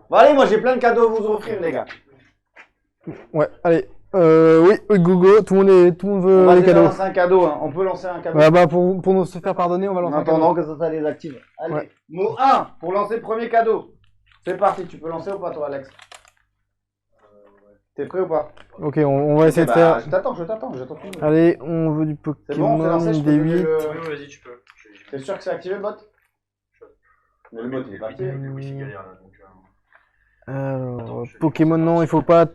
Bon, allez, moi j'ai plein de cadeaux à vous offrir, les gars. Ouais, allez. Oui, Google, tout le monde On veut va les déjà cadeaux. lancer un cadeau, hein. On peut lancer un cadeau. Ouais, bah pour nous se faire pardonner, on va En lancer un attendant cadeau. que ça les active. Allez, Ouais. mot 1 pour lancer le premier cadeau. C'est parti, tu peux lancer ou pas toi, Alex? T'es prêt ou pas? Ok, on va essayer de faire. Je t'attends. Allez, on veut du C'est bon, c'est Pokémon lancé, je peux donner D8. le... Oui, vas-y, tu peux. T'es sûr que c'est activé le bot? Mais le bot il est pas activé. Le wifi galère là, donc. Alors, Attends, je vais- Pokémon, non, il faut pas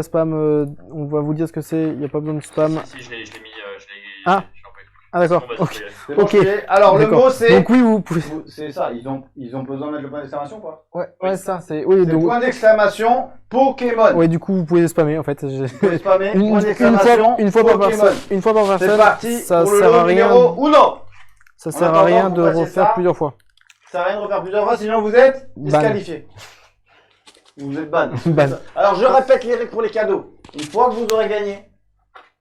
spam. On va vous dire ce que c'est. Il n'y a pas besoin de spam. Si, je l'ai mis. Ah. Je l'ai envoyé. Ah, d'accord. Bon, vas-y, Ok. faut y aller. C'est bon, Ok. c'est- Alors le D'accord. mot c'est... Donc, oui, vous pouvez. C'est ça, ils ont besoin de mettre le point d'exclamation quoi. Ouais, ça, c'est. Oui, C'est le donc. point d'exclamation Pokémon. Ouais, du coup, vous pouvez spammer en fait. Vous pouvez spammer, Une, point une d'exclamation fois, une fois par Pokémon. personne. Une fois par C'est personne. parti Ça pour le sert à lot rien. numéro 1. Ça sert à rien de vous passez refaire ça. plusieurs fois. Ça sert à rien de refaire plusieurs fois, sinon vous êtes Ban. disqualifié. Vous êtes ban. Ban. Alors je répète les règles pour les cadeaux. Une fois que vous aurez gagné,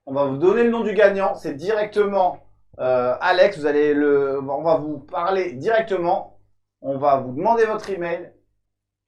on va vous donner le nom du gagnant. C'est directement Alex. On va vous parler directement. On va vous demander votre email.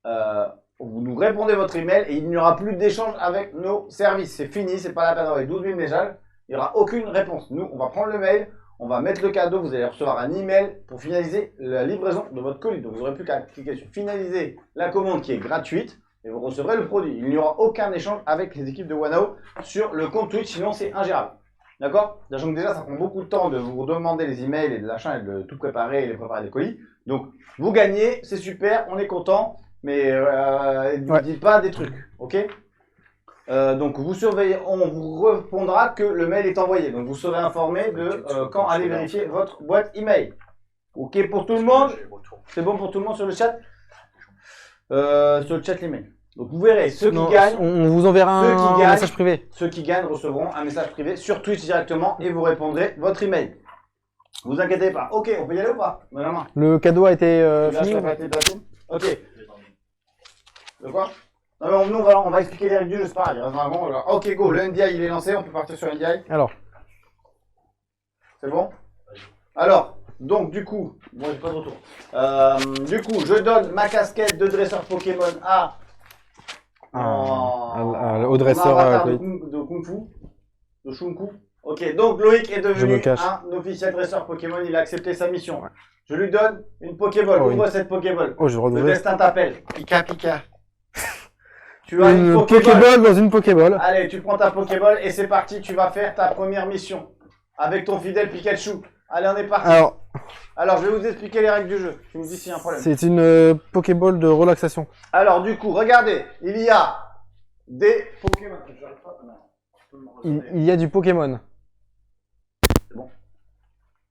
Vous nous répondez votre email et il n'y aura plus d'échange avec nos services. C'est fini, c'est pas la peine d'envoyer 12 000 messages. Il n'y aura aucune réponse. Nous, on va prendre le mail. On va mettre le cadeau, vous allez recevoir un email pour finaliser la livraison de votre colis. Donc vous n'aurez plus qu'à cliquer sur finaliser la commande qui est gratuite et vous recevrez le produit. Il n'y aura aucun échange avec les équipes de Wanao sur le compte Twitch, sinon c'est ingérable. D'accord? Sachant que déjà ça prend beaucoup de temps de vous demander les emails et de l'achat et de tout préparer et de préparer les colis. Donc vous gagnez, c'est super, on est content, mais ne dites pas des trucs, ok? Donc vous surveillez, on vous répondra que le mail est envoyé. Donc vous serez informé de quand aller vérifier votre boîte email. Ok pour tout le monde? C'est bon pour tout le monde sur le chat? Sur le chat l'email. Donc vous verrez, ceux qui gagnent, On vous enverra Ceux qui un gagnent. message privé. ceux qui gagnent recevront un message privé sur Twitch directement et vous répondrez votre email. Vous inquiétez pas. Ok, on peut y aller ou pas? Dans la main. Le cadeau a été Tu lâches fini. la pâté de platine. Ok. De quoi? Non mais nous on va expliquer les règles du jeu, c'est pareil. Ok go, le NDI il est lancé, on peut partir sur NDI. Alors, C'est bon? Alors, donc du coup, moi j'ai pas de retour. Du coup, je donne ma casquette de dresseur Pokémon au dresseur mon avatar Loïc. de Kung Fu, de Shunku. Ok, donc Loïc est Je devenu me cache. un officiel dresseur Pokémon, il a accepté sa mission. Je lui donne une Pokéball, Oh, ouvre cette Pokéball. Oh, je vais Le retrouver. destin t'appelle. Pika Pika. Tu as une Une Pokéball. Pokéball dans une Pokéball. Allez, tu prends ta Pokéball et c'est parti, tu vas faire ta première mission avec ton fidèle Pikachu. Allez, on est parti. Alors, je vais vous expliquer les règles du jeu. Tu me dis s'il y a un problème. C'est une Pokéball de relaxation. Alors, du coup, regardez, il y a des Pokémon. Il y a du Pokémon.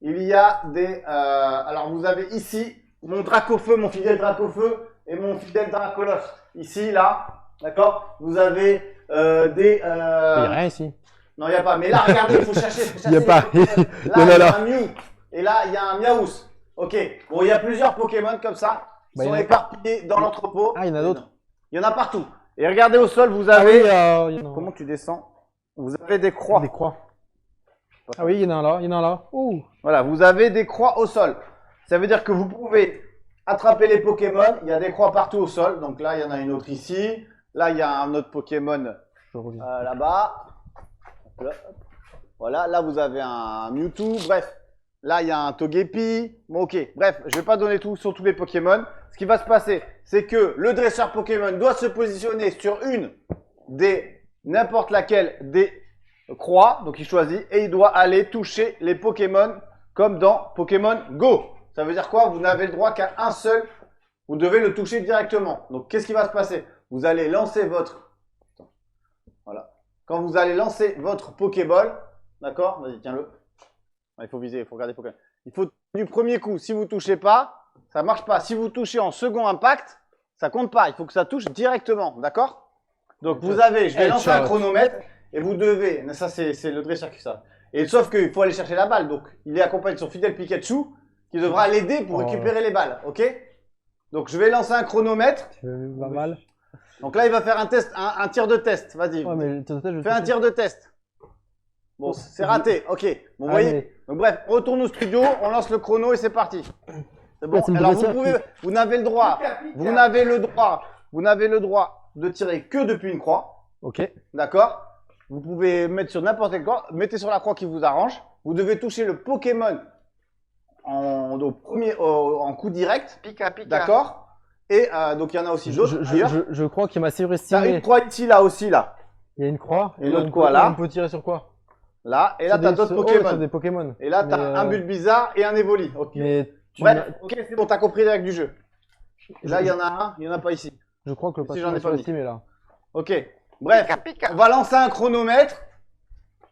Il y a des... alors, vous avez ici mon Dracofeu, mon fidèle Dracofeu et mon fidèle Dracolos. Ici, là, d'accord? Vous avez des... Il n'y a rien ici. Non, il n'y a pas. Mais là, regardez, il faut chercher. Il y a les pas. Pokémon. Il y en Là, a il y a là. un Mew. Et là, il y a un Miaous. Ok. Bon, il y a plusieurs Pokémon comme ça. Ils Bah, il sont y en a- éparpillés dans l'entrepôt. Ah, il y en a d'autres. Il y en a partout. Et regardez au sol, vous Ah oui, avez... il y en a Comment tu descends? Vous avez des croix. des croix. Ah oui, il y en a un là, il y en a un là. Ouh. Voilà, vous avez des croix au sol. Ça veut dire que vous pouvez attraper les Pokémon. Il y a des croix partout au sol. Donc là, il y en a une autre ici. Là, il y a un autre Pokémon Je reviens. là-bas. Hop là. Voilà, là, vous avez un Mewtwo. Bref, là, il y a un Togepi. Bon, ok. Bref, je vais pas donner tout sur tous les Pokémon. Ce qui va se passer, c'est que le dresseur Pokémon doit se positionner sur une des n'importe laquelle des croix. Donc, il choisit et il doit aller toucher les Pokémon comme dans Pokémon Go. Ça veut dire quoi? Vous n'avez le droit qu'à un seul. Vous devez le toucher directement. Donc, qu'est-ce qui va se passer? Vous allez lancer votre... Voilà. Quand vous allez lancer votre Pokéball, d'accord? Vas-y, tiens-le. Il faut viser, il faut regarder Pokémon. Il faut du premier coup. Si vous ne touchez pas, ça ne marche pas. Si vous touchez en second impact, ça ne compte pas. Il faut que ça touche directement, d'accord? Donc, vous avez... Je vais lancer un chronomètre et vous devez... Ça, c'est le dresseur qui ça. Et sauf qu'il faut aller chercher la balle. Donc, il est accompagné de son fidèle Pikachu qui devra l'aider pour récupérer les balles, ok? Donc, je vais lancer un chronomètre. Pas mal. Donc là, il va faire un test, un tir de test. Vas-y, Ouais, mais je fais un tir de test. Bon, c'est raté, ok. Bon, vous voyez. Donc bref, on retourne au studio, on lance le chrono et c'est parti. C'est bon. Ouais, c'est le Alors dresseur vous n'avez le droit vous n'avez le droit de tirer que depuis une croix. Ok. D'accord? Vous pouvez mettre sur n'importe quelle croix. Mettez sur la croix qui vous arrange. Vous devez toucher le Pokémon en coup direct. Pika, pika. D'accord? Et donc, il y en a aussi d'autres. Je crois qu'il m'a T'as une surestimé. croix ici, là aussi, là. Il y a une croix. Et une autre on croix peut- là. On peut tirer sur quoi? Là. Et là, Sur t'as des- d'autres sur- Pokémon. sur des Pokémon. Et là, t'as Mais, un Bulbizarre et un Evoli. Ok. Mais tu Bref, m'as- ok, c'est bon, t'as compris les règles du jeu. Et là, il y en a un, il n'y en a pas ici. Je crois que le Si, patron j'en ai m'a pas mis. surestimé là. Ok. Bref, Pika, pika. on va lancer un chronomètre.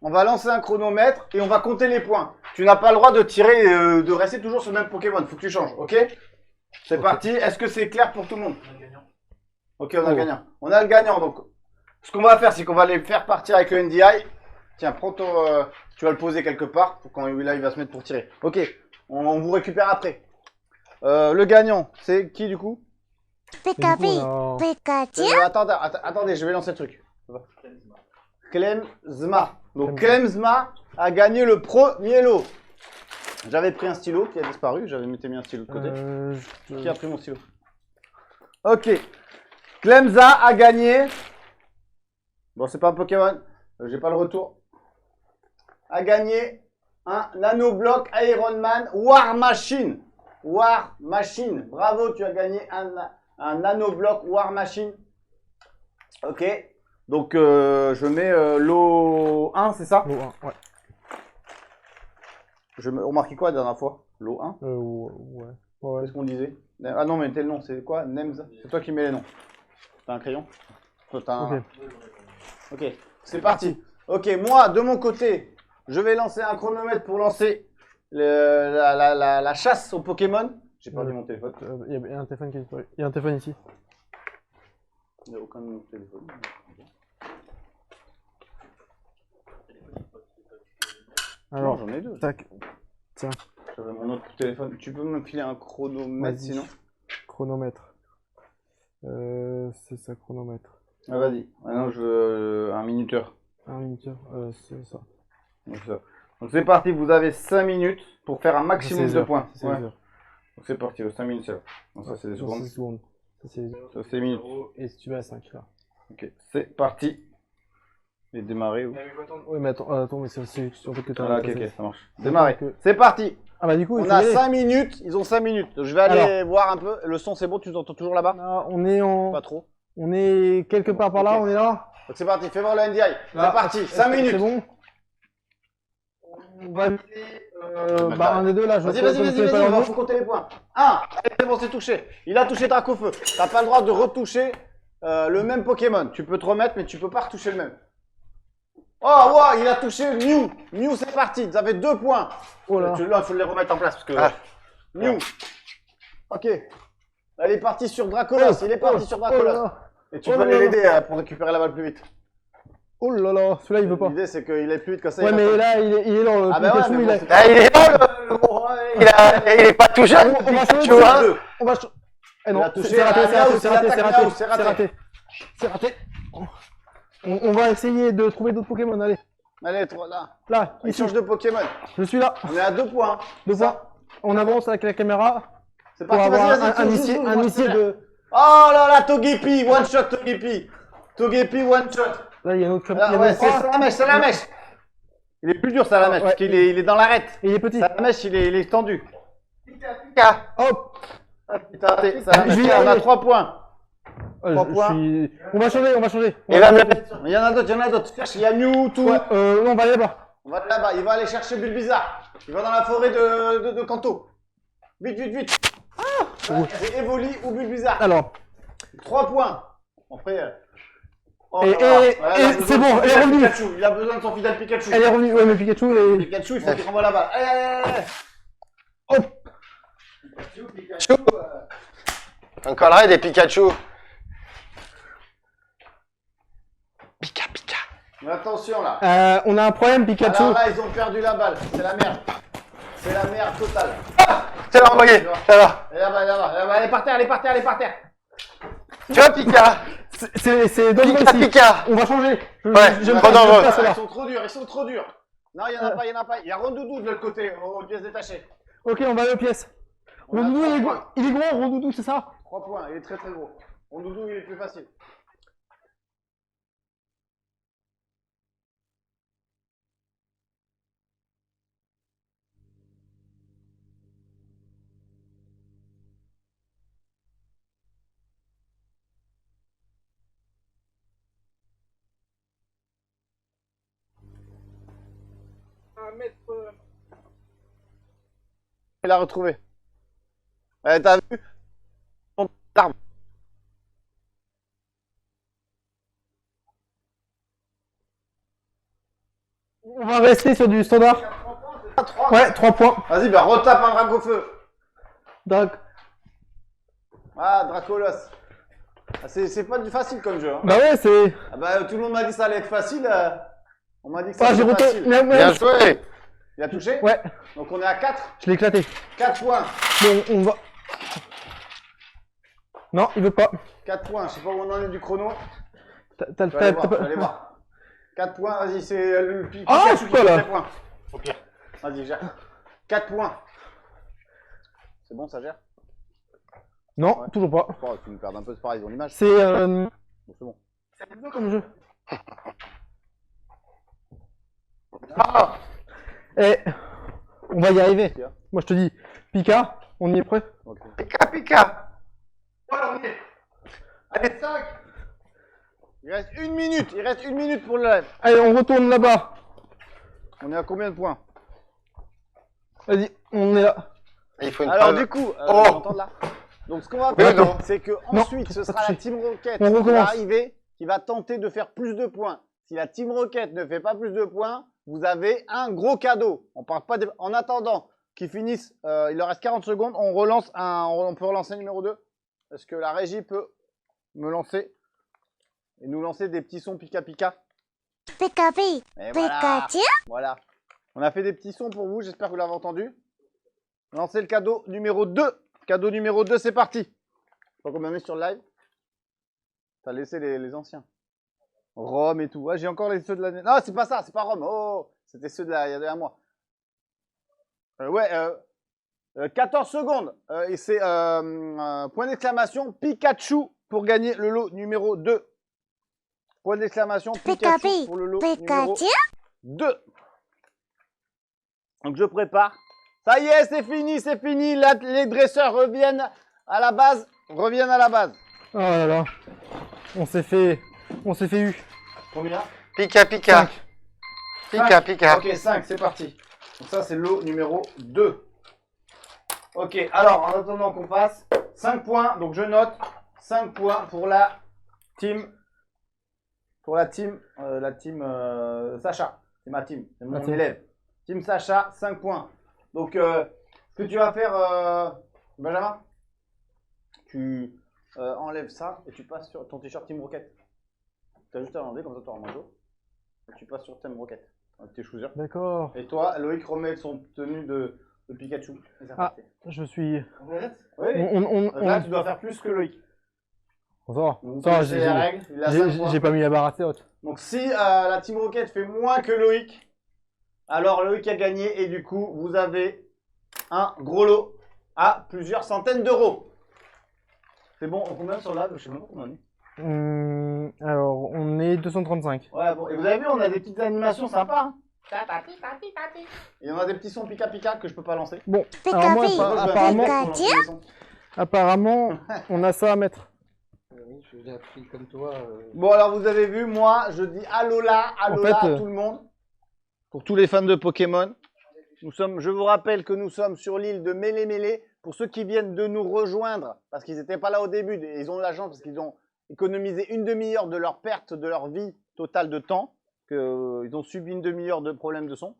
On va lancer un chronomètre et on va compter les points. Tu n'as pas le droit de tirer, de rester toujours sur le même Pokémon. Faut que tu changes, ok? C'est Ok. parti. Est-ce que c'est clair pour tout le monde? Ok, on a Oh. le gagnant. On a le gagnant. Donc, ce qu'on va faire, c'est qu'on va les faire partir avec le NDI. Tiens, prends ton. Tu vas le poser quelque part pour quand là, il va se mettre pour tirer. Ok. On vous récupère après. Le gagnant, c'est qui du coup? Et du coup, on a- Pikachu. Attendez, je vais lancer le truc. Clemsma. Donc Clemsma a gagné le premier lot. J'avais pris un stylo qui a disparu. J'avais mis un stylo de côté. Qui a pris mon stylo? Ok. Clemsa a gagné. Bon, c'est pas un Pokémon. J'ai pas le retour. A gagné un Nanoblock Iron Man War Machine. War Machine. Bravo, tu as gagné un Nanoblock War Machine. Ok. Donc, je mets lot 1, c'est ça? Oh, ouais. On marquait quoi la dernière fois? Lot 1? Ouais. Ouais. Qu'est-ce qu'on disait? Ah non, mais tel nom, c'est quoi? Nems. C'est toi qui mets les noms. T'as un crayon? Toi, t'as un... Ok. Ok, c'est parti. Ok, moi, de mon côté, je vais lancer un chronomètre pour lancer la chasse aux Pokémon. J'ai perdu mon téléphone. Il y a un téléphone qui est disparu. Il y a un téléphone ici. Il n'y a aucun de mon téléphone. Alors, Non, j'en ai deux. tac. J'avais mon autre téléphone. Tu peux me filer un chronomètre Vas-y. sinon? Chronomètre. C'est ça, chronomètre. Ah, vas-y. Ah non, je veux un minuteur. Un minuteur. C'est ça. Donc c'est parti, vous avez 5 minutes pour faire un maximum C'est de heures. points. C'est Ouais. les heures. Donc c'est parti, 5 minutes c'est là. Donc ça c'est des Non, secondes. c'est secondes. Ça, c'est les heures. Ça c'est minutes. Et si tu vas à 5 là. Ok, c'est parti. Et démarrer où? Oui, mais attends, mais c'est en fait que tu as. Ah, ok, ça marche. Démarrer. que- C'est parti. Ah, bah, du coup, il On faut a y aller. 5 minutes, ils ont 5 minutes. Je vais aller voir un peu. Le son c'est bon, tu t'entends toujours là-bas? Là, on est en. Pas trop. On est quelque part par là, Ok. on est là. Donc c'est parti, fais voir le NDI. Là. C'est parti, 5 minutes. C'est bon. On va essayer, un des deux là. Vas-y, on va faut compter les points. 1, c'est bon, c'est touché. Il a touché Dracofeu. T'as pas le droit de retoucher le même Pokémon. Tu peux te remettre, mais tu peux pas retoucher le même. Oh, wow, il a touché Mew. Mew, c'est parti. Vous avez 2 points. Oh là. Là, il faut les remettre en place parce que. Mew. Ok. Là, il est parti sur Dracolos. Il est parti sur Oh là Dracolos. là. Et tu Oh peux là là. l'aider pour récupérer la balle plus vite. Oh là là, celui-là il veut pas. L'idée, c'est qu'il est plus vite que ça. Ouais, il va mais pas- là il est dans le Ah, bah ouais, Pikachu, mais il bon, a- c'est- Ah, il est là, le gros. Il est pas tout jeune. On va changer Tu de vois. jeu. On va changer. Eh non, Il a touché c'est raté, à c'est raté, Miaou, c'est raté, c'est c'est l'attaque raté, Miaou, c'est raté. c'est raté. On va essayer de trouver d'autres Pokémon, allez. Allez, 3 là. Là, Il ici, change de Pokémon. je suis là. On est à 2 points. Deux points. On avance avec la caméra C'est pour parti, avoir vas-y, vas-y. un joue, huissier, joue, un joue, huissier joue. de. Oh là là, Togepi, one shot Togepi. Togepi, one shot. Là, il y a un autre. Là, ouais, c'est Salamèche, Salamèche. Il est plus dur, Salamèche, Ouais. parce qu'il est, il est dans l'arête. Et il est petit. Salamèche, il est tendu. Hop. Putain, raté, Salamèche. Je vais y On a aller. 3 points. Je Trois points. suis. On va changer, on va changer. Il va me Il y en a d'autres, il y en a d'autres. Cherche, il y a Mewtwo. Ouais, non, on va aller là-bas. On va là-bas, il va aller chercher Bulbizarre. Il va dans la forêt de Kanto. Vite, vite, vite. C'est Evoli ou Bulbizarre. Alors, 3 points. Après. Oh Et- là là. et- Voilà, et il a besoin c'est de bon, son elle est fidèle revenue. Pikachu. Il a besoin de son fidèle Pikachu. elle est revenue. Ouais, mais Pikachu est. Pikachu, il faut qu'il renvoie la balle. Allez, allez, allez. Hop. Pikachu. Encore là, il y a des Pikachu. Pika, pika. Mais attention là. On a un problème, Pikachu. Alors là, ils ont perdu la balle. C'est la merde. C'est la merde totale. C'est là, envoyé. Ça va. Elle est là-bas, elle est là-bas. Elle est là-bas. Elle est par terre, elle est par terre, elle est par terre. Tu vois, Pika. C'est dangereux Pika, ici. pika. On va changer. Ouais, je me trop passe dangereux. là. Ils sont trop durs, ils sont trop durs. Non, il y en a pas, il y en a pas. Il y a Rondoudou de l'autre côté, aux pièces détachées. Ok, on va aller aux pièces. On a Rondoudou, trois il est points. grand, Rondoudou, c'est ça? 3 points, il est très très gros. Mon doudou, il est plus facile. Il a retrouvé. T'as vu? L'arme. On va rester sur du standard. Ouais, 3 points. Vas-y, bah retape un drac au feu. Donc, Ah, Dracolos. Ah, c'est pas du facile comme jeu. Hein. bah ouais, c'est. Ah bah, tout le monde m'a dit que ça allait être facile. On m'a dit que ça Ah, allait j'ai être roté. facile. Bien joué. Il a touché? Ouais, Donc on est à 4. je l'ai éclaté. 4 points. Bon, on va. Non, il veut pas. 4 points. Je sais pas où on en est du chrono. T'as le Je vais aller t'as voir. Je vais pas. aller voir. 4 points. Vas-y, c'est le Ah, Pikachu c'est qui pas fait là. les points. Au pire. Vas-y, gère. 4 points. C'est bon, ça gère? Non, Ouais. toujours pas. Oh, tu me perds un peu, c'est pareil, dans l'image. C'est. Bon, c'est bon. C'est bizarre comme jeu. Ah, Eh, on va y arriver. Tiens. Moi, je te dis, Pika, on y est prêt? Ok. Pika Pika. Voilà, on y est. Allez, 5. Il reste 1 minute. Il reste 1 minute pour le live. Allez, on retourne là-bas. On est à combien de points? Vas-y, on est là. Il faut une Alors, preuve. du coup, Oh. vous m'entendez là? Donc, ce qu'on va Oui, faire, non. c'est que Non, ensuite, ce pas sera la touché. Team Rocket On qui va recommence. arriver, qui va tenter de faire plus de points. Si la Team Rocket ne fait pas plus de points, vous avez un gros cadeau. On parle pas de... En attendant qu'ils finissent, il leur reste 40 secondes, on peut relancer le numéro 2. Est-ce que la régie peut me lancer et nous lancer des petits sons Pika Pika? Pikachu, Et voilà. Pikachu, Voilà. On a fait des petits sons pour vous, j'espère que vous l'avez entendu. Lancez le cadeau numéro 2. Cadeau numéro 2, c'est parti. Je sais pas combien on est sur le live. T'as laissé les anciens. Rome et tout. Ouais, j'ai encore les ceux de l'année. Non, c'est pas ça, c'est pas Rome. Oh, c'était ceux il y a un mois. 14 secondes. Et c'est point d'exclamation Pikachu pour gagner le lot numéro 2. Point d'exclamation Pikachu Pikachu, pour le lot numéro Pikachu, 2. Donc je prépare. Ça y est, c'est fini, c'est fini. Les dresseurs reviennent à la base. Reviennent à la base. Oh là là. On s'est fait eu. Combien? Pika Pika. Cinq. Pika Pika. Ok, 5, c'est parti. Donc ça, c'est le lot numéro 2. Ok, alors en attendant qu'on passe, 5 points. Donc je note 5 points pour la team. Pour la team Sacha. C'est ma team, c'est mon Ma team. élève. Team Sacha, 5 points. Donc, ce que tu vas faire, Benjamin, tu enlèves ça et tu passes sur ton t-shirt Team Rocket. Tu as juste à l'enlever, comme ça tu auras un manteau. Et tu passes sur Team Rocket avec tes chaussures. D'accord. Et toi, Loïc remet son tenue de Pikachu. Et c'est Ah. reparti. Je suis. Oui, là tu dois faire plus que Loïc. Ça va. Donc, Ça va, c'est les règles, il a 5 points. j'ai pas mis la barre assez haute. Donc si la Team Rocket fait moins que Loïc, alors Loïc a gagné et du coup vous avez un gros lot à plusieurs centaines d'euros. C'est bon, on combien sur live? Je sais même pas combien on est. Alors, on est 235. Ouais, bon, et vous avez vu, on a des petites animations sympas. Hein. Et on a des petits sons Pika Pika que je peux pas lancer. Bon, alors moi, Pikachu, apparemment, Pikachu. apparemment, on a ça à mettre. Oui, je l'ai appris comme toi. Bon alors vous avez vu, moi je dis Alola En fait, à tout le monde. Pour tous les fans de Pokémon. Je vous rappelle que nous sommes sur l'île de Mêlé Mêlé. Pour ceux qui viennent de nous rejoindre, parce qu'ils n'étaient pas là au début, et ils ont de la chance parce qu'ils ont économisé une demi-heure de leur perte de leur vie totale de temps, ils ont subi une demi-heure de problème de son.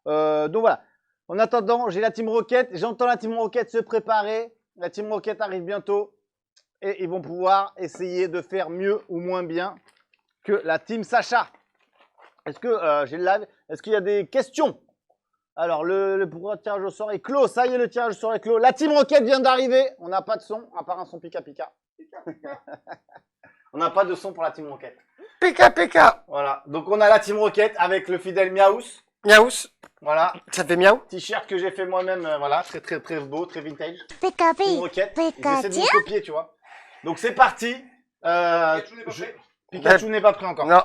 Donc voilà. En attendant, j'ai la Team Rocket, j'entends la Team Rocket se préparer. La Team Rocket arrive bientôt et ils vont pouvoir essayer de faire mieux ou moins bien que la Team Sacha. Est-ce que j'ai le live? Est-ce qu'il y a des questions? Alors, le tirage au sort est clos. Ça y est, le tirage au sort est clos. La Team Rocket vient d'arriver. On n'a pas de son, à part un son Pika Pika. On n'a pas de son pour la Team Rocket. Pika Pika. Voilà. Donc, on a la Team Rocket avec le fidèle Miaous. Miaous. Voilà. Ça fait miaou. T-shirt que j'ai fait moi-même. Voilà. Très beau, très vintage. Team Pikachu, Rocket. Ils essaient de Pikachu, me copier, tu vois. Donc, c'est parti. Pikachu n'est pas prêt encore. Non.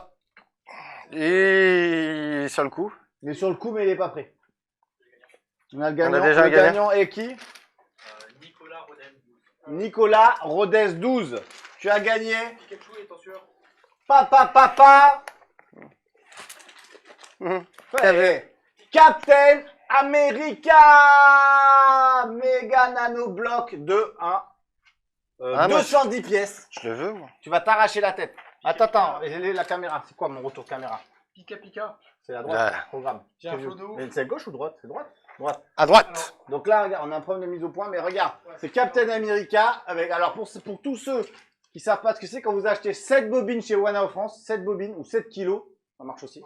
Et sur le coup. Il est sur le coup, mais il est pas prêt. On a le On gagnant. a déjà Le un gagnant. gagnant est qui? Nicolas Rodez 12. Tu as gagné. Pikachu est en sueur. Papa. Mhm. Ouais. Captain America Mega Nano Block de 1. Ah, moi, 210 pièces. Je le veux, moi. Tu vas t'arracher la tête. Attends, la caméra. C'est quoi mon retour caméra? Pika. C'est à droite, Là. programme. J'ai un flot de ouf. Mais c'est gauche ou droite? C'est droite. Droite. À droite. Donc là, regarde, on a un problème de mise au point, mais regarde, c'est Captain America avec. Alors pour tous ceux qui savent pas ce que c'est, quand vous achetez 7 bobines chez Wana France, 7 bobines ou 7 kilos, ça marche aussi.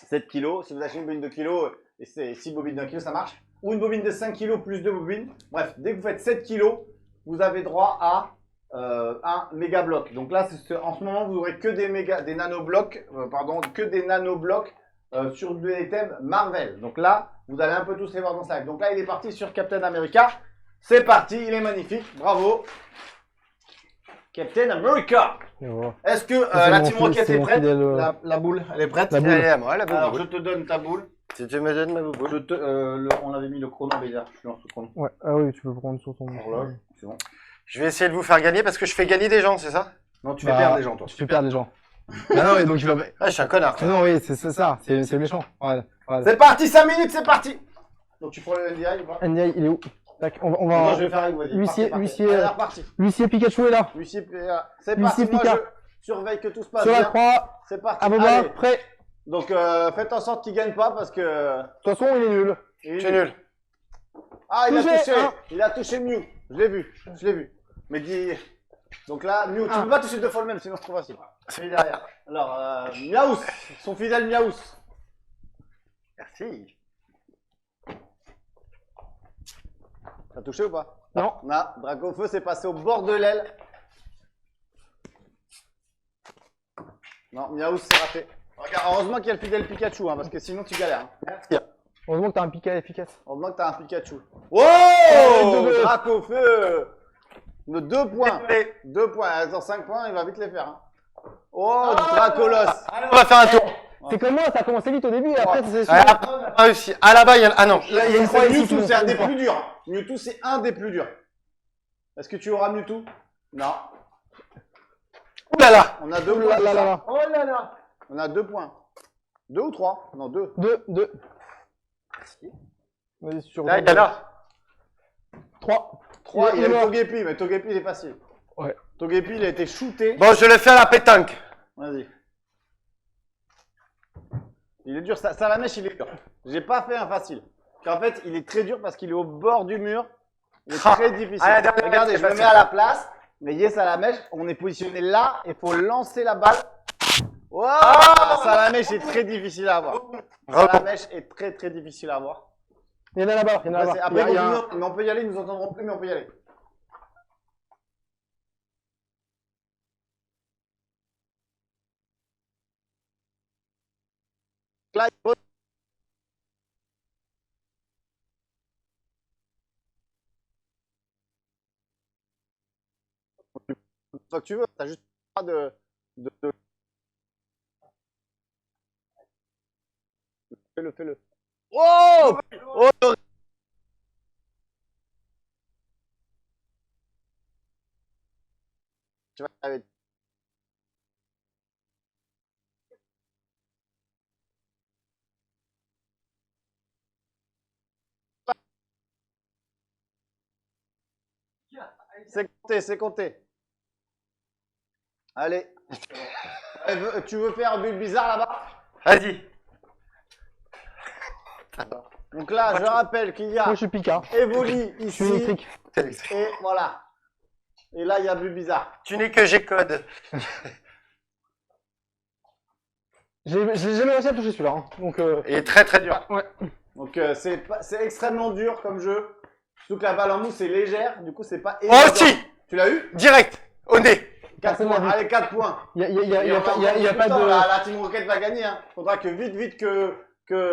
7 kilos, si vous achetez une bobine de kilo et c'est 6 bobines d'un kilo, ça marche. Ou une bobine de 5 kilos plus 2 bobines. Bref, dès que vous faites 7 kilos, vous avez droit à un méga bloc. Donc là, en ce moment, vous aurez que des nanoblocs, que des nanoblocs sur des thèmes Marvel. Donc là, vous allez un peu tous les voir dans ce live. Donc là, il est parti sur Captain America. C'est parti, il est magnifique. Bravo. Captain America. Et voilà. Est-ce que C'est la mon Team fils, Rocket c'est est mon prête? fidèle, La boule, elle est prête? La boule. Allez, à moi, la boule. Alors, je te donne ta boule. Si tu me donnes ma boule. On avait mis le chrono déjà. Je suis dans ce chrono. Ouais, ah oui, tu peux prendre sur ton. Horloge, c'est bon. Je vais essayer de vous faire gagner parce que je fais gagner des gens, c'est ça? Non, tu Bah, fais perdre les gens, toi. Tu fais perdre les gens. Ah non, et donc il va. Ah, je suis un connard. Ah non, oui, c'est ça, c'est méchant. Voilà. C'est parti, 5 minutes, c'est parti. Donc tu prends le NDI ou pas? NDI, il est où? Tac, on Non, va. je vais faire avec vous. Huissier, Allez, reparti. L'huissier Pikachu est là. Huissier, c'est Huissier parti. Moi, Pika. je surveille que tout se passe Sur la bien. croix, C'est parti. à vos Allez. mains, prêt. Donc faites en sorte qu'il gagne pas parce que. De toute façon, il est nul. C'est nul. Ah, il a Touché, touché. hein. Il a touché Mew. Je l'ai vu. Mais dis. Donc là, Mew, tu Ah. peux pas toucher deux fois le même, sinon c'est trop facile. Celui derrière. Alors, Miaous, son fidèle Miaous. Merci. T'as touché ou pas? Non. Non, Dracofeu s'est passé au bord de l'aile. Non, Miaous s'est raté. Regarde, heureusement qu'il y a le fidèle Pikachu, hein, parce que sinon tu galères. Hein. Heureusement que t'as un Pika efficace. Heureusement que t'as un Pikachu. Oh, Deux. Dracofeu de 2 points. Allez. 2 points. Dans 5 points, il va vite les faire. Hein. Oh, Dracolos. On va faire un tour. C'est comme moi, ça a commencé vite au début, et après, c'est sûr. Ouais, après, on n'a pas réussi. Ah, là-bas, il y a. Ah non. Là, il y a une croix C'est ici. Mewtwo, c'est un des plus durs. Mewtwo, c'est un des plus durs. Est-ce que tu auras Mewtwo? Non. Ouh là là. On a 2 Ouh points. là là là là. Oh là là. On a 2 points. 2 ou 3? Non, 2. Deux. Vas-y, sur Là, il y a là. 3. 3, il y a est le mort. Togepi, mais Togepi, il est facile. Ouais. Togepi, il a été shooté. Bon, je le fais à la pétanque. Vas-y. Il est dur, Salamèche, il est dur. J'ai pas fait un facile. En fait, il est très dur parce qu'il est au bord du mur. Il est Ah. très difficile. À la dernière, Regardez, c'est je me facile. mets à la place. Mais yes, Salamèche, on est positionné là. Il faut lancer la balle. Wow, Salamèche est très difficile à avoir. Bravo. Salamèche est très très difficile à avoir. Il y en a là-bas, il y en a là-bas. Après, Il y a un- mais on peut y aller, ils nous entendront plus, mais on peut y aller. Là, toi que tu veux, t'as juste pas de... Fais-le. Oh! Oh! Tu vas y arriver. C'est compté. Allez. Tu veux faire un but bizarre là-bas? Vas-y. Donc là, je rappelle qu'il y a Moi, je suis Pika. Evoli Je ici. suis électrique. Et voilà. Et là, il y a but bizarre. Tu n'es que G-code. J'ai jamais réussi à toucher celui-là. Hein. Donc, Il est très très dur. ouais. Donc c'est extrêmement dur comme jeu. Surtout que la balle en mousse est légère. Du coup, c'est pas Oh, évident. si. Tu l'as eu? Direct. Au nez. 4 Personne points. l'a vu. Allez, 4 points. Il y a Et on pas encore de. tout le temps, la Team Rocket va gagner. Hein. Faudra que vite que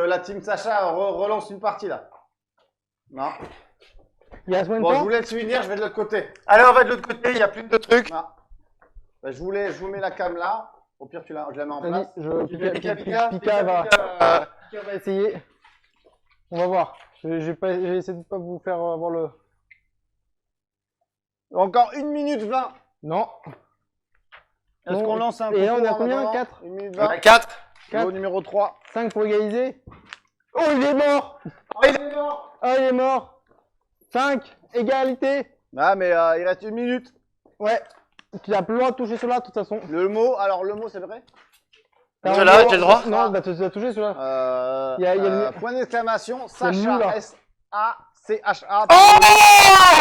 la Team Sacha relance une partie là. Non. Il y a combien de Bon, je temps vous laisse finir, je vais de l'autre côté. Allez, on va de l'autre côté. Il y a plus de trucs. Non. Bah, je vous mets la cam là. Au pire, je la mets en Vas-y, place. Pika va essayer. On va voir. J'ai essayé de pas vous faire avoir le... Encore 1 minute 20. Non. Est-ce Non. qu'on lance un Et là, concours on est à en combien? attendant 4 1 minute On a 20. 4. Lot numéro 3. 5 pour égaliser. Oh, il est mort. Oh, il est mort. Oh, il est mort. 5, égalité. Ah, mais il reste 1 minute. Ouais. Tu as plus le droit de toucher cela de toute façon. Le mot, alors le mot, c'est vrai Cela, j'ai le droit? Non, bah tu as touché celui-là. Il y a le- Point d'exclamation, C'est le mou, là. Sacha, S-A-C-H-A.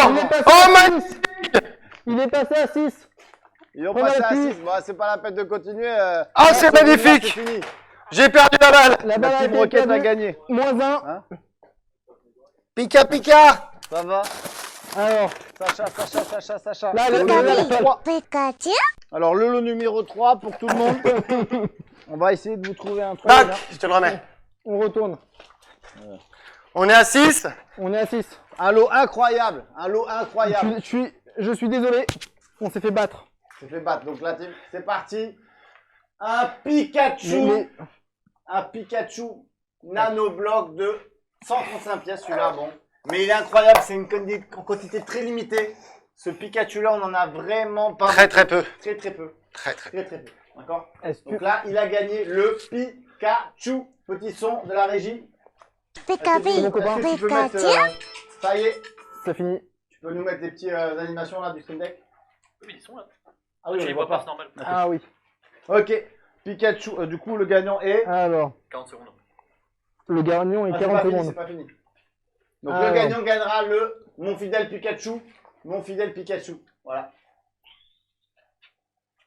Il est passé Oh, à 6. Il est passé à 6. Ils ont Prends passé la à pluie. 6. Bon, c'est pas la peine de continuer. Ah, c'est magnifique. C'est fini. J'ai perdu la balle. La balle La a Team été Rocket a perdue. gagné. Moins 1. Hein Pika, Pika. Ça va Alors, Sacha. là, Le le- numéro le- 3. Pikachu, Alors, le lot numéro 3 pour tout le monde. On va essayer de vous trouver un truc. Tac, là. je te le remets. on retourne. On est à 6. On est à 6. Un lot incroyable. Un lot incroyable. Je suis désolé. On s'est fait battre. Je fait battre. Donc, la team, c'est parti. Un Pikachu. Mais- Un Pikachu nanoblock de 135 pièces. Celui-là, bon. Mais il est incroyable. C'est une quantité très limitée. Ce Pikachu-là, on en a vraiment pas. Très, très peu. Très peu. Très, très peu. Très peu. D'accord. Est-ce que... Donc là, il a gagné le Pikachu. Petit son de la régie. Pikachu, Mon copain. Est-ce que tu peux mettre, Pikachu, ça y est. Ça finit. Tu peux nous mettre des petites animations là du Stream Deck. Oui, ils sont là. Ah oui, Je on les les vois voit pas, c'est normal. Ah oui. Ok. Pikachu. Du coup, le gagnant est. Alors, 40 secondes. le gagnon est Ah, 40 c'est secondes. pas fini. Donc Alors. le gagnant gagnera le Mon fidèle Pikachu. Mon fidèle Pikachu. Voilà.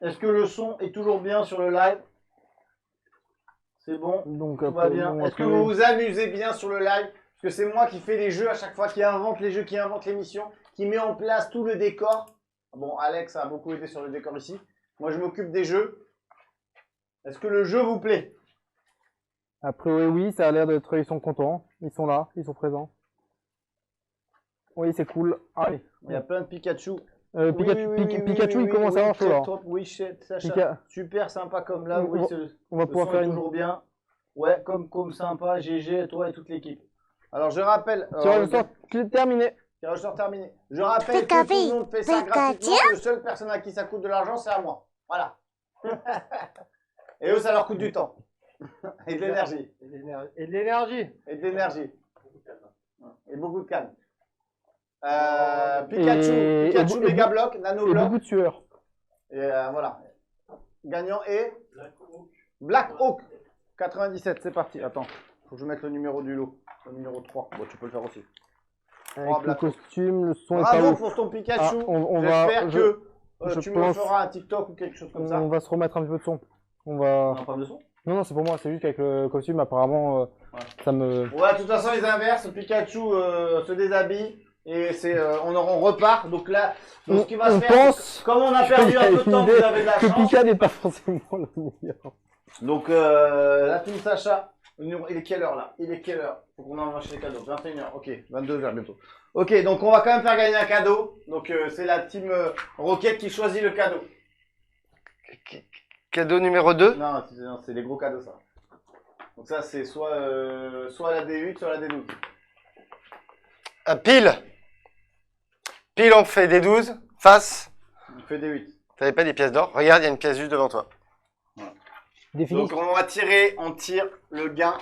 Est-ce que le son est toujours bien sur le live? C'est bon. Donc, Tout va bien. Est-ce que vous vous amusez bien sur le live? Parce que c'est moi qui fais les jeux à chaque fois, qui invente les jeux, qui invente l'émission, qui met en place tout le décor. Bon, Alex a beaucoup aidé sur le décor ici. Moi, je m'occupe des jeux. Est-ce que le jeu vous plaît? Après, oui, ça a l'air d'être... Ils sont contents. Ils sont là. Ils sont présents. Oui, c'est cool. Allez. Il y a plein de Pikachu. Pikachu, il commence à avoir chaud, là. Oui, Sacha. Pika- Super sympa comme là. On Oui, va- ce- On va le pouvoir son faire est une... toujours bien. Ouais, comme sympa. GG, toi et toute l'équipe. Alors, je rappelle. Tirage au sort terminé. Tirage au sort terminé. Je rappelle que Pikachu, tout le monde fait ça Pikachu. gratuitement. Le seul personne à qui ça coûte de l'argent, c'est à moi. Voilà. Et eux, ça leur coûte du temps. Et de l'énergie. Et de l'énergie. Et de l'énergie. Et beaucoup de calme. Pikachu, Et- Pikachu et- Mega Block, Nano Et Block. beaucoup de sueur. Et voilà. Gagnant est Black Hawk 97. C'est parti. Attends, faut que je mette le numéro du lot. Le numéro 3. Bon, tu peux le faire aussi. Avec le Black costume, le son est pas Bravo ouf. pour ton Pikachu. Ah, on va... J'espère je- que je tu me pense- feras un TikTok ou quelque chose comme ça. On va se remettre un petit peu de son. On va... On a pas de son. Non, c'est pour moi, c'est juste qu'avec le costume, apparemment, Ouais. ça me... Ouais, de toute façon, les inverses. Pikachu se déshabille et on repart. Donc là, ce qui va se on faire, pense c'est que comme on a perdu un peu de temps, vous avez de la que chance. Pika n'est pas forcément le meilleur. Donc la team Sacha, il est quelle heure là? Il est quelle heure? Faut qu'on envoie chez les cadeaux. 21h, ok, 22h bientôt. Ok, donc on va quand même faire gagner un cadeau. Donc c'est la team Rocket qui choisit le cadeau. Cadeau numéro 2. Non, c'est les gros cadeaux ça. Donc ça c'est soit la D8, soit la D12. Pile. Pile, on fait des 12. Face. On fait D8. T'avais pas des pièces d'or? Regarde, il y a une pièce juste devant toi. Défini. Donc on va tirer, on tire le gain.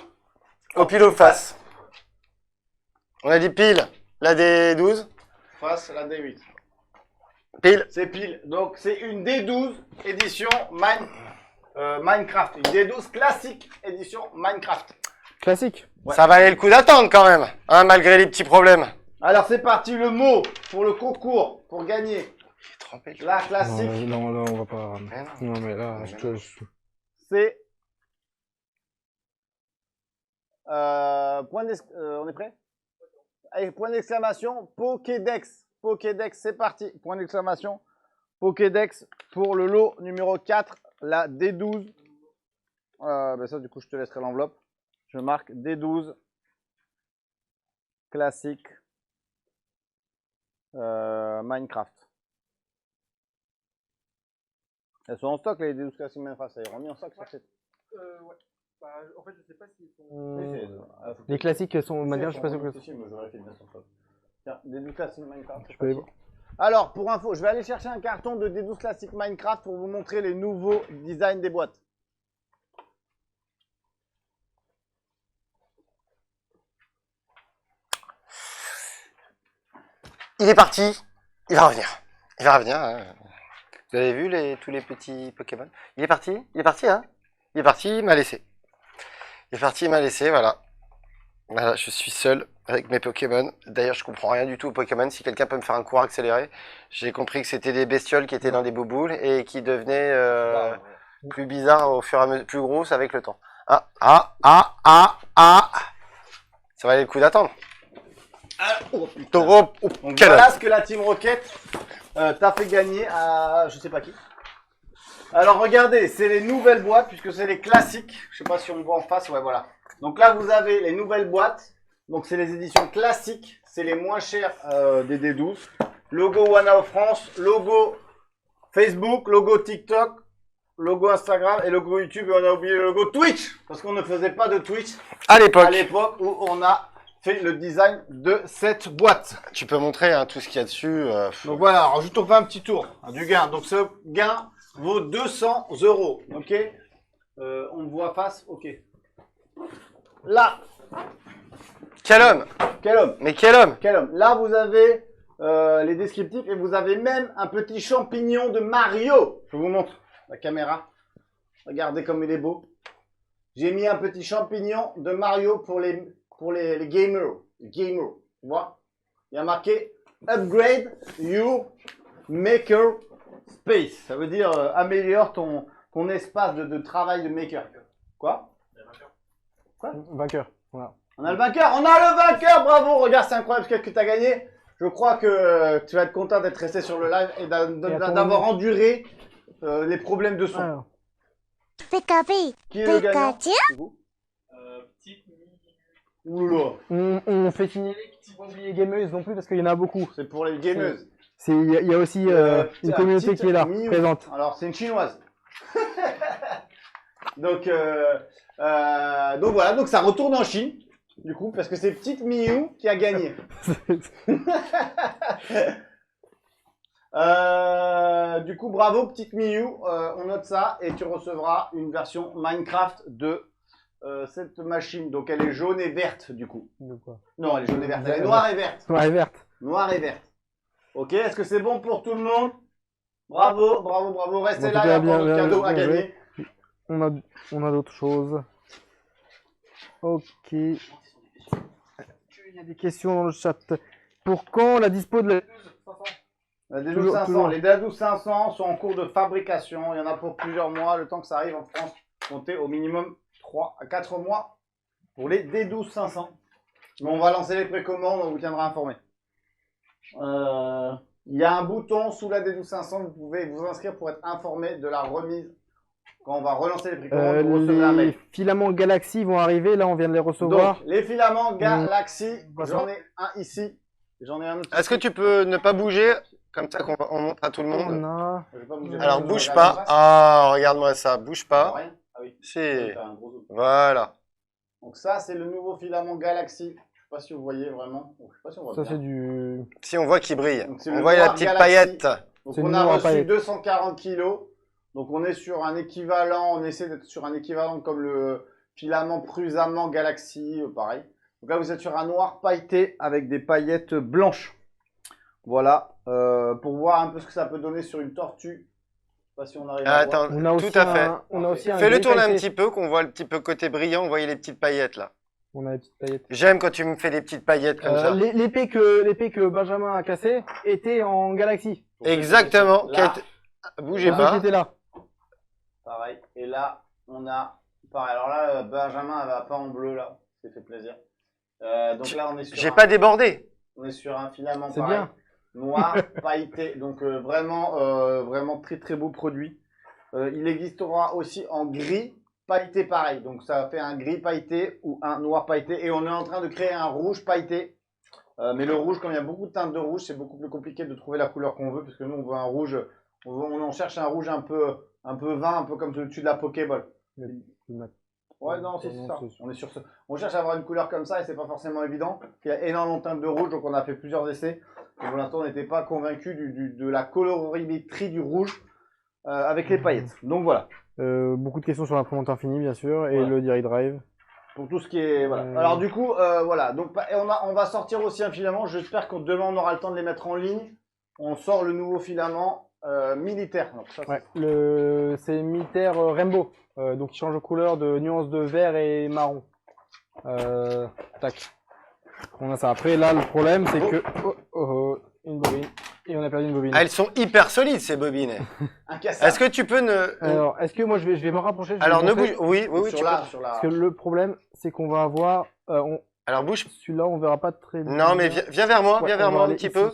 Au pile ou face. On a dit pile, la des 12. Face la D8. Pile. C'est pile. Donc c'est une D12 édition Minecraft. Une D12 classique édition Minecraft. Classique. Ouais. Ça valait le coup d'attendre quand même, hein, malgré les petits problèmes. Alors c'est parti, le mot pour le concours, pour gagner J'ai trompé. la classique, Non, là, on va pas... Mais non. Non, mais là, c'est... on est prêt? Allez, point d'exclamation, Pokédex. Pokédex, c'est parti. Point d'exclamation, Pokédex pour le lot numéro 4, la D12. Ben ça, du coup, je te laisserai l'enveloppe. Je marque D12 classique Minecraft. Elles sont en stock, les D12 Classic Minecraft. Ça y est remis en stock sur cette. Ouais. Bah, en fait, je sais pas s'ils sont. Les classiques sont manières, je suis pas sûr que. Si, mais je vérifie bien sur stock. Tiens, D12 Classic Minecraft. Je peux aller voir. Alors, pour info, je vais aller chercher un carton de D12 Classic Minecraft pour vous montrer les nouveaux designs des boîtes. Il est parti. Il va revenir. Il va revenir. Hein. Vous avez vu tous les petits Pokémon? Il est parti. Il est parti, hein? Il est parti, il m'a laissé. Il est parti, il m'a laissé, voilà. Voilà, je suis seul avec mes Pokémon. D'ailleurs, je comprends rien du tout aux Pokémon. Si quelqu'un peut me faire un cours accéléré, j'ai compris que c'était des bestioles qui étaient dans des bouboules et qui devenaient plus bizarres au fur et à mesure, plus grosses avec le temps. Ah. Ça valait le coup d'attendre. Donc Quel voilà ce que la Team Rocket t'a fait gagner à je sais pas qui. Alors regardez, c'est les nouvelles boîtes puisque c'est les classiques. Je sais pas si on voit en face, ouais voilà. Donc là vous avez les nouvelles boîtes. Donc c'est les éditions classiques, c'est les moins chères des D12. Logo Wana France, logo Facebook, logo TikTok, logo Instagram et logo YouTube. Et on a oublié le logo Twitch parce qu'on ne faisait pas de Twitch à à l'époque. l'époque où on a fait le design de cette boîte. Tu peux montrer hein, tout ce qu'il y a dessus. Donc voilà, alors juste on fait un petit tour du gain. Donc ce gain vaut 200 €. Ok, on me voit face. Ok. Là, Quel homme! quel homme, Mais quel homme! quel homme. Là vous avez les descriptifs et vous avez même un petit champignon de Mario. Je vous montre la caméra. Regardez comme il est beau. J'ai mis un petit champignon de Mario pour les gamers. Tu vois? Il y a marqué Upgrade your maker space. Ça veut dire améliore ton espace de travail de maker. Quoi? Vainqueur. Voilà. On a le vainqueur. On a le vainqueur. Bravo. Regarde, c'est incroyable ce que tu as gagné. Je crois que tu vas être content d'être resté sur le live et d'avoir enduré les problèmes de son. Alors, Pikapi, Qui est le gagnant? Pikachu, C'est vous? Petite Oula. on fait signer les petits oublier gameuses non plus parce qu'il y en a beaucoup. C'est pour les gameuses. Il y a aussi une communauté qui est là, Miu. présente. Alors, c'est une chinoise. donc voilà, donc ça retourne en Chine, du coup, parce que c'est Petite Miu qui a gagné. Du coup, bravo Petite Miu, on note ça et tu recevras une version Minecraft de cette machine. Donc elle est jaune et verte, du coup. De quoi? Non, elle est jaune et verte, elle est noire et verte. Ouais, verte. Noire et verte. Ok, est-ce que c'est bon pour tout le monde? Bravo, bravo, bravo. Restez En tout là, il y cas, a encore d'autres bien cadeaux à joué. gagner. On a d'autres choses. Ok. Il y a des questions dans le chat. Pour quand la dispo de la... La D12 Toujours, 500. toujours. Les D12 500 sont en cours de fabrication. Il y en a pour plusieurs mois. Le temps que ça arrive en France, comptez au minimum 3 à 4 mois pour les D12 500. Mais on va lancer les précommandes, on vous tiendra informé. Il y a un bouton sous la D12 500, vous pouvez vous inscrire pour être informé de la remise. Quand on va relancer les précommandes, vous recevrez un les mail. filaments Galaxy vont arriver, là on vient de les recevoir. Donc, les filaments Galaxy, Voilà. j'en ai un ici. J'en ai un autre. Est-ce que tu peux ne pas bouger? Comme ça on montre à tout le On monde. a... Je vais pas bouger. Alors Je vais bouge regarder en pas. face. Ah, regarde-moi ça, bouge pas. Rien. Ah oui. C'est... T'as un gros zoom. Voilà. Donc ça, c'est le nouveau filament Galaxy. Je sais pas si vous voyez vraiment. Je sais pas si on voit Ça bien. c'est du... Si on voit qu'il brille. Donc, c'est On le voit la noir petite Galaxy. paillette. Donc C'est on le a noir à reçu paillettes. 240 kilos. Donc on est sur un équivalent, on essaie d'être sur un équivalent comme le filament Prusamment Galaxy, pareil. Donc là vous êtes sur un noir pailleté avec des paillettes blanches. Voilà, pour voir un peu ce que ça peut donner sur une tortue. Je sais pas si on arrive à voir. Attends, On a aussi tout à fait. On a aussi un Fais-le gris tourner un pailleté. petit peu, qu'on voit le petit peu côté brillant. Vous voyez les petites paillettes là. On a les petites paillettes. J'aime quand tu me fais des petites paillettes comme ça. L'épée que Benjamin a cassée était en Galaxy. Exactement. Là, Bougez Pour ceux qui pas. étaient là. pareil. Et là, on a pareil. Alors là, Benjamin, elle va pas en bleu là. Ça fait plaisir. Donc là, on est sur J'ai un- pas débordé. On est sur un filament C'est pareil, bien. noir, pailleté. Donc vraiment très très beau produit. Il existera aussi en gris pailleté pareil. Donc ça fait un gris pailleté ou un noir pailleté. Et on est en train de créer un rouge pailleté. Mais le rouge, comme il y a beaucoup de teintes de rouge, c'est beaucoup plus compliqué de trouver la couleur qu'on veut. Parce que nous, on veut un rouge, on cherche un rouge un peu un peu vin, un peu comme tu de la Pokéball. Ouais, non, c'est Non, ça. c'est sûr. On est sur ce. On cherche à avoir une couleur comme ça et c'est pas forcément évident. Il y a énormément de teintes de rouge, donc on a fait plusieurs essais. Et pour l'instant, on n'était pas convaincu de la colorimétrie du rouge avec les paillettes. Donc voilà, Beaucoup de questions sur l'imprimante infinie, bien sûr, et Voilà. le Direct Drive. pour tout ce qui est. Voilà. Alors du coup, voilà. Donc, et on va sortir aussi un filament. J'espère qu'on demain on aura le temps de les mettre en ligne. On sort le nouveau filament militaire. Donc, ça, Ouais, c'est militaire Rainbow, donc il change de couleur de nuance de vert et marron. Tac. On a ça. Après, là, le problème, c'est que une bobine et on a perdu une bobine. Ah, elles sont hyper solides ces bobines. incassable. Est-ce que tu peux ne. Alors, est-ce que moi, je vais me rapprocher. je vais Alors vous ne montrer, bouge. Oui, oui, oui. sur Tu la, peux. sur la. Parce que le problème, c'est qu'on va avoir. Alors bouge. Celui-là, on verra pas très bien. Non, mais viens vers moi, Ouais, viens on vers va moi un aller petit ici. peu.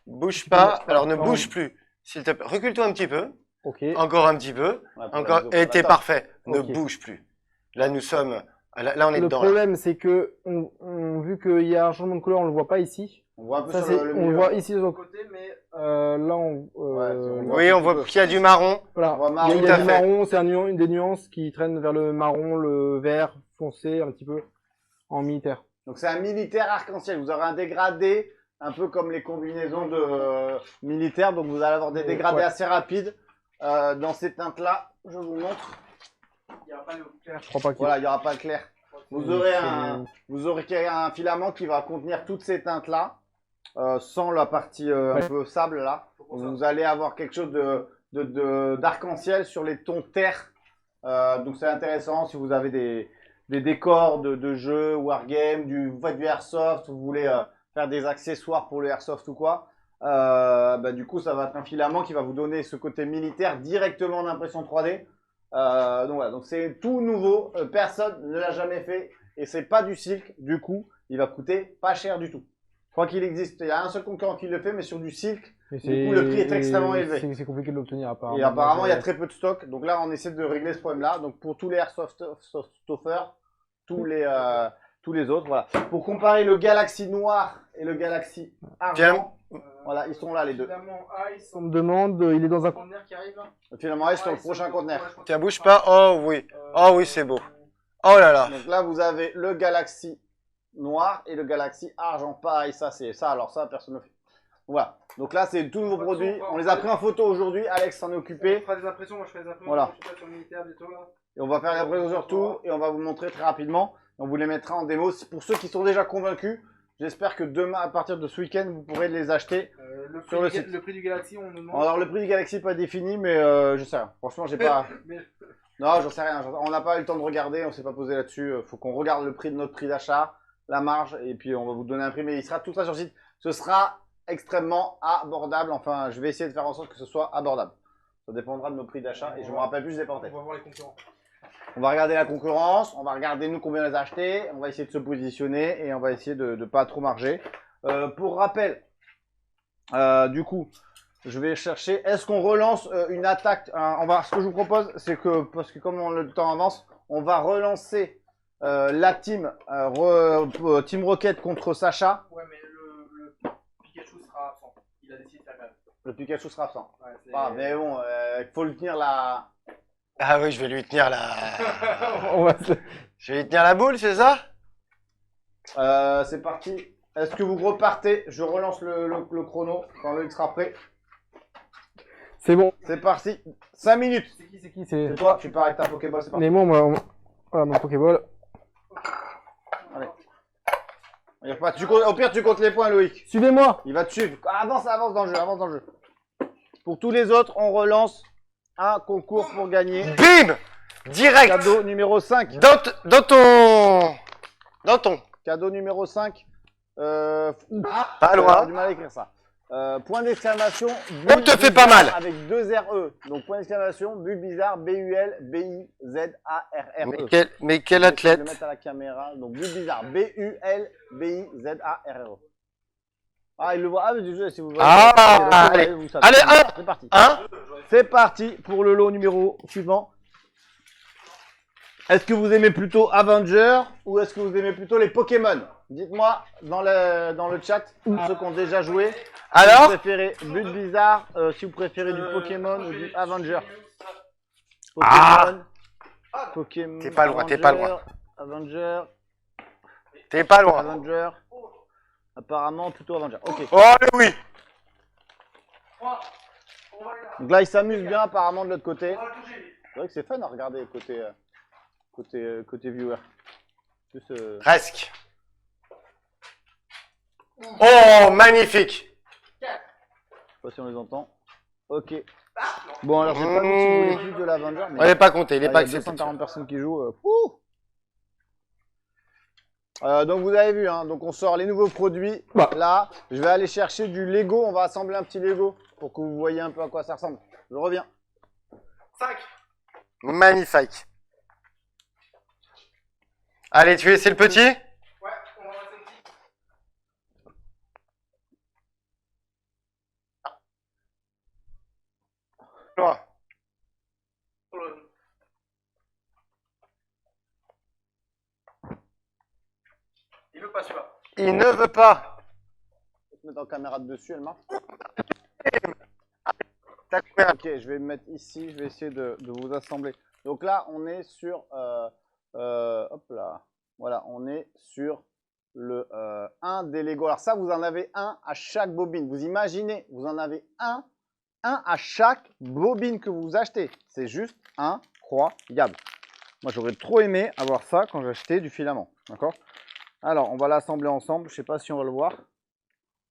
Bouge pas. peux- Alors ne pardon. bouge plus. S'il te plaît, recule-toi un petit peu. Ok. Encore un petit peu. Ouais, pour Encore. la Et t'es Attends. parfait. Ne Ok. bouge plus. Là, nous sommes. Là, on est Le dedans. Là. problème, c'est que vu qu'il y a un changement de couleur, on le voit pas ici. On voit un peu Ça, sur c'est, le on milieu. le voit ici de l'autre côté, mais là, on. Oui, on voit qu'il y a du marron. Voilà. On voit Il y a, marron, il y tout a à du fait. marron, c'est une des nuances qui traînent vers le marron, le vert foncé, un petit peu en militaire. Donc c'est un militaire arc-en-ciel. Vous aurez un dégradé, un peu comme les combinaisons de militaires. Donc vous allez avoir des dégradés Ouais. assez rapides dans ces teintes-là. Je vous montre. Il n'y aura pas le clair. Je crois pas qu'il Voilà, il n'y aura pas de clair. Vous aurez un filament qui va contenir toutes ces teintes-là, sans la partie un Ouais. peu sable là. Vous allez avoir quelque chose d'arc-en-ciel sur les tons terre. Donc c'est intéressant si vous avez des décors de jeux, wargame, vous faites du airsoft, vous voulez faire des accessoires pour le airsoft ou quoi. Du coup, ça va être un filament qui va vous donner ce côté militaire directement en impression 3D. Donc voilà, donc c'est tout nouveau, personne ne l'a jamais fait et c'est pas du silk, du coup, il va coûter pas cher du tout. Je crois qu'il existe, il y a un seul concurrent qui le fait, mais sur du silk, Et coup, le prix est extrêmement élevé. C'est compliqué de l'obtenir apparemment. et apparemment il y a très peu de stock. Donc là, on essaie de régler ce problème-là. Donc pour tous les airsofters, tous les autres, voilà. Pour comparer le Galaxy noir et le Galaxy argent, voilà, ils sont là les deux. Finalement, Ice, On me demande, il est dans un. conteneur qui arrive là. Finalement, ils sont le prochain conteneur. Tiens, bouge pas. Oh oui. Oh oui, c'est beau. Oh là là. Donc là, vous avez le Galaxy noir et le Galaxy argent. Pareil, ça, c'est ça. Alors ça, personne ne le fait. Voilà. Donc là, c'est tous nouveaux produits. On les a pris en photo aujourd'hui. Alex s'en est On occupé. fera des impressions, moi je ferai des impressions. Voilà. Je sais pas, sur le militaire bientôt là. Et on va faire les impressions sur tout. Et on va vous montrer très rapidement. On vous les mettra en démo. Pour ceux qui sont déjà convaincus, j'espère que demain, à partir de ce week-end, vous pourrez les acheter. Sur le site. Le prix du Galaxy, on nous demande. Alors, le prix du Galaxy, pas défini, mais je sais rien. Franchement, j'ai pas. Mais- Non, j'en sais rien. On n'a pas eu le temps de regarder, on s'est pas posé là-dessus. Faut qu'on regarde le prix de notre prix d'achat, la marge, et puis on va vous donner un prix. Mais il sera tout ça sur le site. Ce sera extrêmement abordable. Enfin, je vais essayer de faire en sorte que ce soit abordable. Ça dépendra de nos prix d'achat. Et je me rappelle plus, je les ai pas en On tête. va voir les concurrents. On va regarder la concurrence, on va regarder nous combien on les a achetés, on va essayer de se positionner et on va essayer de pas trop marger. Pour rappel, du coup, je vais chercher. Est-ce qu'on relance une attaque ce que je vous propose, c'est que, parce que comme le temps avance, on va relancer la team Team Rocket contre Sacha. Ouais, mais le Pikachu sera absent. Il a décidé de faire grève. Le Pikachu sera absent. Ouais, c'est- Ah, mais bon, il faut le tenir là. Ah oui, je vais lui tenir la. On va se- Je vais lui tenir la boule, c'est ça? C'est parti. Est-ce que vous repartez? Je relance le chrono quand le sera prêt. C'est bon. C'est parti. 5 minutes. C'est qui? C'est toi, tu pars avec ta Pokéball, c'est parti. Mais moi, voilà mon Pokéball. Il y a pas, au pire, tu comptes les points, Loïc. Suivez-moi. Il va te suivre. Avance dans le jeu, avance dans le jeu. Pour tous les autres, on relance un concours pour gagner. Bim! Direct! Cadeau numéro 5. Dans ton. Cadeau numéro 5. Pas J'ai loin. du mal à écrire ça. Point d'exclamation. On te fait pas mal. Avec 2 RE. Donc point d'exclamation, Bulle Bizarre, B-U-L-B-I-Z-A-R-R-E. Mais quel Je vais le athlète. mettre à la caméra. Donc Bulle Bizarre, B-U-L-B-I-Z-A-R-R-E. Ah, il le voit. Ah, mais du jeu, si vous voyez. Ah, Ok, donc, allez. vous savez. Allez, un. C'est parti. Hein? C'est parti pour le lot numéro suivant. Est-ce que vous aimez plutôt Avenger ou est-ce que vous aimez plutôt les Pokémon? Dites-moi dans le chat, ceux qui ont déjà joué. Si Alors? vous préférez But Bizarre, si vous préférez du Pokémon ou du Avenger. Pokémon. Pokémon. T'es pas loin, t'es pas loin. Avenger. T'es pas loin. Avenger. Apparemment, plutôt Avenger. Ok. Oh, mais oui. Donc là, il s'amuse bien apparemment de l'autre côté. C'est vrai que c'est fun à regarder côté viewer. Plus, Presque. Oh, magnifique. je sais pas si on les entend. Ok. Bon, alors j'ai pas vu si vous voulez plus de l'Avenger. On n'est pas compté, il est Ah, pas il y a accepté. 240 personnes qui jouent. Fou. Donc vous avez vu, hein, donc on sort les nouveaux produits. Bah. Là, je vais aller chercher du Lego. On va assembler un petit Lego pour que vous voyez un peu à quoi ça ressemble. Je reviens. 5. Magnifique. Allez, tu essaies le petit? Ouais, on va passer le petit. Loin. Il veut pas celui-là. Il ne veut pas. Je vais te mettre en caméra de dessus, elle marche. T'as combien? Ok, je vais me mettre ici. Je vais essayer de vous assembler. Donc là, on est sur... hop là. Voilà, on est sur le 1 des Lego. Alors ça, vous en avez un à chaque bobine. Vous imaginez, vous en avez un à chaque bobine que vous achetez. C'est juste incroyable. Moi, j'aurais trop aimé avoir ça quand j'achetais du filament. D'accord? Alors, on va l'assembler ensemble. Je ne sais pas si on va le voir.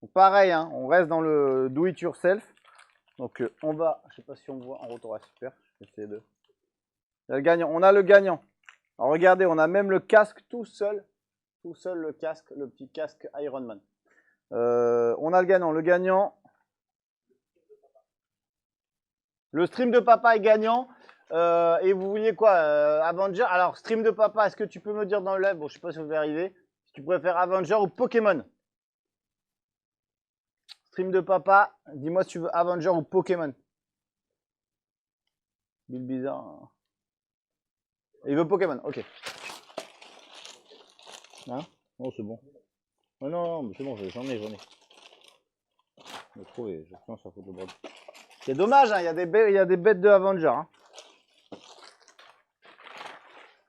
Donc, pareil, hein, on reste dans le do it yourself. Donc, on va... Je ne sais pas si on voit en retour. Super. Je vais essayer de... Il y a le gagnant. On a le gagnant. Alors, regardez, on a même le casque tout seul. Tout seul, le casque, le petit casque Iron Man. On a le gagnant. Le gagnant... Le stream de papa est gagnant. Et vous vouliez quoi Avenger. Alors, stream de papa, est-ce que tu peux me dire dans le live, bon, je sais pas si vous allez arriver, si tu préfères Avenger ou Pokémon? Stream de papa, dis-moi si tu veux Avenger ou Pokémon. Bill bizarre. Il veut Pokémon, ok. Hein? Oh, c'est bon. Oh, non, mais c'est bon, j'en ai. Je vais trouver, je pense à foutre le bordel. C'est dommage, hein, il y a des bêtes de Avenger. Hein.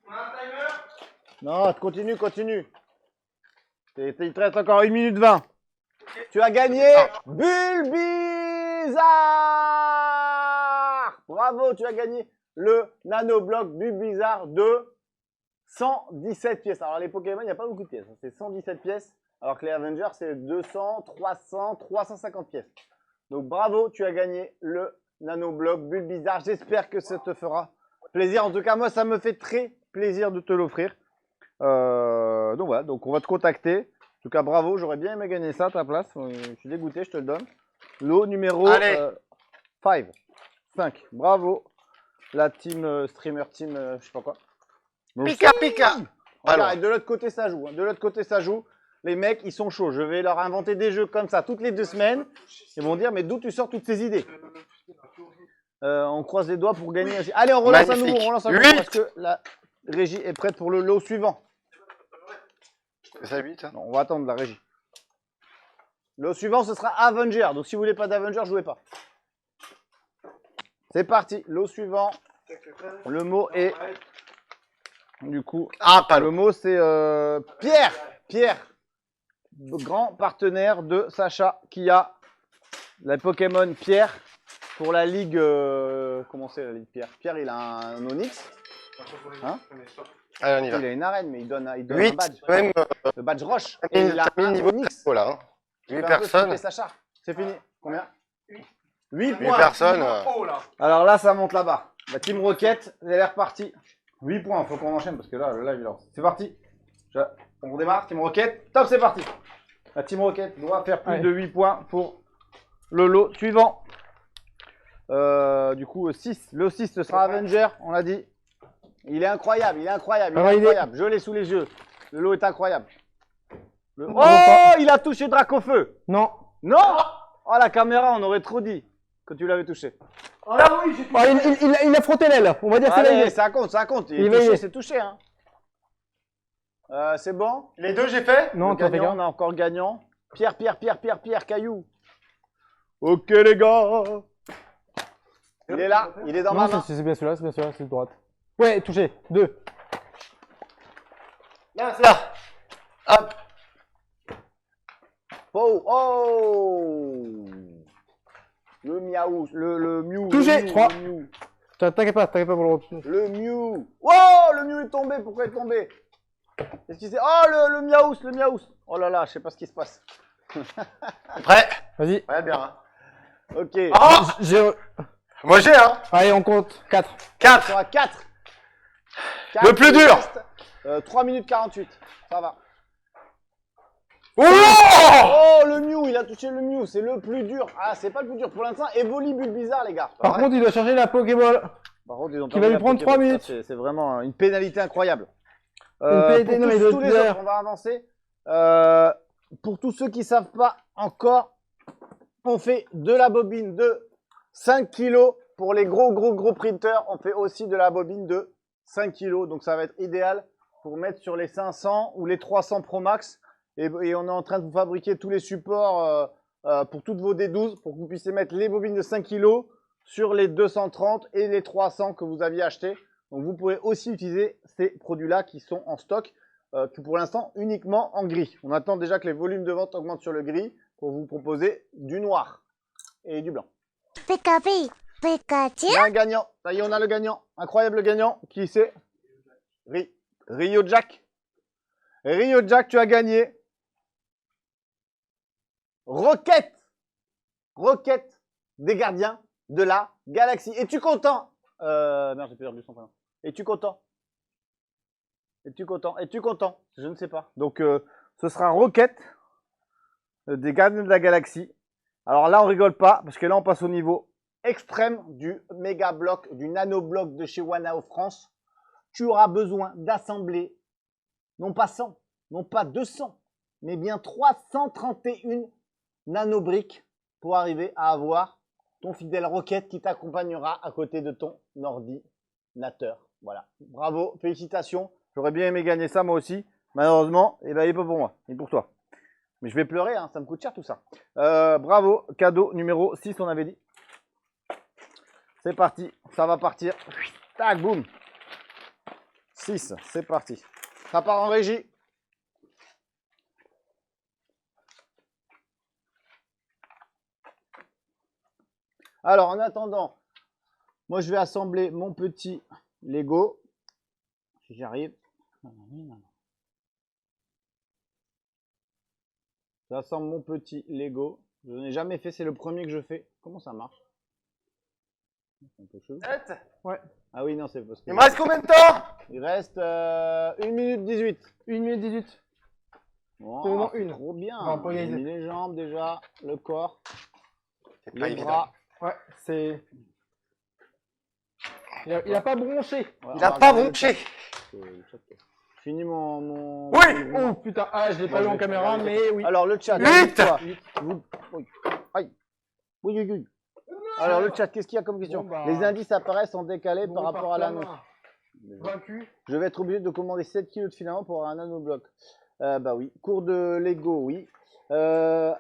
On a un timer. Non, continue. Il te reste encore 1 minute 20. Tu as gagné Bulbizarre. Bravo, tu as gagné le nanobloc Bulbizarre de 117 pièces. Alors les Pokémon, il n'y a pas beaucoup de pièces. C'est 117 pièces. Alors que les Avengers, c'est 200, 300, 350 pièces. Donc bravo, tu as gagné le nanobloc Bulbizarre. J'espère que ça te fera plaisir. En tout cas, moi, ça me fait très plaisir de te l'offrir. Donc voilà, donc on va te contacter. En tout cas, bravo, j'aurais bien aimé gagner ça à ta place. Je suis dégoûté, je te le donne. Lot numéro 5. Bravo. La team streamer team, je sais pas quoi. Pika pika. Regarde, de l'autre côté, ça joue. Hein. De l'autre côté, ça joue. Les mecs, ils sont chauds. Je vais leur inventer des jeux comme ça toutes les 2 semaines. Ils vont dire, mais d'où tu sors toutes ces idées? On croise les doigts pour gagner. Allez, on relance à nouveau. Parce que la régie est prête pour le lot suivant. C'est ça 8 hein? Non, on va attendre la régie. Le lot suivant, ce sera Avenger. Donc, si vous voulez pas d'Avenger, jouez pas. C'est parti. Lot suivant. Le mot est... Du coup... Ah, pas Le mot, c'est Pierre. Pierre. Grand partenaire de Sacha qui a la Pokémon Pierre pour la ligue. Comment c'est la ligue Pierre? Pierre, il a un Onix. Hein? Allez, on y va. Il a une arène, mais il donne un 8, badge. même. Le badge Roche. Et il a un niveau Onix. voilà. Hein. Tu 8 fais un peu personnes. flipper Sacha. C'est fini. Combien? 8 8 points. personnes. Oh là. Alors là, ça monte là-bas. La Team Rocket, elle est repartie. 8 points, faut qu'on enchaîne parce que là, le live, il lance. C'est parti. On redémarre, Team Rocket. Top, c'est parti. La Team Rocket doit faire plus de 8 points pour le lot suivant. Du coup, 6. Le 6, ce sera Avenger, on l'a dit. Il est incroyable, Je l'ai sous les yeux. Le lot est incroyable. Oh, il a touché Dracofeu. Non. Non. Oh, la caméra, on aurait trop dit que tu l'avais touché. Oh là oui, j'ai Ah, il a frotté l'aile. On va dire que c'est Allez, l'aile. ça compte. Il Il est va touché, y- c'est touché. Hein. C'est bon. Les deux, j'ai fait. Non, Le t'as fait gagnant, qu'un. on a encore gagnant. Pierre, Caillou. Ok, les gars. Il est là, il est dans ma Non, main. c'est bien celui-là, c'est bien celui-là, c'est de droite. Ouais, touché. 2. Là, c'est là. Hop. Oh, oh. Le miaou, le miou. Touché, le miou, 3. le miou. T'inquiète pas pour le retour. Le miou. Oh, le miou est tombé. Pourquoi il est tombé? Qu'est-ce qui s'est... Oh, le miaous, le miaous. Oh là là, je sais pas ce qui se passe. Prêt? Vas-y. Ouais, bien. Hein. Ok. Oh, J'ai... moi j'ai, hein. Allez, on compte. 4. 4. Sur à 4. Le plus dur. 3 minutes 48. Ça va. Oh! Oh, le Mew, il a touché le Mew. C'est le plus dur. Ah, c'est pas le plus dur. Pour l'instant, Evoli Bulbizarre, les gars. Par contre, il doit changer la Pokéball. Par contre, ils ont qui va lui prendre 3 minutes. C'est vraiment une pénalité incroyable. pénalité, non, mais il doit tous être les derrière. autres, on va avancer. Pour tous ceux qui ne savent pas encore, on fait de la bobine de 5 kg. Pour les gros printers, on fait aussi de la bobine de 5 kg. Donc, ça va être idéal pour mettre sur les 500 ou les 300 Pro Max. Et on est en train de vous fabriquer tous les supports pour toutes vos D12 pour que vous puissiez mettre les bobines de 5 kg sur les 230 et les 300 que vous aviez achetés. Donc, vous pouvez aussi utiliser ces produits-là qui sont en stock, que pour l'instant uniquement en gris. On attend déjà que les volumes de vente augmentent sur le gris pour vous proposer du noir et du blanc. Pikachu, Pikachu, Il y a un gagnant. Ça y est, on a le gagnant. Incroyable gagnant. Qui c'est? Rio Jack. Rio Jack, tu as gagné. Roquette des gardiens de la galaxie. Es-tu content? Merde, j'ai perdu son prénom. Es-tu content? Es-tu content? Je ne sais pas. Donc, ce sera Roquette des gardiens de la galaxie. Alors là, on rigole pas, parce que là, on passe au niveau extrême du méga bloc, du nano bloc de chez Wanao France. Tu auras besoin d'assembler, non pas 100, non pas 200, mais bien 331 nanobriques pour arriver à avoir ton fidèle Roquette qui t'accompagnera à côté de ton ordinateur. Voilà. Bravo, félicitations. J'aurais bien aimé gagner ça moi aussi. Malheureusement, eh ben, il n'est pas pour moi, il est pour toi. Mais je vais pleurer, hein, ça me coûte cher tout ça. Bravo, cadeau numéro 6, on avait dit. C'est parti, ça va partir. Tac, boum. 6, c'est parti. Ça part en régie. Alors, en attendant, moi, je vais assembler mon petit Lego. Si j'arrive. J'assemble mon petit Lego. Je n'ai jamais fait, c'est le premier que je fais. Comment ça marche? C'est un peu chelou. Ouais. Ah oui, non, c'est parce que... Il me reste combien de temps? Il reste 1 minute 18. 1 minute 18. Oh, Seulement c'est une. trop bien. On va pas J'ai égaliser. mis les jambes déjà, le corps, C'est pas les évident. bras. Ouais, c'est... Il a pas bronché. Ouais, Il on a va pas regarder bronché. le chat. Je finis mon... Oui. Oh putain, ah, je l'ai pas vu en caméra, mais oui. Alors, le chat. 8. toi, oui. Aïe. Oui, oui, oui. Alors, le chat, qu'est-ce qu'il y a comme question? Bon, bah, Les indices apparaissent en décalé par rapport à l'annonce. Vaincu. Je vais être obligé de commander 7 kg de filaments pour avoir un nanobloc. Bah oui. Cours de Lego, oui.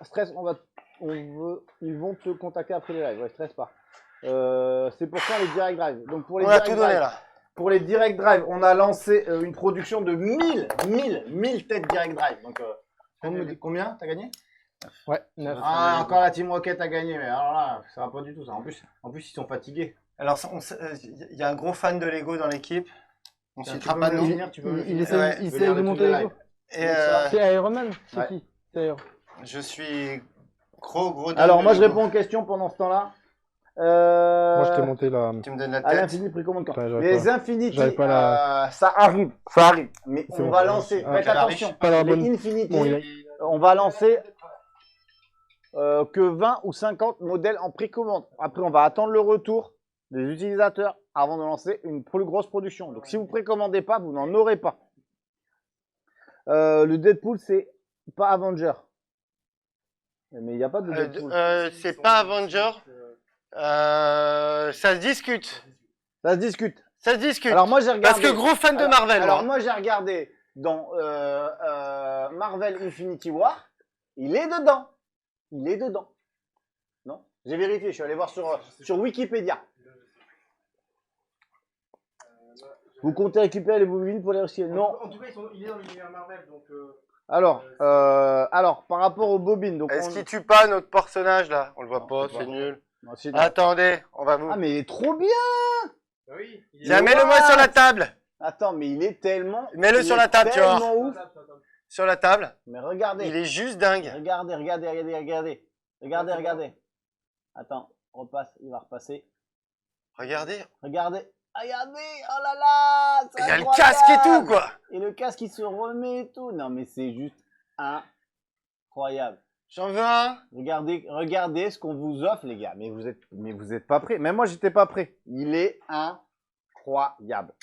Stress, ils vont te contacter après les lives. Ouais, stress pas. C'est pour ça les direct drive. Donc pour les On a direct tout donné drive, là. pour les direct drive, on a lancé une production de 1000 têtes direct drive. Donc on me dit combien t'as gagné? Ouais, 9. Ah, encore la Team Rocket a gagné, mais alors là, ça va pas du tout ça. En plus ils sont fatigués. Alors, il y a un gros fan de Lego dans l'équipe. On Tiens, citera tu pas peux de me le nom. finir, tu peux me le Il finir. essaie, Ouais, il je vais essaie lire de le monter truc de les live. go. Et C'est Iron Man? C'est Ouais. qui? C'est Iron. je suis gros. Alors moi je Lego. réponds aux questions pendant ce temps-là. Moi, je t'ai monté la... Tu me donnes la À tête. l'infini précommande quand. Putain, j'avais Les pas- Infinity, j'avais pas la- ça arrive. Mais C'est on bon. va lancer. Ah, Faites ça attention. Pas la Les bonne... Infinity, Bon, on va lancer que 20 ou 50 modèles en précommande. Après, on va attendre le retour des utilisateurs avant de lancer une plus grosse production. Donc, si vous précommandez pas, vous n'en aurez pas. Le Deadpool, c'est pas Avenger. Mais il n'y a pas de Deadpool. C'est pas Avenger. Ça se discute. Ça se discute. Ça se discute. Alors, moi, j'ai regardé. Parce que gros fan de Marvel. Alors, moi. moi, j'ai regardé dans Marvel Infinity War. Il est dedans. Il est dedans. Non? J'ai vérifié. Je suis allé voir sur Wikipédia. Vous comptez récupérer les bobines pour les recycler? Non. En tout cas, il est dans l'univers Marvel, donc. Alors, par rapport aux bobines, donc Est-ce qu'il tue pas notre personnage là? On le voit Non, pas, c'est c'est pas. nul. Non, si, non. Attendez, on va vous. Ah, mais il est trop bien! Bah oui. Tiens, mets-le-moi sur la table. Attends, mais il est tellement. Mets-le il sur est la table, tu vois. tellement ouf. Sur la table. Mais regardez. Il est juste dingue. Regardez. Attends, repasse, il va repasser. Regardez. Regardez, oh là là, c'est Il y a le incroyable. casque et tout, quoi. Et le casque, il se remet et tout. Non, mais c'est juste incroyable. J'en veux un. Regardez ce qu'on vous offre, les gars. Mais vous êtes pas prêts. Même moi, j'étais pas prêt. Il est incroyable.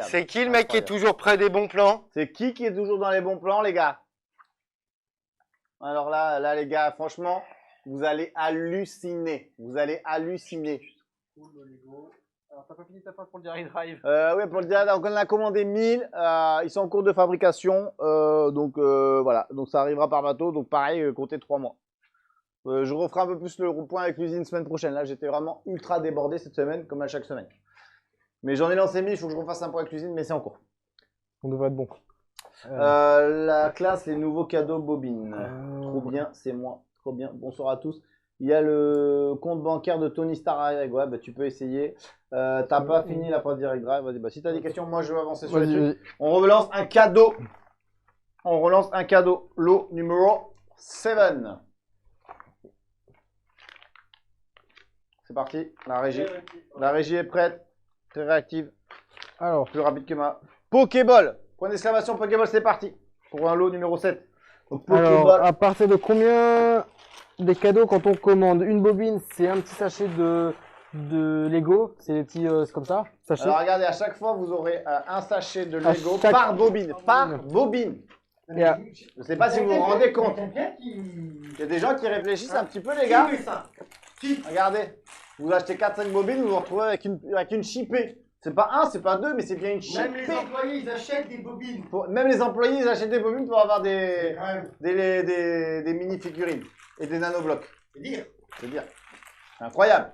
C'est qui le mec qui est toujours près des bons plans? C'est qui est toujours dans les bons plans, les gars? Alors là, les gars, franchement, vous allez halluciner. Cool, le Lego. Alors, t'as pas fini ta phrase pour le Direct Drive? Oui, pour le dire, donc on en a commandé 1000. Ils sont en cours de fabrication. Donc voilà, donc ça arrivera par bateau. Donc pareil, comptez 3 mois. Je referai un peu plus le point avec l'usine semaine prochaine. Là, j'étais vraiment ultra débordé cette semaine, comme à chaque semaine. Mais j'en ai lancé 1000, il faut que je refasse un point avec l'usine, mais c'est en cours. On devrait être bon. La classe, les nouveaux cadeaux bobines. Trop bien, c'est moi. Trop bien. Bonsoir à tous. Il y a le compte bancaire de Tony Stark. Ouais, bah, tu peux essayer. T'as pas fini la phrase Direct Drive. Vas-y, bah, si t'as des questions, moi je vais avancer sur les trucs. On relance un cadeau. Lot numéro 7. C'est parti. La régie est prête. Très réactive. Alors, Plus rapide que ma. Pokéball. Point d'exclamation Pokéball, c'est parti. Pour un lot numéro 7. Donc, Pokéball. à partir de combien des cadeaux quand on commande une bobine, c'est un petit sachet de Lego, c'est des petits, c'est comme ça, sachets. Alors regardez, à chaque fois, vous aurez un sachet de À Lego chaque- par bobine. Et à- Je ne sais pas si vous vous rendez compte. Il y a des gens qui réfléchissent un petit peu, les gars. Regardez, vous achetez 4-5 bobines, vous vous retrouvez avec une chipée. C'est pas un, c'est pas deux, mais c'est bien une chipée. Même les employés, ils achètent des bobines. Même les employés, ils achètent des bobines pour avoir des Quand même. mini-figurines et des nanoblocs. C'est dire. C'est dire. C'est incroyable.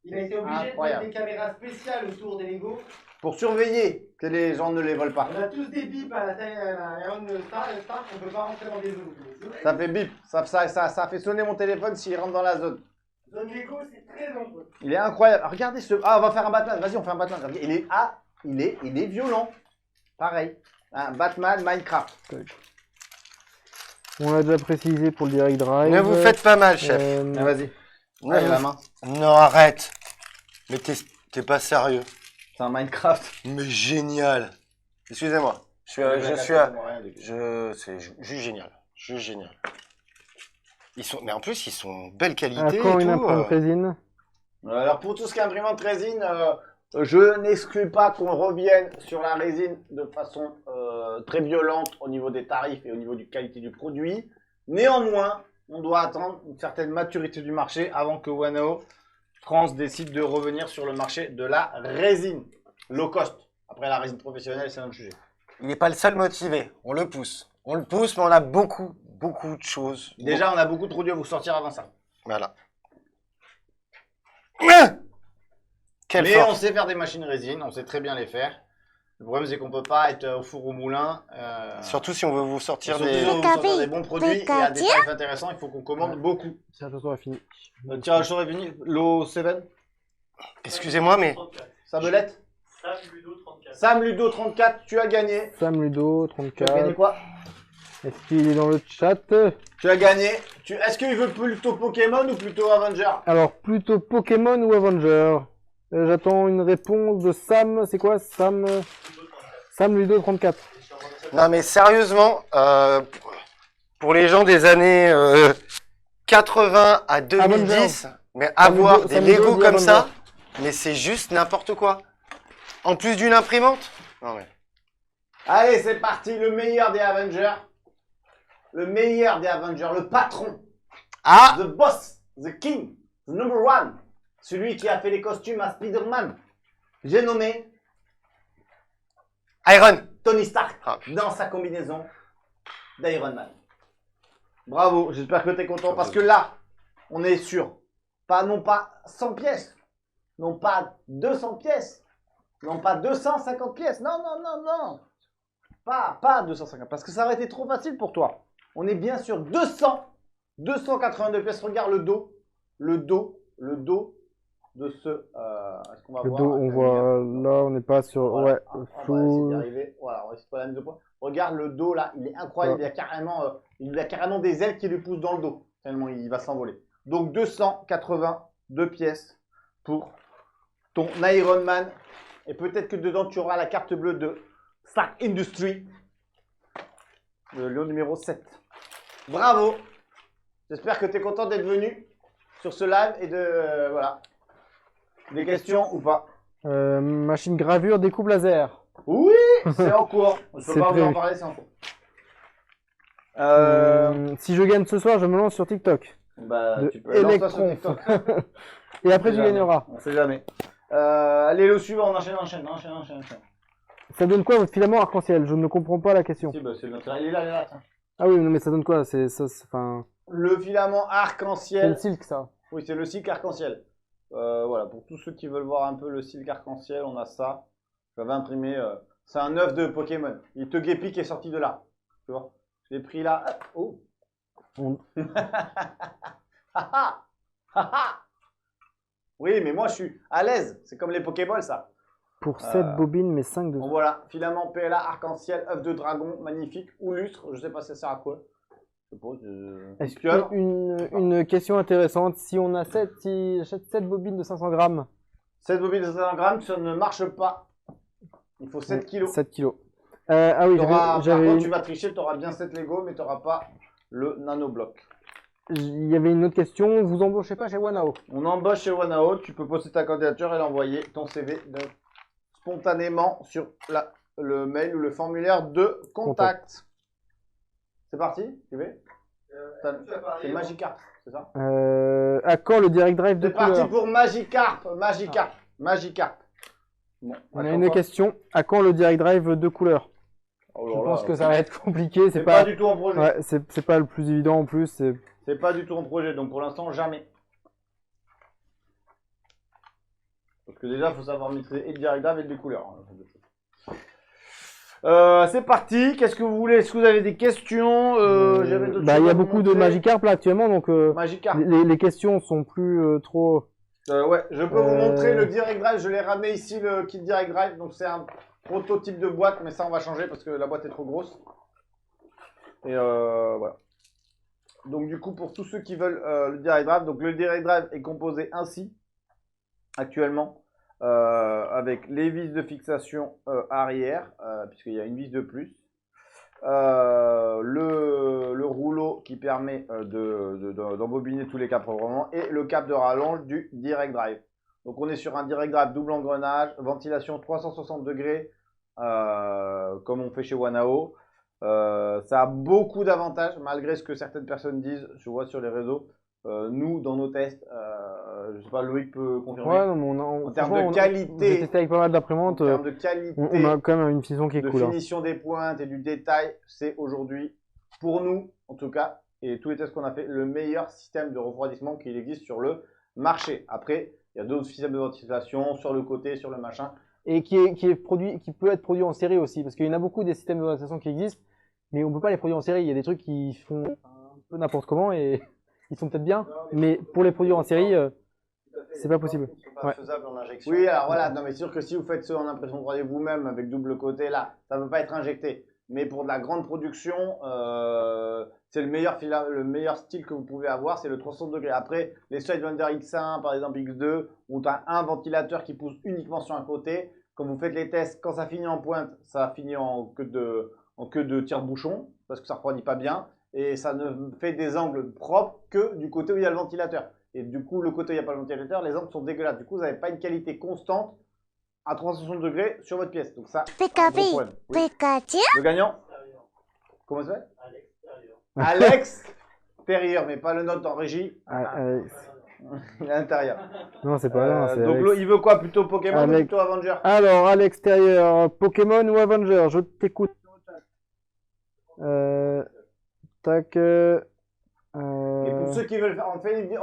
Il a été obligé de Incroyable. mettre des caméras spéciales autour des Lego. Pour surveiller que les gens ne les volent pas. On a tous des bips à la taille à la Iron Star, on peut pas rentrer dans des zones. Ça fait bip. Ça fait sonner mon téléphone s'il rentre dans la zone. Zone Lego, c'est très dangereux. Il est incroyable. Regardez ce. Ah, on va faire un Batman. Vas-y, on fait un Batman. Il est violent. Pareil. Un Batman Minecraft. On l'a déjà précisé pour le Direct Drive. Ne vous faites pas mal, chef. Ah, vas-y. Ne Allez, vous- la main. Non, arrête. Mais t'es pas sérieux. C'est un Minecraft. Mais génial. Excusez-moi. C'est juste génial. Juste génial. Mais en plus, ils sont belle qualité Encore et une tout. imprimante résine. Alors, pour tout ce qui est imprimante résine, je n'exclus pas qu'on revienne sur la résine de façon très violente au niveau des tarifs et au niveau de qualité du produit. Néanmoins, on doit attendre une certaine maturité du marché avant que Wanao France décide de revenir sur le marché de la résine low cost. Après, la résine professionnelle, c'est un autre sujet. Il n'est pas le seul motivé. On le pousse, mais on a beaucoup de choses. Déjà, on a beaucoup de produits à vous sortir avant ça. Voilà. Quelle Mais force. on sait faire des machines résine, on sait très bien les faire. Le problème, c'est qu'on peut pas être au four au moulin. Surtout si on veut vous sortir surtout des... si on veut vous sortir des bons produits et à des tarifs intéressants, il faut qu'on commande beaucoup. Tiens, attention, on a fini. Le tirage sort est fini. L'eau 7, Excusez-moi, mais... Sabelette. Sam Ludo 34, tu as gagné. Sam Ludo, Tu as gagné 34. quoi? Est-ce qu'il est dans le chat? Tu as gagné. Est-ce qu'il veut plutôt Pokémon ou plutôt Avenger? Alors, plutôt Pokémon ou Avenger? J'attends une réponse de Sam. C'est quoi Sam Ludo 34. Non, mais sérieusement, pour les gens des années 80 à 2010, mais avoir Ludo- des Sam Ludo Lego dit comme ça, Avenger. mais c'est juste n'importe quoi. En plus d'une imprimante. Non, mais... Allez, c'est parti. Le meilleur des Avengers. Le meilleur des Avengers. Le patron. Ah, The boss. The king. The number one. Celui qui a fait les costumes à Spider-Man. J'ai nommé Iron. Tony Stark Ah, dans sa combinaison d'Iron Man. Bravo, j'espère que tu es content parce que là, on est sûr, non pas 100 pièces, non pas 200 pièces, Non, pas 250 pièces. Non, non, non, non. Pas 250. Parce que ça aurait été trop facile pour toi. On est bien sur 282 pièces. Regarde le dos. Le dos de ce. Est-ce qu'on va Le voir dos, on voit là, on n'est pas sur. Voilà. Ouais, On va essayer flou. d'y arriver. Voilà, on va essayer de faire la mise au point. Regarde le dos là, il est incroyable. Il a carrément des ailes qui lui poussent dans le dos. Tellement il va s'envoler. Donc 282 pièces pour ton Iron Man. Et peut-être que dedans tu auras la carte bleue de Stark Industries. Le lion numéro 7. Bravo. J'espère que tu es content d'être venu sur ce live et de. Voilà. Des questions ou pas? Machine gravure, découpe laser. Oui, c'est en cours. Je peux C'est pas vous en prévu. parler, c'est en cours. Si je gagne ce soir, je me lance sur TikTok. Bah, de tu peux lancer ça sur Electron. TikTok. Et après, On tu sait jamais. gagneras. On sait jamais. Allez, le suivant, on enchaîne. Ça donne quoi votre filament arc-en-ciel? Je ne comprends pas la question. Si, bah, c'est notre. Il est là, tiens. Ah oui, non, mais ça donne quoi? Enfin, Le filament c'est le arc-en-ciel. silk, ça. Oui, c'est le silk arc-en-ciel. Voilà, pour tous ceux qui veulent voir un peu le silk arc-en-ciel, on a ça. J'avais imprimé. C'est un œuf de Pokémon. Il Togepi qui est sorti de là. Tu vois? Je l'ai pris là. Hop. Oh. On- Oui, mais moi je suis à l'aise. C'est comme les Pokéballs, ça. Pour 7 bobines, mais 5 de. Bon voilà, filament PLA, arc-en-ciel, œuf de dragon, magnifique, ou lustre, je sais pas si ça sert à quoi. Je suppose. Est-ce Pieuvre. une question intéressante, si on a 7, si j'achète 7 bobines de 500 grammes, 7 bobines de 500 grammes, ça ne marche pas. Il faut 7 kilos. 7 kilos. Ah oui, Par j'avais contre, tu vas tricher, tu auras bien 7 Lego, mais tu n'auras pas le nanobloc. il y avait une autre question, vous embauchez pas chez Wanao? On embauche chez OneOut, tu peux poster ta candidature et l'envoyer ton CV spontanément sur le mail ou le formulaire de contact. C'est parti, tu veux C'est Magikarp, c'est ça? À quand le direct drive de C'est parti couleur? pour Magikarp. Bon, On a attends une pas. question, à quand le direct drive de couleur? Oh Je là pense là, que ça va être compliqué, c'est pas du tout en projet. ouais, c'est pas le plus évident en plus. C'est pas du tout en projet, donc pour l'instant, jamais. Parce que déjà, il faut savoir mixer et le direct drive et les couleurs. C'est parti. Qu'est-ce que vous voulez? Est-ce que vous avez des questions? J'avais d'autres Bah, il choses y à a vous beaucoup de montrer. Magikarp là actuellement, donc Magikarp. les questions sont plus trop. Ouais, je peux vous montrer le direct drive. Je l'ai ramené ici, le kit direct drive. Donc c'est un prototype de boîte, mais ça on va changer parce que la boîte est trop grosse. Et voilà. Donc du coup, pour tous ceux qui veulent le direct drive, donc le direct drive est composé ainsi actuellement avec les vis de fixation arrière, puisqu'il y a une vis de plus. Le rouleau qui permet d'embobiner tous les câbles et le câble de rallonge du direct drive. Donc on est sur un direct drive double engrenage, ventilation 360 degrés comme on fait chez Wanao. Ça a beaucoup d'avantages malgré ce que certaines personnes disent, je vois sur les réseaux. Nous dans nos tests, je sais pas, Loïc peut confirmer. Ouais, non, mais En termes franchement, de qualité, j'ai testé avec pas mal en d'imprimantes. termes de qualité, On a quand même une finition qui est de cool. Hein. finition des pointes et du détail, c'est aujourd'hui, pour nous en tout cas, et tous les tests qu'on a fait, le meilleur système de refroidissement qu'il existe sur le marché. Après, il y a d'autres systèmes de ventilation sur le côté, sur le machin. Et qui peut être produit en série aussi, parce qu'il y en a beaucoup des systèmes de ventilation qui existent, mais on peut pas les produire en série. Il y a des trucs qui font un peu n'importe comment et ils sont peut-être bien, mais pour les produire en série, c'est pas possible. Pas Ouais. faisable en injection. Oui, alors voilà, non mais c'est sûr que si vous faites ça en impression 3D vous-même avec double côté là, ça ne peut pas être injecté. Mais pour de la grande production, c'est le meilleur style que vous pouvez avoir, c'est le 360 degrés. Après, les Sidewinder X1, par exemple X2, où tu as un ventilateur qui pousse uniquement sur un côté. Quand vous faites les tests, quand ça finit en pointe, ça finit en queue de tire-bouchon, parce que ça ne refroidit pas bien. Et ça ne fait des angles propres que du côté où il y a le ventilateur. Et du coup, le côté où il n'y a pas le ventilateur, les angles sont dégueulasses. Du coup, vous n'avez pas une qualité constante à 360 degrés sur votre pièce. Donc ça, c'est un gros problème. Oui. Pikachu, Le gagnant? Comment ça s'appelle? Alex Terrier, mais pas le note en régie. Ah, Il est à l'intérieur. non, c'est pas là. c'est Donc Alex. il veut quoi? Plutôt Pokémon ou Alex. plutôt Avenger? Alors, à l'extérieur, Pokémon ou Avenger, je t'écoute. Tac. Et pour ceux qui veulent faire,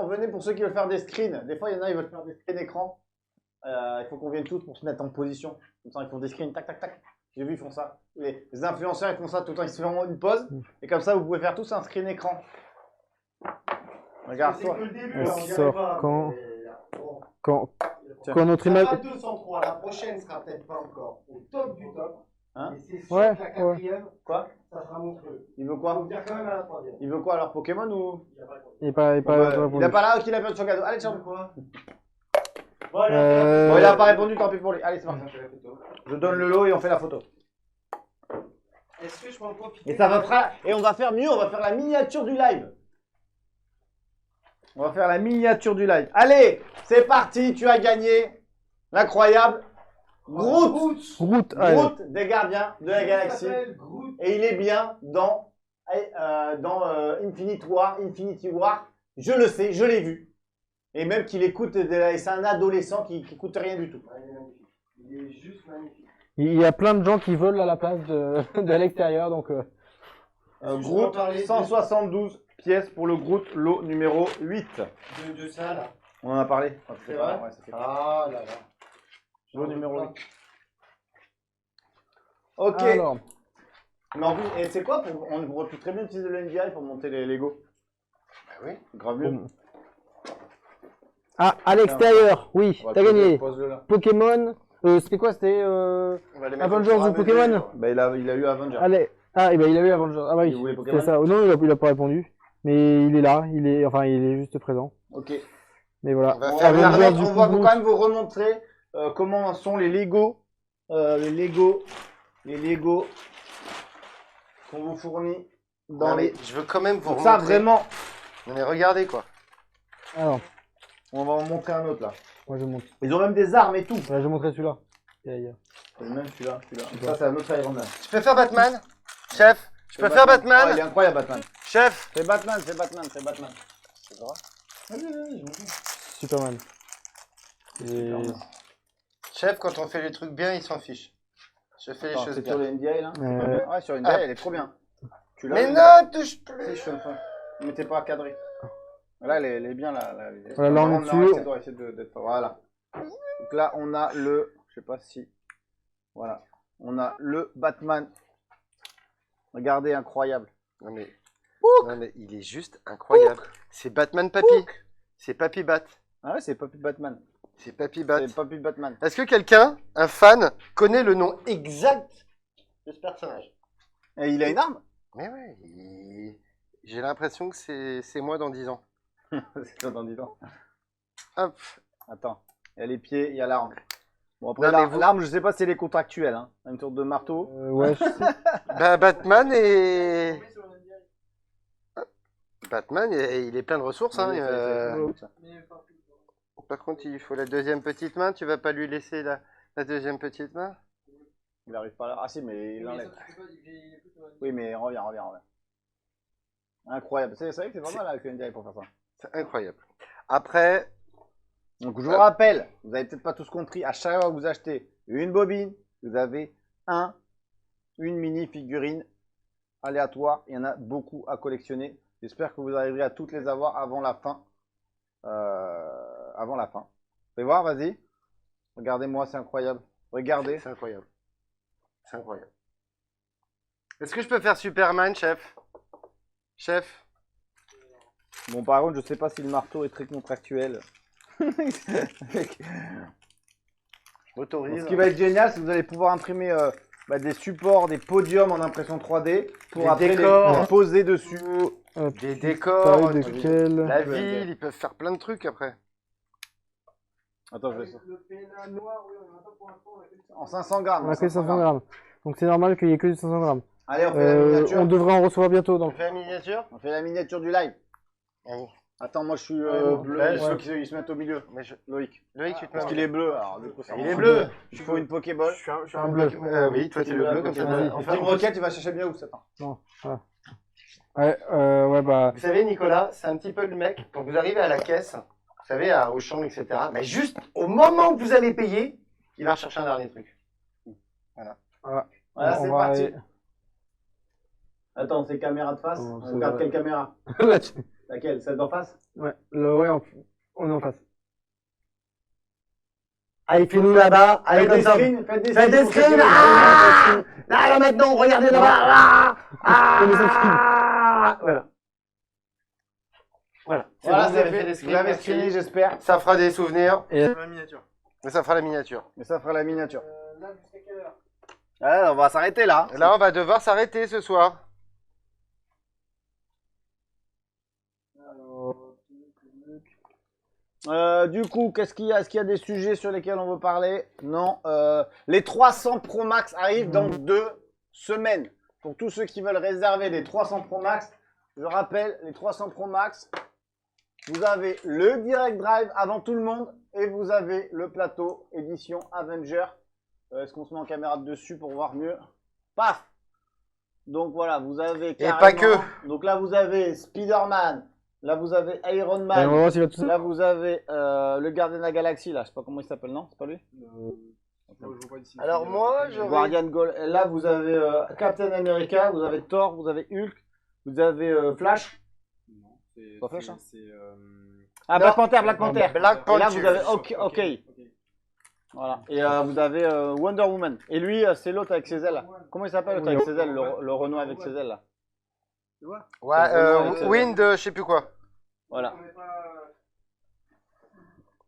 on venait pour ceux qui veulent faire des screens. Des fois, il y en a, ils veulent faire des screens écran. Il faut qu'on vienne tous pour se mettre en position. Comme ça, ils font des screens, tac, tac, tac. J'ai vu, ils font ça. Les influenceurs, ils font ça tout le temps. Ils se font une pause. Et comme ça, vous pouvez faire tous un screen écran. Regarde, toi. Elle sort quand Tiens. quand notre Ça image. va 203, la prochaine sera peut-être pas encore au top du top. Hein Et c'est sûr Ouais, que la quatrième, Quoi? ça sera monstrueux. Il veut On quoi? va venir quand même à la troisième. Il veut quoi alors? Pokémon ou? Il est pas, Il a pas là, ok, il a perdu son cadeau. Allez, ciao. Quoi? Bon, il a pas répondu, tant pis pour lui. Allez, c'est parti. Je donne le lot et on fait la photo. Est-ce que je peux en profiter? Et ça va faire, et on va faire mieux, on va faire la miniature du live. On va faire la miniature du live. Allez, c'est parti, tu as gagné l'incroyable Groot. Groot, allez. Groot des gardiens de la galaxie. Groot. Et il est bien dans Infinity War. Je le sais, je l'ai vu. Et même qu'il écoute, et c'est un adolescent qui écoute rien du tout. Il est juste magnifique. Il y a plein de gens qui veulent à la place de l'extérieur, donc Groot, 172 pièces pour le Groot, lot numéro 8. De ça là. On en a parlé. C'est vrai? Ouais, ça fait Ah là là. lot numéro 8. Ok. alors. Mais en plus, et c'est quoi on aurait pu très bien utiliser le NDI pour monter les Lego. Bah oui. Grave mieux. Bon. Ah, à l'extérieur, oui, On va t'as poser- gagné. pose-le là. Pokémon, c'était quoi? C'était On va les mettre Avengers au fur et à ou Pokémon? mesure. Bah, il a eu Avenger. Allez. Ah, et ben il a eu Avengers. Ah bah Il oui, voulait Pokémon? c'est ça. Non, il a pas répondu. Mais il est là, il est juste présent. Ok. Mais voilà. On va On faire va, Avengers, on du va coup, quand même vous remontrer comment sont les Lego. Les Lego qu'on vous fournit dans Non, mais les. je veux quand même vous Donc ça, remontrer. vraiment. Non, mais regardez quoi. Alors, On va en montrer un autre là. moi je montre. Ils ont même des armes et tout. Ouais, je montrerai celui-là. Même Même celui-là. Ça, c'est un autre Iron Man. Je peux faire Batman? Chef, je peux faire Ah, Batman? il est incroyable, Batman. Chef! C'est Batman. C'est Batman. C'est vrai. Vas-y, je m'en fous. Superman. Et... Superman. Chef, quand on fait les trucs bien, il s'en fiche. Je fais les Attends, choses c'est bien. sur les NDI là. Ouais, sur les NDI, elle est trop bien. Tu l'as? Mais le- non, touche Si, plus! je suis enfin. Mais t'es pas cadré. Là, elle est bien là. Voilà, là, on est dessus. Essayer d'être. Voilà. Donc là, on a le. Je sais pas si. Voilà. On a le Batman. Regardez, incroyable. Non mais il est juste incroyable. C'est Batman Papy. C'est Papy Bat. Ah ouais, c'est Papy Batman. C'est Papy Bat. C'est Papy Batman. Est-ce que quelqu'un, un fan, connaît le nom exact de ce personnage? Et il a une arme? Mais ouais, j'ai l'impression que c'est moi dans 10 ans. C'est toi dans 10 ans. Hop. Attends. Il y a les pieds, il y a l'arme. Bon, après, Non, mais vous- l'arme, je sais pas si elle est contractuelle. Hein. Une tour de marteau. ouais, je sais. Bah, Batman est... Batman, il est plein de ressources. Hein, Par contre, il faut la deuxième petite main. Tu vas pas lui laisser la deuxième petite main? Il arrive pas là. Ah si, mais il l'enlève. Oui, mais reviens. Incroyable. C'est vrai que c'est pas mal avec le NDI pour faire ça. C'est incroyable. Après, Donc je vous rappelle, vous avez peut-être pas tous compris, à chaque fois que vous achetez une bobine, vous avez une mini figurine aléatoire. Il y en a beaucoup à collectionner. J'espère que vous arriverez à toutes les avoir avant la fin. Fais voir, vas-y. Regardez-moi, c'est incroyable. Regardez. c'est incroyable. C'est incroyable. Est-ce que je peux faire Superman, chef? Chef? Bon, par contre, je sais pas si le marteau est très contractuel. M'autorise. Ce qui va être génial, c'est que vous allez pouvoir imprimer des supports, des podiums en impression 3D pour Des après décors. les poser dessus. Des décors, Pareil de quel... la ville, ils peuvent faire plein de trucs après. Attends, je vais ça. Le PNA noir, oui, on en a pas pour l'instant. On a fait ça. En 500 grammes. On a que 500 grammes. Donc c'est normal qu'il y ait que 500 grammes. Allez, on fait la miniature. On devrait en recevoir bientôt. On Donc. fait la miniature? On fait la miniature du live. Allez. Attends, moi je suis bon. bleu. Ouais, Il faut ouais. qu'ils se mettent au milieu. Mais je... Loïc. Loïc, tu te Parce mets qu'il est bleu. Alors, du coup, ça Il rend- est bleu. Il faut une Pokéball. Je suis un bleu. Oui, toi, t'es le bleu comme ça. Vas-y. Enfin, Team Rocket, tu vas chercher bien où ça attends. Ouais, bah. vous savez, Nicolas, c'est un petit peu le mec, quand vous arrivez à la caisse, vous savez, à Auchan, etc., mais juste au moment où vous allez payer, il va rechercher un dernier truc. Voilà, on c'est va parti. aller- Attends, c'est caméra de face. Oh, On c'est regarde vrai. quelle caméra? Laquelle? Celle d'en face? Ouais, on est en face. Allez, fais-nous là-bas. Allez, Faites des comme ça. screens, faites des Faites des screens. screens. Ah là, maintenant, regardez là-bas. Fais des screens. Voilà. Voilà. C'est Voilà, bon, c'est vous avez fait. fait des Vous screens, avez merci. screené, j'espère. Ça fera des souvenirs. Et La miniature. Mais ça fera la miniature. Mais ça fera la miniature. Là, jusqu'à quelle heure? Ouais, on va s'arrêter là. Là, on va devoir s'arrêter ce soir. Du coup, qu'est-ce qu'il y a? Est-ce qu'il y a des sujets sur lesquels on veut parler? Non. Les 300 Pro Max arrivent dans 2 semaines. Pour tous ceux qui veulent réserver les 300 Pro Max, je rappelle, les 300 Pro Max, vous avez le Direct Drive avant tout le monde et vous avez le plateau édition Avenger. Est-ce qu'on se met en caméra de dessus pour voir mieux? Paf! Donc voilà, vous avez Et pas carrément- que. Donc là, vous avez Spider-Man. Là, vous avez Iron on Man. va voir s'il va tout ça. Là, vous avez le gardien de la galaxie, là. Je sais pas comment il s'appelle, non? C'est pas lui? Je vois pas d'ici. Alors, moi, j'aurais- Guardian Goal. Et là, vous avez Captain America, vous avez Thor, vous avez Hulk, vous avez Flash. Non, c'est. Pas Flash, hein? C'est. Ah, Non. Black Panther, Black Panther. Black Et là, Panther. vous avez OK. Voilà. Et vous avez Wonder Woman. Et lui, c'est l'autre avec ses ailes, là. Comment il s'appelle, l'autre avec ses ailes? Le Renault avec ses ailes, là. Tu vois? Ouais, C'est vraiment avec Wind, je sais plus quoi. Voilà. On est pas.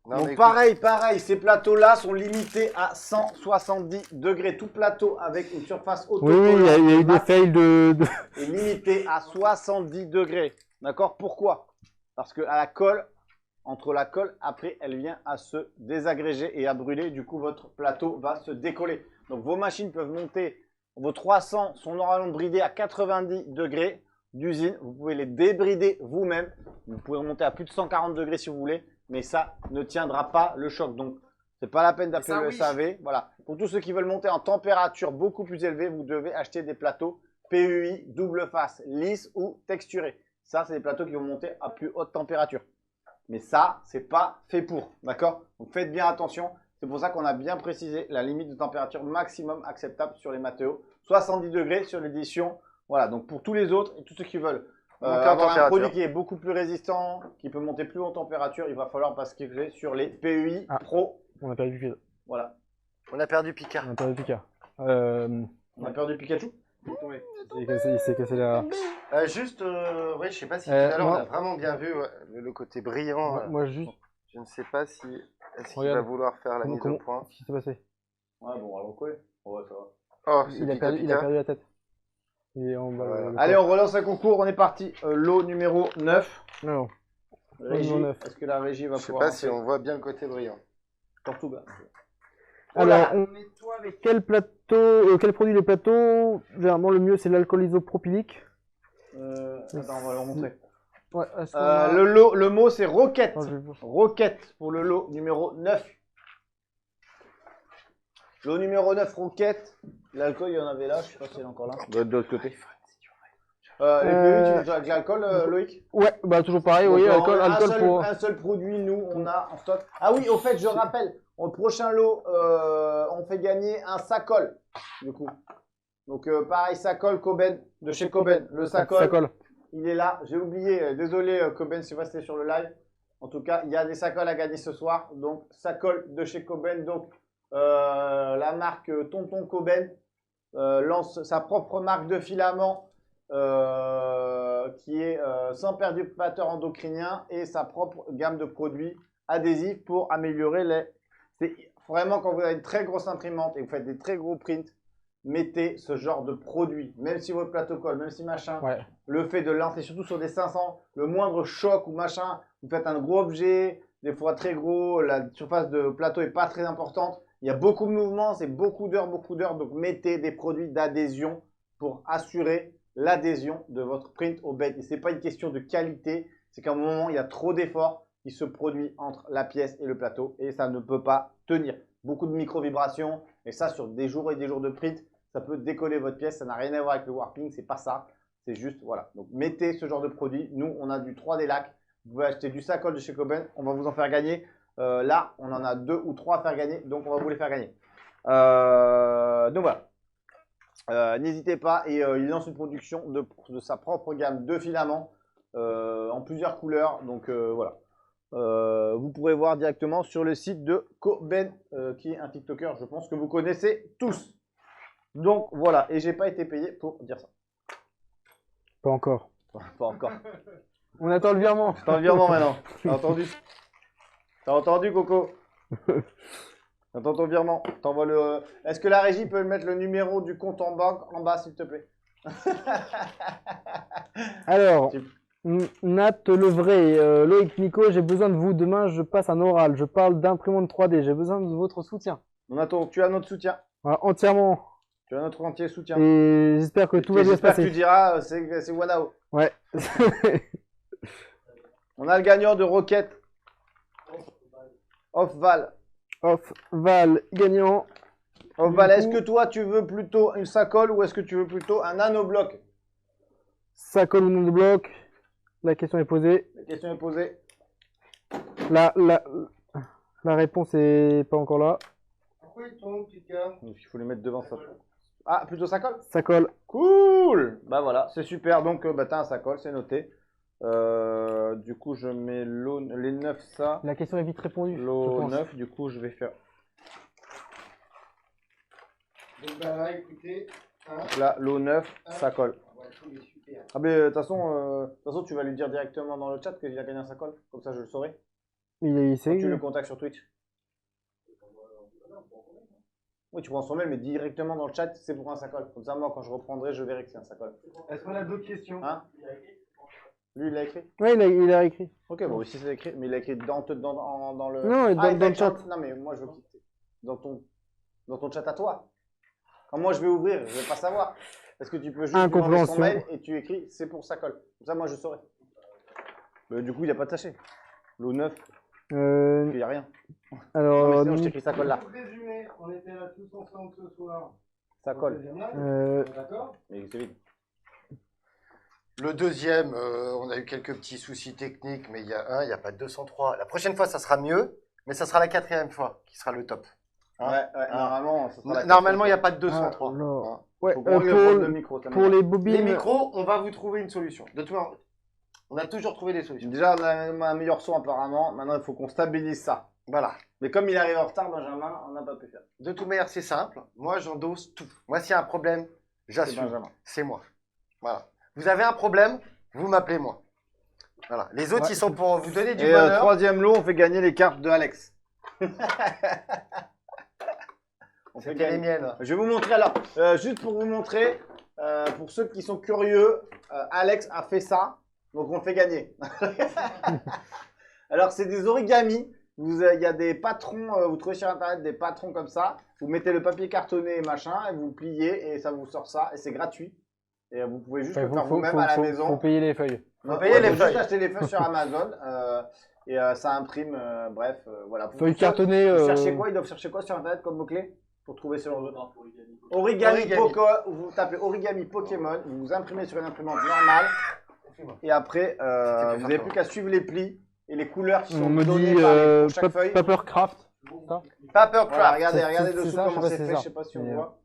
Non, Donc mais écoute, pareil, ces plateaux-là sont limités à 170 degrés. Tout plateau avec une surface Oui, oui, il y a eu des max fails de... est limité à 70 degrés. D'accord? Pourquoi? Parce que à la colle, entre la colle, après, elle vient à se désagréger et à brûler. Du coup, votre plateau va se décoller. Donc vos machines peuvent monter, vos 300 sont normalement bridés à 90 degrés d'usine. Vous pouvez les débrider vous-même. Vous pouvez monter à plus de 140 degrés si vous voulez. Mais ça ne tiendra pas le choc. Donc, c'est pas la peine d'appeler ça, le oui. SAV. Voilà. Pour tous ceux qui veulent monter en température beaucoup plus élevée, vous devez acheter des plateaux PEI double face, lisse ou texturés. Ça, c'est des plateaux qui vont monter à plus haute température. Mais ça, c'est pas fait pour. D'accord? Donc, faites bien attention. C'est pour ça qu'on a bien précisé la limite de température maximum acceptable sur les matériaux. 70 degrés sur l'édition. Voilà. Donc, pour tous les autres et tous ceux qui veulent Monter en avoir un température. produit qui est beaucoup plus résistant, qui peut monter plus haut en température, il va falloir basculer sur les PEI Ah. Pro. On a perdu Picard. Voilà. on a perdu Picard. On a perdu Picard. On a perdu Pikachu. Il s'est cassé la... Juste, oui, je sais pas si tout Euh, à l'heure on moi- a vraiment bien vu ouais, le côté brillant. Moi, juste... Je ne sais pas si est-ce qu'il Regarde. va vouloir faire la mise au point. Qu'est-ce qui s'est passé? Ouais, bon, alors quoi? Ouais, ça va. Oh, c'est Il a Pika perdu Pika. la tête. Il est en bas. Ouais. le Allez, corps. on relance un concours. On est parti. Lot numéro 9. Non. Régie. Numéro 9. Est-ce que la régie va Je sais pouvoir pas si on voit bien le côté brillant. Portugal. Alors, on nettoie avec quel plateau, quel produit le plateau? Généralement, le mieux, c'est l'alcool isopropylique. Attends, on va le remontrer. Ouais, est-ce qu'on a- Le mot, c'est roquette. Attends, je vais voir. Roquette pour le lot numéro 9. Lot numéro 9, roquette. L'alcool, il y en avait là. Je sais pas s'il est encore là. De l'autre côté. Les PEI, tu joues avec l'alcool, Loïc? Ouais, bah toujours pareil, oui, Donc, alcool, alcool pour... un seul produit, nous, on a en stock. Ah oui, au fait, je rappelle, au prochain lot, on fait gagner un Sacol, du coup. Donc, pareil, Sacol, Coben, de chez Coben. Le Sacol, Ça colle. il est là. J'ai oublié, désolé, Coben, je sais pas si c'était sur le live. En tout cas, il y a des Sacols à gagner ce soir. Donc, Sacol de chez Coben. Donc, la marque Tonton Coben lance sa propre marque de filament. Qui est sans perturbateur endocrinien et sa propre gamme de produits adhésifs pour améliorer les... C'est vraiment quand vous avez une très grosse imprimante et vous faites des très gros prints, mettez ce genre de produit. Même si votre plateau colle, même si machin, Ouais. le fait de lancer surtout sur des 500, le moindre choc ou machin, vous faites un gros objet, des fois très gros, la surface de plateau est pas très importante, il y a beaucoup de mouvements, c'est beaucoup d'heures, donc mettez des produits d'adhésion pour assurer l'adhésion de votre print au bed. Et c'est pas une question de qualité, c'est qu'à un moment, il y a trop d'efforts qui se produisent entre la pièce et le plateau et ça ne peut pas tenir. Beaucoup de micro-vibrations et ça sur des jours et des jours de print, ça peut décoller votre pièce, ça n'a rien à voir avec le warping, c'est pas ça. C'est juste, voilà. Donc, mettez ce genre de produit. Nous, on a du 3D lac. Vous pouvez acheter du Sacol de chez Coben. On va vous en faire gagner. Là, on en a 2 ou 3 à faire gagner. Donc, on va vous les faire gagner. Donc, voilà. N'hésitez pas. Et il lance une production de sa propre gamme de filaments en plusieurs couleurs. Donc, voilà. vous pourrez voir directement sur le site de Koben, qui est un TikToker, je pense que vous connaissez tous. Donc voilà, et j'ai pas été payé pour dire ça. Pas encore. Pas encore. On attend le virement. T'as le virement maintenant. T'as entendu? T'as entendu, Coco? Attends ton virement. T'envoies le. Est-ce que la régie peut mettre le numéro du compte en banque en bas, s'il te plaît? Alors, Tu- Nat le vrai, Loïc, Nico, j'ai besoin de vous. Demain, je passe un oral. Je parle d'imprimante 3D. J'ai besoin de votre soutien. Tu as notre soutien. Voilà, entièrement. Tu as notre entier soutien. Et j'espère que tout va Et bien se j'espère que tu passer. diras, c'est Wanao. Ouais. On a le gagnant de Rocket. Off-Val. Off, Val, gagnant. Off-Val, Du est-ce coup- que toi, tu veux plutôt une sacolle ou est-ce que tu veux plutôt un nanobloc? Ça colle ou non de bloc. La question est posée. La question est posée. La réponse est pas encore là. Pourquoi il tombe, petit gars? Donc, il faut les mettre devant ça. Ah, plutôt sacolle? Ça colle. Cool! Bah voilà, c'est super. Donc, bah, t'as un sacolle, c'est noté. Du coup, je mets les 9, ça. La question est vite répondue. je L'eau pense. 9, du coup, je vais faire Donc bah là, écoutez, hein, là, l'eau 9, sacolle. ouais, il est super. Ah, mais de toute façon, tu vas lui dire directement dans le chat qu'il a gagné un sacolle. Comme ça, je le saurai. Il Quand sait. tu le contactes sur Twitch. Oui, tu prends son mail, mais directement dans le chat, c'est pour un sacolle. Comme ça, moi, quand je reprendrai, je verrai que c'est un sacolle. Est-ce qu'on a d'autres questions? Hein? Lui, il l'a écrit? Ouais, il a écrit. Ok, bon, ici c'est écrit, mais il a écrit dans le. Non, Ah, il dans a le chat. Non, mais moi je veux quitter. Dans ton chat à toi. Quand moi je vais ouvrir, je vais pas savoir. Est-ce que tu peux juste lui demander son Incompréhension. mail et tu écris c'est pour sa colle. Comme ça, moi je saurai. Mais du coup, il n'y a pas de sachet. L'eau 9, il n'y a rien. Non, mais Alors, sinon, je t'écris sa colle là. Pour résumer, on était là tous ensemble ce soir. Sa Au colle. deuxième live, D'accord? Mais c'est vide. Le deuxième, on a eu quelques petits soucis techniques, mais il y a pas de 203. La prochaine fois, ça sera mieux, mais ça sera la 4e fois qui sera le top. Hein? Ouais, normalement, ça sera la Normalement, il n'y a quatrième. pas de 203. alors, Hein. ouais, Faut qu'on règle le problème de micro. ça pour m'énerve. les bobines. Les micros, on va vous trouver une solution. De toute façon, on a toujours trouvé des solutions. Déjà, on a un meilleur son apparemment. Maintenant, il faut qu'on stabilise ça. Voilà. Mais comme il arrive en retard, Benjamin, on n'a pas pu faire. De toute manière, c'est simple. Moi, j'endosse tout. Moi, s'il y a un problème, C'est j'assume. Benjamin. C'est moi. Voilà. Vous avez un problème, vous m'appelez moi. Voilà. Les autres, Ouais. ils sont pour vous donner du Et bonheur. troisième lot, on fait gagner les cartes de Alex. On fait C'était les gagner. miennes. Je vais vous montrer alors, juste pour vous montrer, pour ceux qui sont curieux, Alex a fait ça, donc on le fait gagner. Alors c'est des origamis, il y a des patrons, vous trouvez sur internet des patrons comme ça, vous mettez le papier cartonné et machin, et vous pliez et ça vous sort ça, et c'est gratuit. Et vous pouvez juste le faire vous-même à la maison. Faut payer les feuilles. Non, payer les faut feuilles. juste acheter les feuilles sur Amazon, et ça imprime, bref, voilà. Pour Feuilles tout ça, cartonnées. Vous cherchez quoi? Ils doivent chercher quoi sur internet comme mot-clé pour trouver ce genre de origami. Origami. Vous tapez origami Pokémon, vous imprimez sur une imprimante normale et après vous n'avez plus qu'à suivre les plis et les couleurs qui On sont me données dit pour chaque feuille. Papercraft. Papercraft. Voilà, regardez C'est dessous ça, comment je sais pas c'est si c'est fait, je ça. sais pas si on Mais, voit.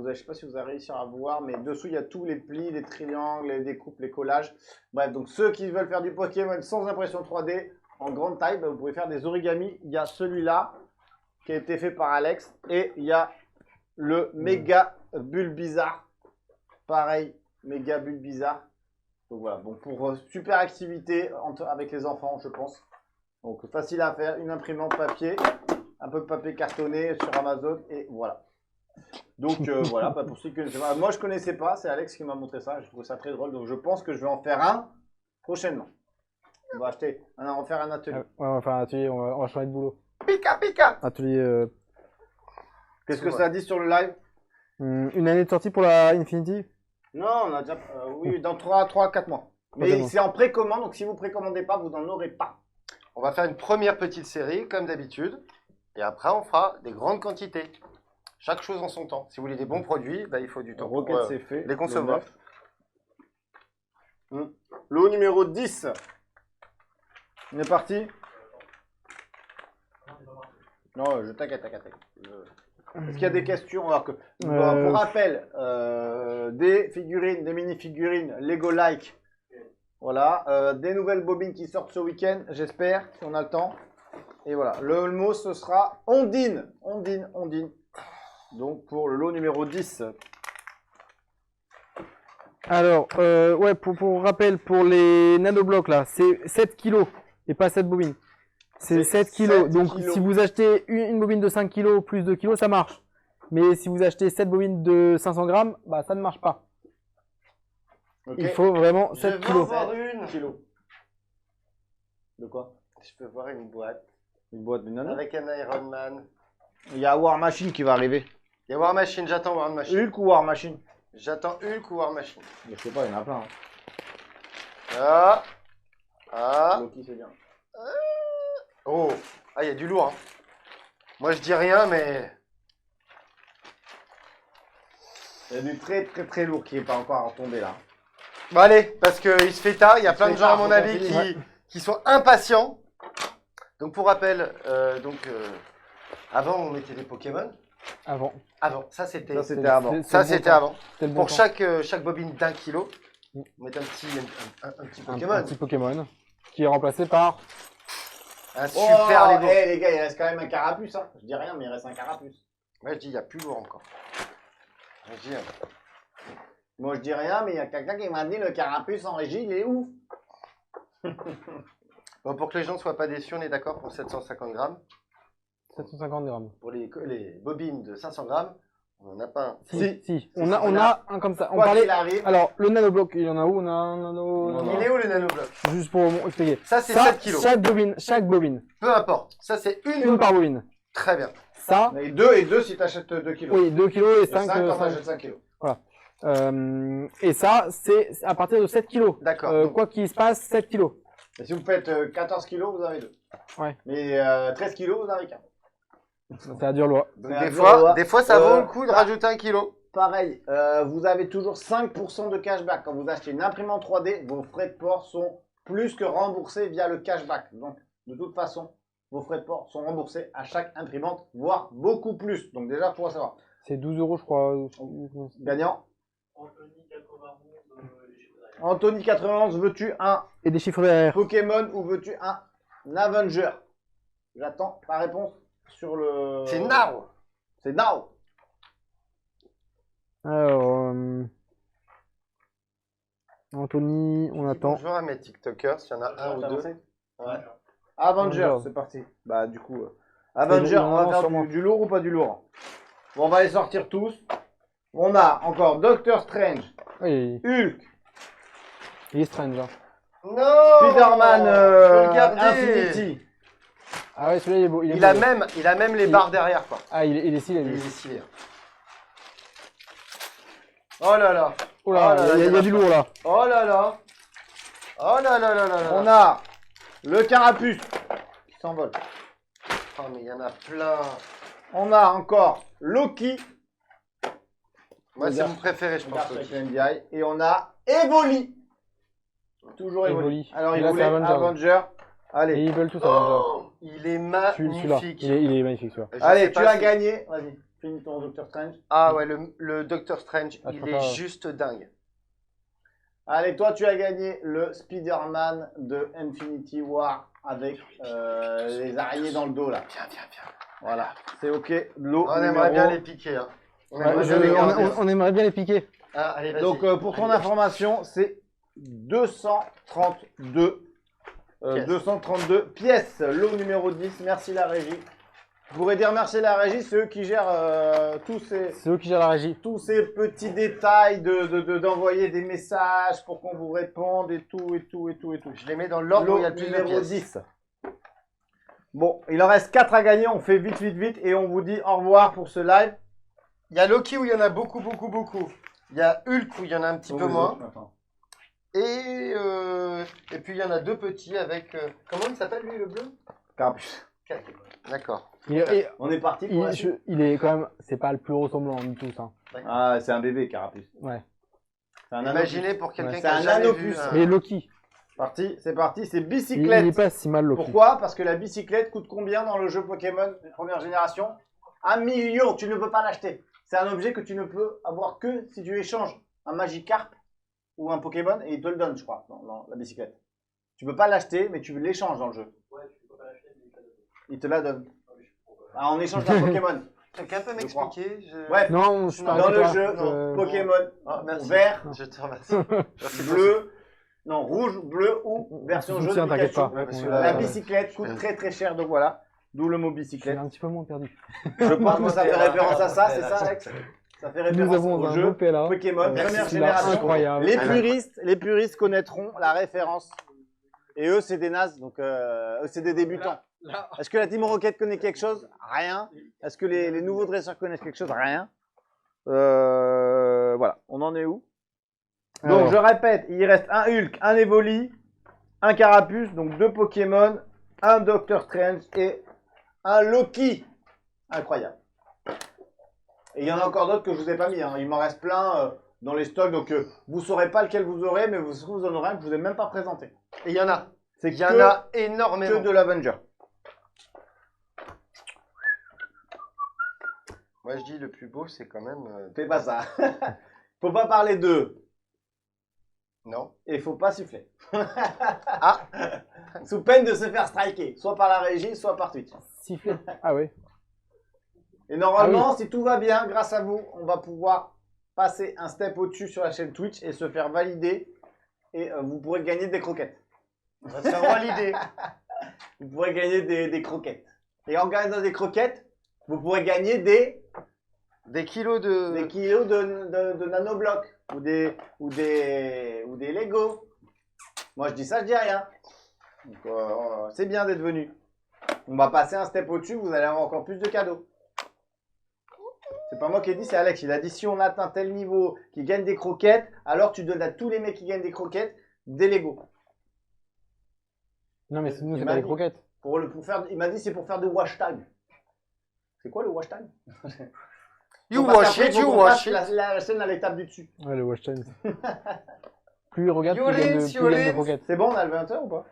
Je sais pas si vous avez réussi à voir, mais dessous il y a tous les plis, les triangles, les découpes, les collages. Bref, donc ceux qui veulent faire du Pokémon sans impression 3D en grande taille, bah, vous pouvez faire des origamis. Il y a celui-là qui a été fait par Alex et il y a le méga Bulbizarre. Pareil, méga Bulbizarre. Donc voilà, donc pour super activité avec les enfants, je pense. Donc facile à faire, une imprimante papier, un peu de papier cartonné sur Amazon et voilà. Donc voilà, bah, pour ceux qui connaissent pas. Moi je connaissais pas, c'est Alex qui m'a montré ça, je trouve ça très drôle, donc je pense que je vais en faire un prochainement. On va on va en faire un atelier. Ouais, on va faire un atelier, on va changer de boulot. Pika, pika. Atelier. Qu'est-ce que ça dit sur le live? Une année de sortie pour la Infinity. Non, on a déjà. Oui, dans 3-4 mois. Mais Troisième. c'est en précommande, donc si vous précommandez pas, vous n'en aurez pas. On va faire une première petite série, comme d'habitude. Et après, on fera des grandes quantités. Chaque chose en son temps. Si vous voulez des bons produits, bah, il faut du temps. Rocket, pour, c'est fait. les concevoir. Le 9. Lot numéro 10. On est parti? Non, je t'inquiète. Est-ce qu'il y a des questions? Alors que, pour rappel, des figurines, des mini-figurines Lego Like Voilà, des nouvelles bobines qui sortent ce week-end, j'espère, si on a le temps. Et voilà, le mot ce sera Ondine. Ondine, Ondine. Donc pour le lot numéro 10. Alors, ouais, pour rappel, pour les nanoblocs, là, c'est 7 kilos et pas 7 bobines. C'est 7 kilos. 7 Donc, kilos. si vous achetez une bobine de 5 kilos plus 2 kilos, ça marche. Mais si vous achetez 7 bobines de 500 grammes, bah, ça ne marche pas. Ok. Il faut vraiment Je 7 veux kilos. voir une. Kilos. De quoi? Je peux voir une boîte Une boîte de nano. avec un Iron Man. Il y a War Machine qui va arriver. Il y a War Machine, j'attends War Machine. Hulk ou War Machine? J'attends Hulk ou War Machine. Je sais pas, il y en a plein. Ah. Ah. Loki, c'est bien. Oh. Ah, il y a du lourd. Hein. Moi, je dis rien, mais... Il y a du très très très lourd qui n'est pas encore tombé là. Bon, allez, parce qu'il se fait tard. Il y a Il se plein fait de gens, à tard, mon faut avis, qu'on finisse. qui sont impatients. Donc, pour rappel, avant, on mettait des Pokémon. Avant. Avant, ça, c'était... Ça, c'était avant. Ça, c'était avant. C'était le bon Pour temps. chaque bobine d'1 kilo, on met un petit Un Pokémon. petit Pokémon qui est remplacé par. Un super Lego. Les gars, il reste quand même un carapuce. Hein. Je dis rien, mais il reste un carapuce. Moi, je dis, il y a plus lourd encore. Je dis, Moi, je dis rien, mais il y a quelqu'un qui m'a dit le carapuce en régie, il est ouf. bon, pour que les gens ne soient pas déçus, on est d'accord pour 750 grammes. 750 grammes. Pour les bobines de 500 grammes, on n'en a pas un. Si. On a un comme ça. On Quoi parlait. qu'il arrive. Alors, le nanobloc, il y en a où? On a un nano. Non, Il est où le nanobloc? Juste pour expliquer. Ça, c'est 7 kilos. Chaque bobine. Peu importe. Ça, c'est une Une bobine. par bobine. Très bien. Ça, Et deux si tu achètes 2 kilos. oui, 2 kilos et Et 5. 5 quand t'achètes 5 kilos. Et ça, c'est à partir de 7 kilos. D'accord. Donc, Quoi qu'il se passe, 7 kilos. Et si vous faites 14 kilos, vous avez 2. Ouais. Mais 13 kilos, vous avez qu'un. C'est à dur loi. donc Mais des fois, ça vaut le coup de rajouter 1 kilo. Pareil, vous avez toujours 5% de cashback. Quand vous achetez une imprimante 3D, vos frais de port sont plus que remboursés via le cashback. Donc, de toute façon, vos frais de port sont remboursés à chaque imprimante, voire beaucoup plus. Donc déjà, pour savoir. C'est 12 euros, je crois. Gagnant. Anthony 91, veux-tu un Et des chiffres derrière. Pokémon ou veux-tu un Avenger? J'attends ta réponse sur le... C'est now. C'est now. Alors, Anthony, on attend. Bonjour à mes TikTokers, s'il y en a un ou deux. Ouais. Avenger, Avenger. c'est parti. Bah du coup, Avenger, lourd, on va non, faire sûrement. du lourd ou pas du lourd? Bon, on va les sortir tous. On a encore Doctor Strange, Oui, Hulk, il est strange. Hein. Non. Spider-Man, Je veux le garder. Infinity. Ah ouais, celui-là, il est beau. Il a même les barres derrière, quoi. Ah, il est stylé. Il lui. est stylé. Oh là là. Oh là, Oh là là, il y a du lourd là. Oh là là. Oh là là là là là. On a le Carapuce qui s'envole. Oh, mais il y en a plein. On a encore Loki. Moi, c'est Regarde. mon préféré, je pense. Regarde avec Loki. le NDI. Et on a Evoli. Toujours Evoli. Evoli. Alors, Et il là, voulait c'est Avenger. Avenger. Et Allez, ils veulent tous Avenger. Oh, il est Celui-là. magnifique. Il est magnifique celui-là. Je allez, sais tu pas as si- gagné. Vas-y, finis ton Doctor Strange. Ah ouais, le Doctor Strange, Ah, je il préfère- est juste dingue. Allez, toi, tu as gagné le Spider-Man de Infinity War avec les araignées dans le dos, là. Viens, viens, viens. Voilà, c'est OK. L'eau On aimerait bien les piquer. Hein. On aimerait Ouais, bien les garder. on aimerait bien les piquer. Ah, allez, vas-y. Donc, pour ton Allez. information, c'est 232. Pièces. 232 pièces. Lot numéro 10. Merci la régie. Vous pourrez dire merci la régie, c'est eux qui gèrent C'est eux qui gèrent la régie. tous ces petits détails d'envoyer des messages pour qu'on vous réponde et tout. Je les mets dans l'ordre où il y a le plus de numéro pièces. 10. Bon, il en reste 4 à gagner. On fait vite et on vous dit au revoir pour ce live. Il y a Loki où il y en a beaucoup. Il y a Hulk où il y en a un petit peu moins. Et puis il y en a deux petits avec... comment il s'appelle lui, le bleu? Carapuce. D'accord. On est parti pour la suite. Il est quand même, c'est pas le plus ressemblant de tous. Hein. Ah, c'est un bébé, Carapuce. Ouais. C'est un Imaginez pour quelqu'un Ouais. qui a C'est un jamais anopus. vu... Mais Loki, C'est parti, c'est il bicyclette. est pas si mal Loki. Pourquoi? Parce que la bicyclette coûte combien dans le jeu Pokémon de première génération? 1 million, tu ne peux pas l'acheter. C'est un objet que tu ne peux avoir que si tu échanges un Magikarp ou un Pokémon et il te le donne, je crois, dans la bicyclette. Tu peux pas l'acheter, mais tu l'échanges dans le jeu. Il te la donne. Ah, en échange d'un Pokémon. Quelqu'un peut m'expliquer Bref, Non, je dans le pas. jeu, Euh, Pokémon Ah, merci. vert, Je te remercie. bleu, non, rouge, bleu ou version Je jaune soutiens, t'inquiète Pikachu. pas. Ouais, parce que La là, bicyclette coûte très très cher, donc voilà. D'où le mot Je suis bicyclette. un petit peu moins perdu. Je pense que ça fait référence à ça, c'est ça, Là. Alex? Ça fait Nous référence avons au un jeu beau PLA. Pokémon Merci, première celui-là, génération. incroyable. Les puristes connaîtront la référence. Et eux, c'est des nazes, donc eux, c'est des débutants. Est-ce que la Team Rocket connaît quelque chose? Rien. Est-ce que les nouveaux dresseurs connaissent quelque chose? Rien. Voilà, on en est où? Donc, Alors. je répète, il reste un Hulk, un Evoli, un Carapuce, donc 2 Pokémon, un Doctor Strange et un Loki. Incroyable. Et il y en a encore d'autres que je vous ai pas mis. Hein. Il m'en reste plein dans les stocks, donc vous saurez pas lequel vous aurez, mais vous en aurez un que je vous ai même pas présenté. Et il y en a. C'est Il y en a énormément. que de l'Avenger. Moi, je dis le plus beau, c'est quand même. Fais pas ça. Faut pas parler d'eux. Non. Et faut pas siffler. Ah. Sous peine de se faire striker, soit par la régie, soit par Twitch. Sifflet. Ah ouais. Et normalement, si tout va bien, grâce à vous, on va pouvoir passer un step au-dessus sur la chaîne Twitch et se faire valider. Et vous pourrez gagner des croquettes. On va se faire valider. Vous pourrez gagner des croquettes. Et en gagnant des croquettes, vous pourrez gagner des Des kilos de nanoblocs ou des Lego. Moi, je dis ça, je dis rien. Donc, c'est bien d'être venu. On va passer un step au-dessus, vous allez avoir encore plus de cadeaux. C'est pas moi qui ai dit, c'est Alex. Il a dit si on atteint tel niveau qui gagne des croquettes, alors tu donnes à tous les mecs qui gagnent des croquettes des Lego. Non, mais nous, Il c'est m'a pas des dit- croquettes. Il m'a dit c'est pour faire des hashtag. C'est quoi le hashtag? You Parce wash qu'après, it, faut you qu'on wash passe it. la chaîne à l'étape du dessus. Ouais, le wash time. Plus il regarde, You plus il gagne rinse, de, you plus il gagne de rinse. croquettes. C'est bon, on a le 20h ou pas?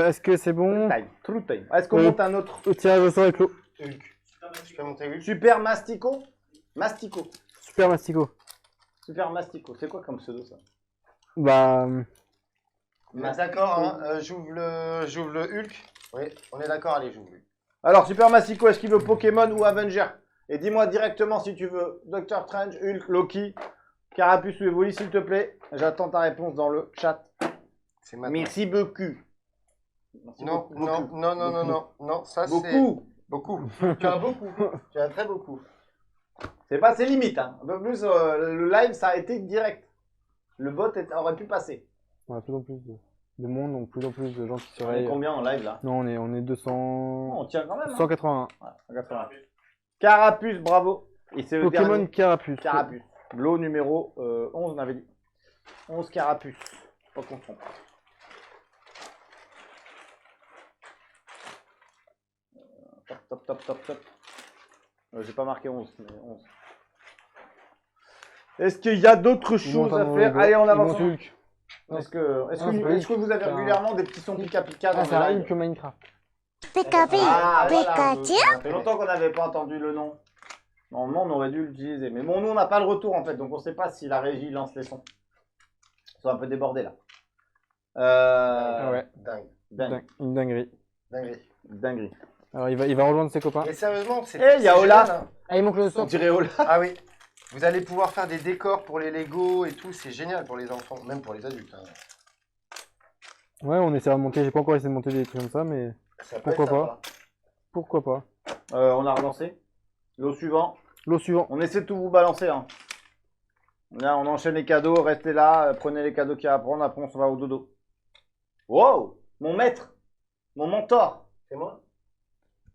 Est-ce que c'est bon? True time. Est-ce qu'on Oui. monte un autre? Au tirage au sort avec l'eau. Je peux monter Hulk. Super Mastico? Mastico. Super Mastico. Super Mastico. C'est quoi comme pseudo ça? Bah, D'accord, hein. J'ouvre le Hulk. Oui, on est d'accord, allez, j'ouvre Hulk. Alors, Super Mastico, est-ce qu'il veut Pokémon ou Avenger? Et dis-moi directement si tu veux Doctor Strange, Hulk, Loki, Carapuce ou Evoli, s'il te plaît. J'attends ta réponse dans le chat. C'est maintenant. Merci beaucoup. Merci Non, beaucoup, non, beaucoup. non, non, non, non, non, ça c'est. Beaucoup. Beaucoup. Tu as beaucoup. Tu as très beaucoup. C'est pas ses limites. Hein. Un peu plus, le live, ça a été direct. Le bot aurait pu passer. on a de plus en plus de monde, donc plus en plus de gens qui On est seraient. combien en live là? Non, on est 200. On tient quand même. Hein. 181. Ouais, 180. Carapuce, bravo. Et c'est le Pokémon dernier. Carapuce. Carapuce. Lot numéro 11, on avait dit. 11 Carapuce. Pas qu'on se trompe. Top. J'ai pas marqué 11, mais 11. Est-ce qu'il y a d'autres choses à faire? Allez, on avance. Hulk. Est-ce que, c'est pas est-ce que vous avez C'est un- régulièrement des petits sons pika-pika dans Ah, le c'est un live? Hulk Minecraft. Pikachu, Ah, voilà, Pikachu. ça fait longtemps qu'on n'avait pas entendu le nom. Normalement, on aurait dû l'utiliser. Mais bon, nous, on n'a pas le retour, en fait. Donc, on ne sait pas si la régie lance les sons. Ils sont un peu débordés, là. Ah ouais. Dingue. Une dinguerie. Dinguerie. Dinguerie. Alors, il va rejoindre ses copains. Mais sérieusement, c'est. Eh, il y a c'est Olaf. génial, hein. Ah, il manque le On sort. dirait Ola. Ah oui. Vous allez pouvoir faire des décors pour les Lego et tout. C'est génial pour les enfants, même pour les adultes. Hein. Ouais, on essaiera de monter. J'ai pas encore essayé de monter des trucs comme ça, mais Ça peut Pourquoi être sympa. pourquoi pas. On a relancé. L'eau suivant. L'eau suivant. On essaie de tout vous balancer. Hein. Là, on enchaîne les cadeaux. Restez là. Prenez les cadeaux qu'il y a à prendre. Après, on s'en va au dodo. Wow! Mon maître. Mon mentor. C'est moi.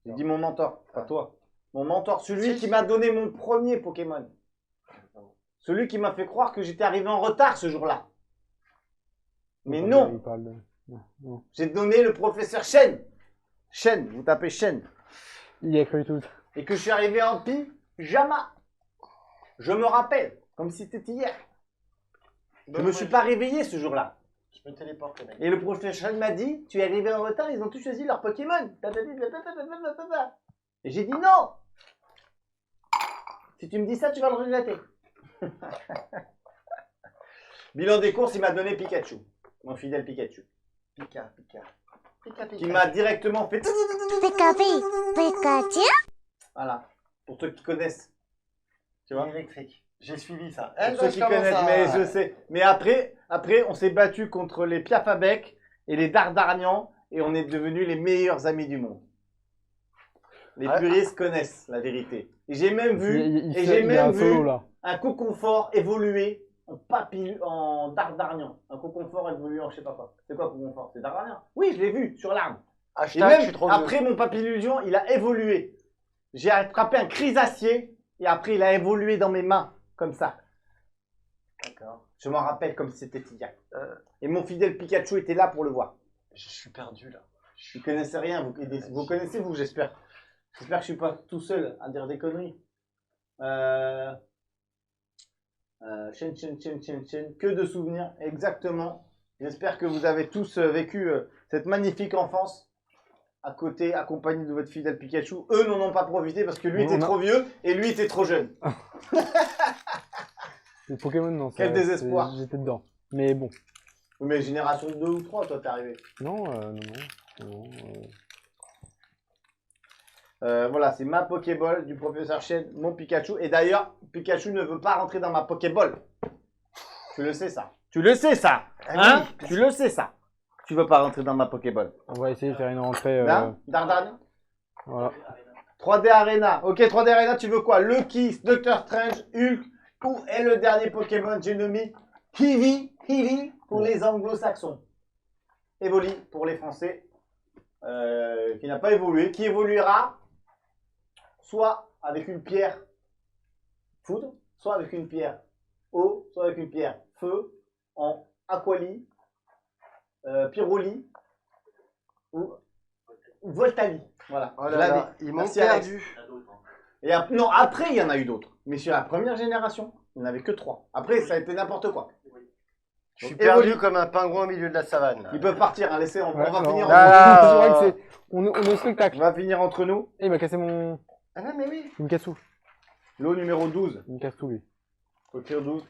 J'ai dit mon mentor, pas toi. Mon mentor, celui Si, qui si. m'a donné mon premier Pokémon. Celui qui m'a fait croire que j'étais arrivé en retard ce jour-là. Mais Il non, parle de- non. j'ai donné le professeur Shen. Shen, vous tapez Shen. Il y a cru tout. Et que je suis arrivé en pyjama. Je me rappelle, comme si c'était hier. Je me suis pas réveillé ce jour-là. Je me téléporte, les mecs. Et le professeur Shen m'a dit, tu es arrivé en retard, ils ont tous choisi leur Pokémon. Et j'ai dit non. Si tu me dis ça, tu vas le regretter. Bilan des courses, il m'a donné Pikachu. Mon fidèle Pikachu. Pika. Qui m'a directement fait... Pikachu. Voilà. Pour ceux qui connaissent. Tu vois? Électrique. J'ai suivi ça. Pour ceux qui connaissent, mais je sais. Mais après on s'est battu contre les Piaf à bec et les Dardarnians et on est devenus les meilleurs amis du monde. Les puristes connaissent la vérité. Et j'ai même vu, il y a un solo là. un Coconfort évoluer en Dardarnian. Un Coconfort évolué en je sais pas quoi. C'est quoi Coconfort? C'est Dardarnian? Oui, je l'ai vu sur l'arbre. Et Hashtag, même je suis trop après mon Papillusion, il a évolué. J'ai attrapé un Chrysacier et après il a évolué dans mes mains, comme ça. D'accord. Je m'en rappelle comme si c'était hier. Et mon fidèle Pikachu était là pour le voir. Je suis perdu là. Vous connaissez rien, vous connaissez vous, j'espère. J'espère que je suis pas tout seul à dire des conneries. Chen, que de souvenirs, exactement. J'espère que vous avez tous vécu cette magnifique enfance à côté, accompagné de votre fidèle Pikachu. Eux n'en ont pas profité parce que lui était trop vieux et lui était trop jeune. Les Pokémon, non. Quel désespoir. J'étais dedans. Mais bon. Mais génération 2 ou 3, toi, t'es arrivé. Non. Voilà, c'est ma Pokéball du professeur Chen, mon Pikachu. Et d'ailleurs, Pikachu ne veut pas rentrer dans ma Pokéball. Tu le sais, ça. Tu le sais, ça. Hein? Tu le sais, ça. Tu veux pas rentrer dans ma Pokéball. On va essayer de faire une rentrée. Là, Dardan. Voilà. 3D Arena. Ok, 3D Arena, tu veux quoi? Lucky, Doctor Strange, Hulk. Où est le dernier Pokémon? J'ai nommé Eevee pour les anglo-saxons. Evoli pour les Français. Qui n'a pas évolué. Qui évoluera soit avec une pierre foudre, soit avec une pierre eau, soit avec une pierre feu, en Aquali, Pyroli ou Voltali. Voilà. Oh là là, ils m'ont perdu. Et non, après, il y en a eu d'autres. Mais sur la première génération, il n'y en avait que 3. Après, ça a été n'importe quoi. Je suis perdu comme un pingouin au milieu de la savane. Là. Ils peuvent partir, hein, laissez, on va finir c'est vrai que on est au spectacle. On va finir entre nous. Et il m'a cassé mon. Ah non, mais oui. Il me casse tout. Lot numéro 12. Il me casse tout, lui. Poker 12.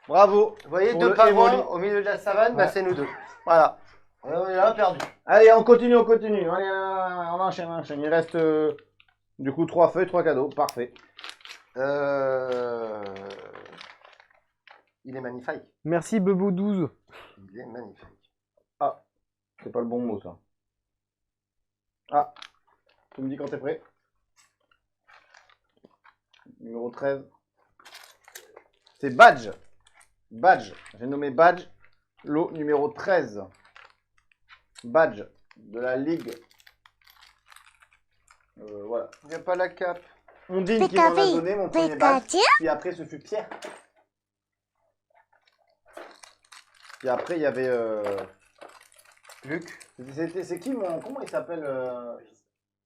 Bravo. Vous voyez, Pour deux le pingouins Evoli. au milieu de la savane, Ouais. bah c'est nous deux. Voilà. On est là perdu. Allez, on continue. Allez, on enchaîne. Il reste du coup 3 feuilles, 3 cadeaux. Parfait. Il est magnifique. Merci, Bebo12. Il est magnifique. C'est pas le bon mot, ça. Ah. Tu me dis quand t'es prêt. Numéro 13. C'est Badge. Badge. J'ai nommé Badge. Lot numéro 13. Badge de la Ligue. Voilà. Il n'y a pas la cape. Ondine qui m'en a donné mon premier badge. Puis après, ce fut Pierre. Puis après, il y avait Luc. C'est qui mon... Comment il s'appelle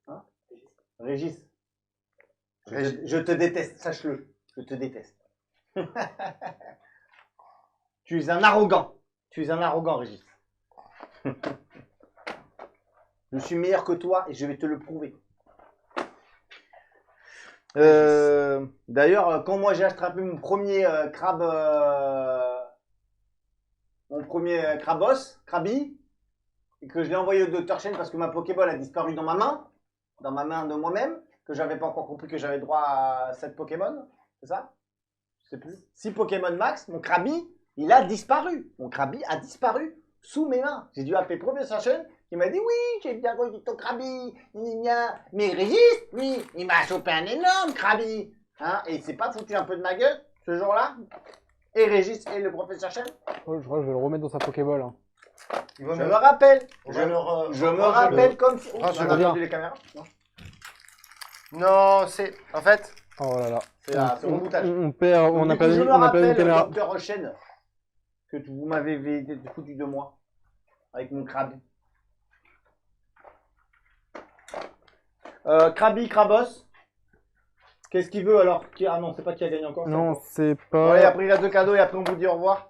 hein? Régis. Je te déteste, sache-le. Je te déteste. Tu es un arrogant. Régis. Je suis meilleur que toi et je vais te le prouver. D'ailleurs, quand moi j'ai attrapé mon premier crabe... mon premier Krabi, et que je l'ai envoyé au Dr. Chen parce que ma Pokéball a disparu dans ma main de moi-même, que j'avais pas encore compris que j'avais droit à 7 Pokémon, c'est ça? Je sais plus. 6 Pokémon max, mon Krabi, il a disparu. Mon Krabi a disparu sous mes mains. J'ai dû appeler Professeur Chen, qui m'a dit oui, j'ai bien reçu ton Krabi, mais Régis, lui, il m'a chopé un énorme Krabi. Hein, et il s'est pas foutu un peu de ma gueule, ce jour-là? Et Régis et le Professeur Chen? Oh, je crois que je vais le remettre dans sa Pokéball. Hein. Je me rappelle. Je me rappelle comme si... Ah, on a perdu les caméras. Non, Non, c'est. En fait. Oh là là. c'est mon montage. On perd, on Du a coup, perdu je me on a perdu une rappelle, caméra. Dr. Chen, que vous m'avez foutu de moi. Avec mon Krabi. Krabi, Krabos. Qu'est-ce qu'il veut alors? Ah non, c'est pas qui a gagné encore. Non, c'est Bon, allez, pas. après il reste 2 cadeaux et après on vous dit au revoir.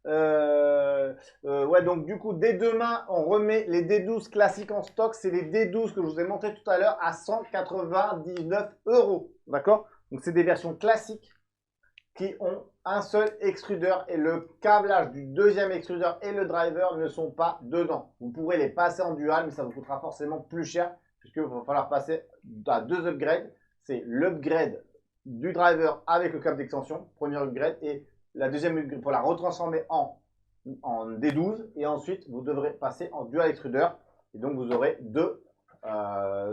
Ouais, donc du coup, dès demain, on remet les D12 classiques en stock. C'est les D12 que je vous ai montré tout à l'heure à 199 €. D'accord? Donc c'est des versions classiques qui ont un seul extrudeur et le câblage du deuxième extrudeur et le driver ne sont pas dedans. Vous pourrez les passer en dual, mais ça vous coûtera forcément plus cher puisqu'il va falloir passer à 2 upgrades. C'est l'upgrade du driver avec le câble d'extension, premier upgrade, et la deuxième upgrade pour la retransformer en D12. Et ensuite, vous devrez passer en dual extrudeur. Et donc, vous aurez 2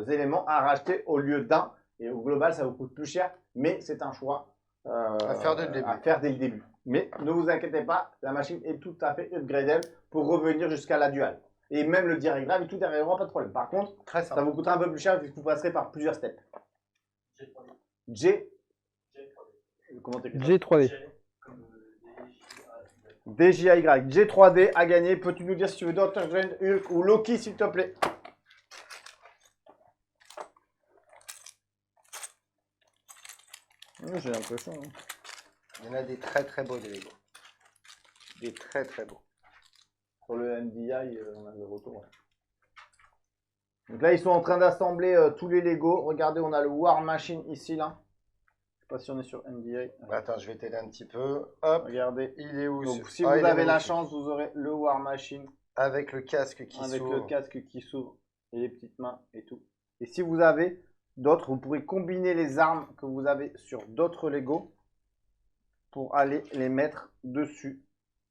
éléments à racheter au lieu d'un. Et au global, ça vous coûte plus cher, mais c'est un choix à faire dès le début. à faire dès le début. Mais ne vous inquiétez pas, la machine est tout à fait upgradable pour revenir jusqu'à la dual. Et même le direct drive, tout arrivera, pas de problème. Par contre, Très ça simple. vous coûtera un peu plus cher puisque vous passerez par plusieurs steps. G. Comment t'écris ça G3D. DJY. G3D a gagné. Peux-tu nous dire si tu veux Dr. Strange, Hulk ou Loki, s'il te plaît? J'ai l'impression. Hein. Il y en a des très très beaux des Lego. Des très très beaux. Sur le NDI, on a le retour. Ouais. Donc là, ils sont en train d'assembler tous les Lego. Regardez, on a le War Machine ici, là. Je sais pas si on est sur NDI. Attends, je vais t'aider un petit peu. Hop, Regardez. il est où? Donc, si Ah, vous il est avez la magnifique. chance, vous aurez le War Machine Avec le casque qui avec s'ouvre. le casque qui s'ouvre et les petites mains et tout. Et si vous avez d'autres, vous pourrez combiner les armes que vous avez sur d'autres Lego pour aller les mettre dessus.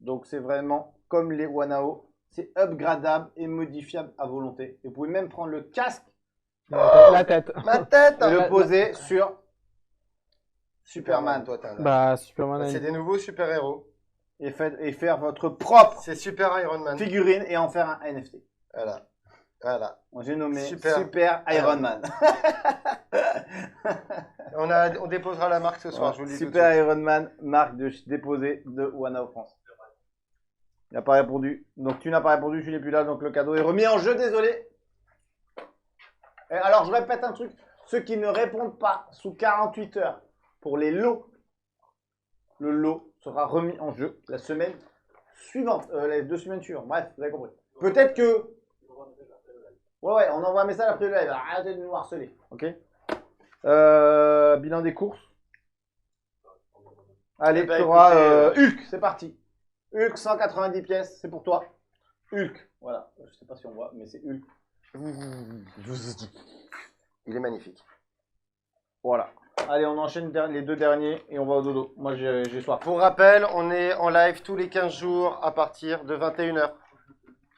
Donc, c'est vraiment comme les Wanao. C'est upgradable et modifiable à volonté. Et vous pouvez même prendre le casque La tête. Ma tête! et le poser sur Superman. toi, t'es un Bah, Superman. C'est des nouveaux super-héros. Et faire votre propre C'est Super Iron Man. figurine et en faire un NFT. Voilà. Voilà. J'ai nommé Super. Super Iron Man. On déposera la marque ce soir, je vous le dis tout de Super suite. Iron Man, marque déposée de Wanao France. Il n'a pas répondu. Donc tu n'as pas répondu, tu n'es plus là, donc le cadeau est remis en jeu, désolé. Et alors je répète un truc, ceux qui ne répondent pas sous 48 heures pour les lots, le lot sera remis en jeu la semaine suivante, les 2 semaines suivantes. Bref, vous avez compris. Peut-être que... Ouais, on envoie un message après le live. Alors, arrêtez de nous harceler, ok? Bilan des courses. Allez, Eh ben, tu auras écoutez, Hulk, c'est parti. Hulk, 190 pièces, c'est pour toi. Hulk, voilà. Je sais pas si on voit, mais c'est Hulk. Il est magnifique. Voilà. Allez, on enchaîne les 2 derniers et on va au dodo. Moi, j'ai soif. Pour rappel, on est en live tous les 15 jours à partir de 21h.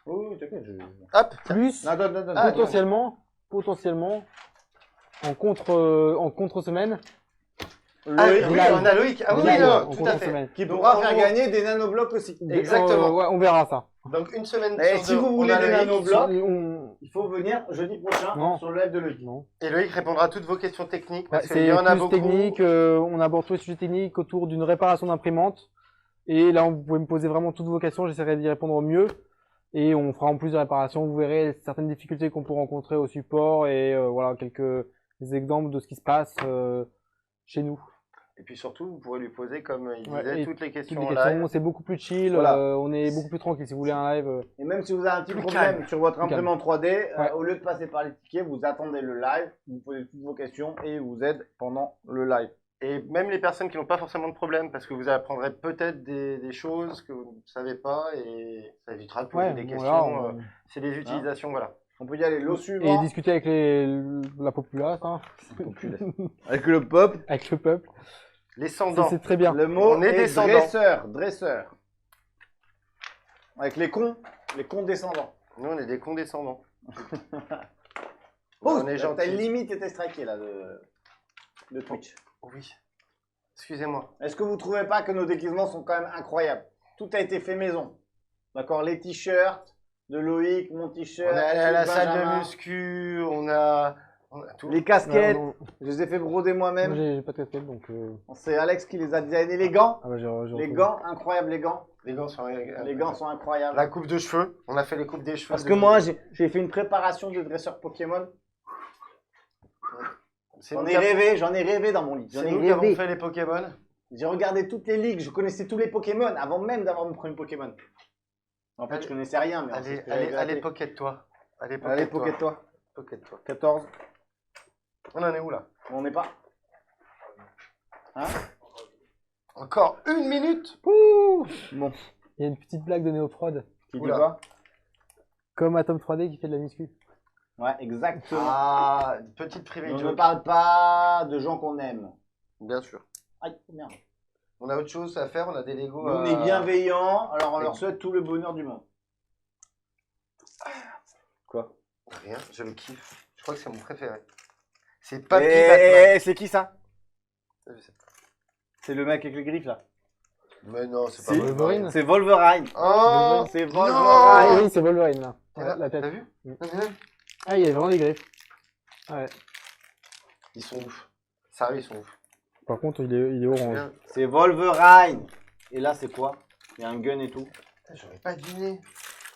Oui, t'inquiète. Hop! Plus, Non, non, non, Ah, potentiellement, en contre-semaine, Ah, oui, Loïc, on a Loïc. Ah oui, live, non, en tout à fait. contre-semaine. qui Donc, pourra en faire gros- gagner des nanoblocs aussi. Exactement. Ouais, on verra ça. Donc une semaine Et sur si deux, vous on voulez a des Loïc. nanoblocs, On- il faut venir jeudi prochain Non. sur le live de Loïc. Non. Et Loïc répondra à toutes vos questions techniques parce qu'il C'est y en a plus beaucoup. technique, on aborde tous les sujets techniques autour d'une réparation d'imprimante. Et là, vous pouvez me poser vraiment toutes vos questions, j'essaierai d'y répondre au mieux. Et on fera en plus de réparation, vous verrez certaines difficultés qu'on peut rencontrer au support et voilà quelques exemples de ce qui se passe chez nous. Et puis surtout, vous pourrez lui poser, comme il Ouais, disait, et toutes les Toutes questions les en questions, live. c'est beaucoup plus chill, Voilà. on est beaucoup plus tranquille si vous voulez un live. Et même si vous avez un petit Plus problème calme. sur votre Plus calme. imprimante 3D, Ouais. au lieu de passer par les tickets, vous attendez le live, vous posez toutes vos questions et il vous aide pendant le live. Et même les personnes qui n'ont pas forcément de problème, parce que vous apprendrez peut-être des choses que vous ne savez pas et ça évitera de poser Ouais, des voilà, questions. C'est des utilisations, voilà. On peut y aller. L'eau Et suivant. discuter avec la populace, hein, Avec le pop. avec le peuple. Les sans-dents. C'est très bien. Le mot On est est descendant. dresseur. Avec les cons descendants. Nous, on est des condescendants. Oh, on est t'as gentils. limite été striké là de Twitch. Oui. Excusez-moi. Est-ce que vous trouvez pas que nos déguisements sont quand même incroyables? Tout a été fait maison. D'accord, les t-shirts de Loïc, mon On t-shirt, est allé à la salle de Benjamin, muscu, on a tout. les casquettes, Non, je les ai fait broder moi, moi-même. j'ai pas de casquette donc. C'est Alex qui les a designés. Les gants, Ah bah, j'ai les retrouvé. gants, incroyables les gants. Les gants sont Les gants sont incroyables. La coupe de cheveux. On a fait les coupes des cheveux. Parce que moi, j'ai fait une préparation de dresseur Pokémon. c'est J'en nous ai rêvé dans mon lit. J'en C'est ai nous qui avons rêvé. fait les Pokémon. J'ai regardé toutes les ligues, je connaissais tous les Pokémon avant même d'avoir mon premier Pokémon. En fait, Allez. je connaissais rien, mais Allez, c'est ce que j'avais allez, appris. allez, pocket-toi. Allez, Allez, pocket-toi. pocket-toi. Pocket-toi. 14. On en est où là? On n'est pas. Hein? Encore 1 minute. Ouh. Bon, Il y a une petite blague de Néoprod, qui dit Oula. quoi? comme Atom 3D qui fait de la muscu. Ouais, exactement. Ah, une petite privée On ne joke. parle pas de gens qu'on aime. Bien sûr. Aïe, merde. On a autre chose à faire, on a des Lego. Nous, on est bienveillants, alors on et- leur souhaite tout le bonheur du monde. Quoi? Rien, je le kiffe. Je crois que c'est mon préféré. C'est Papy Eh, Batman. c'est qui ça? Je sais pas. C'est le mec avec les griffes là. Mais non, c'est pas Si. Wolverine. C'est Wolverine. Oh, C'est non. Wolverine. Ah oui, c'est Wolverine là. T'as La tête. vu Mm. Ah, il y a vraiment des griffes. Ouais. Ils sont ouf. Sérieux, ils sont ouf. Par contre, il est orange. Bien. C'est Wolverine. Et là, c'est quoi? Il y a un gun et tout. Putain, j'aurais pas deviné.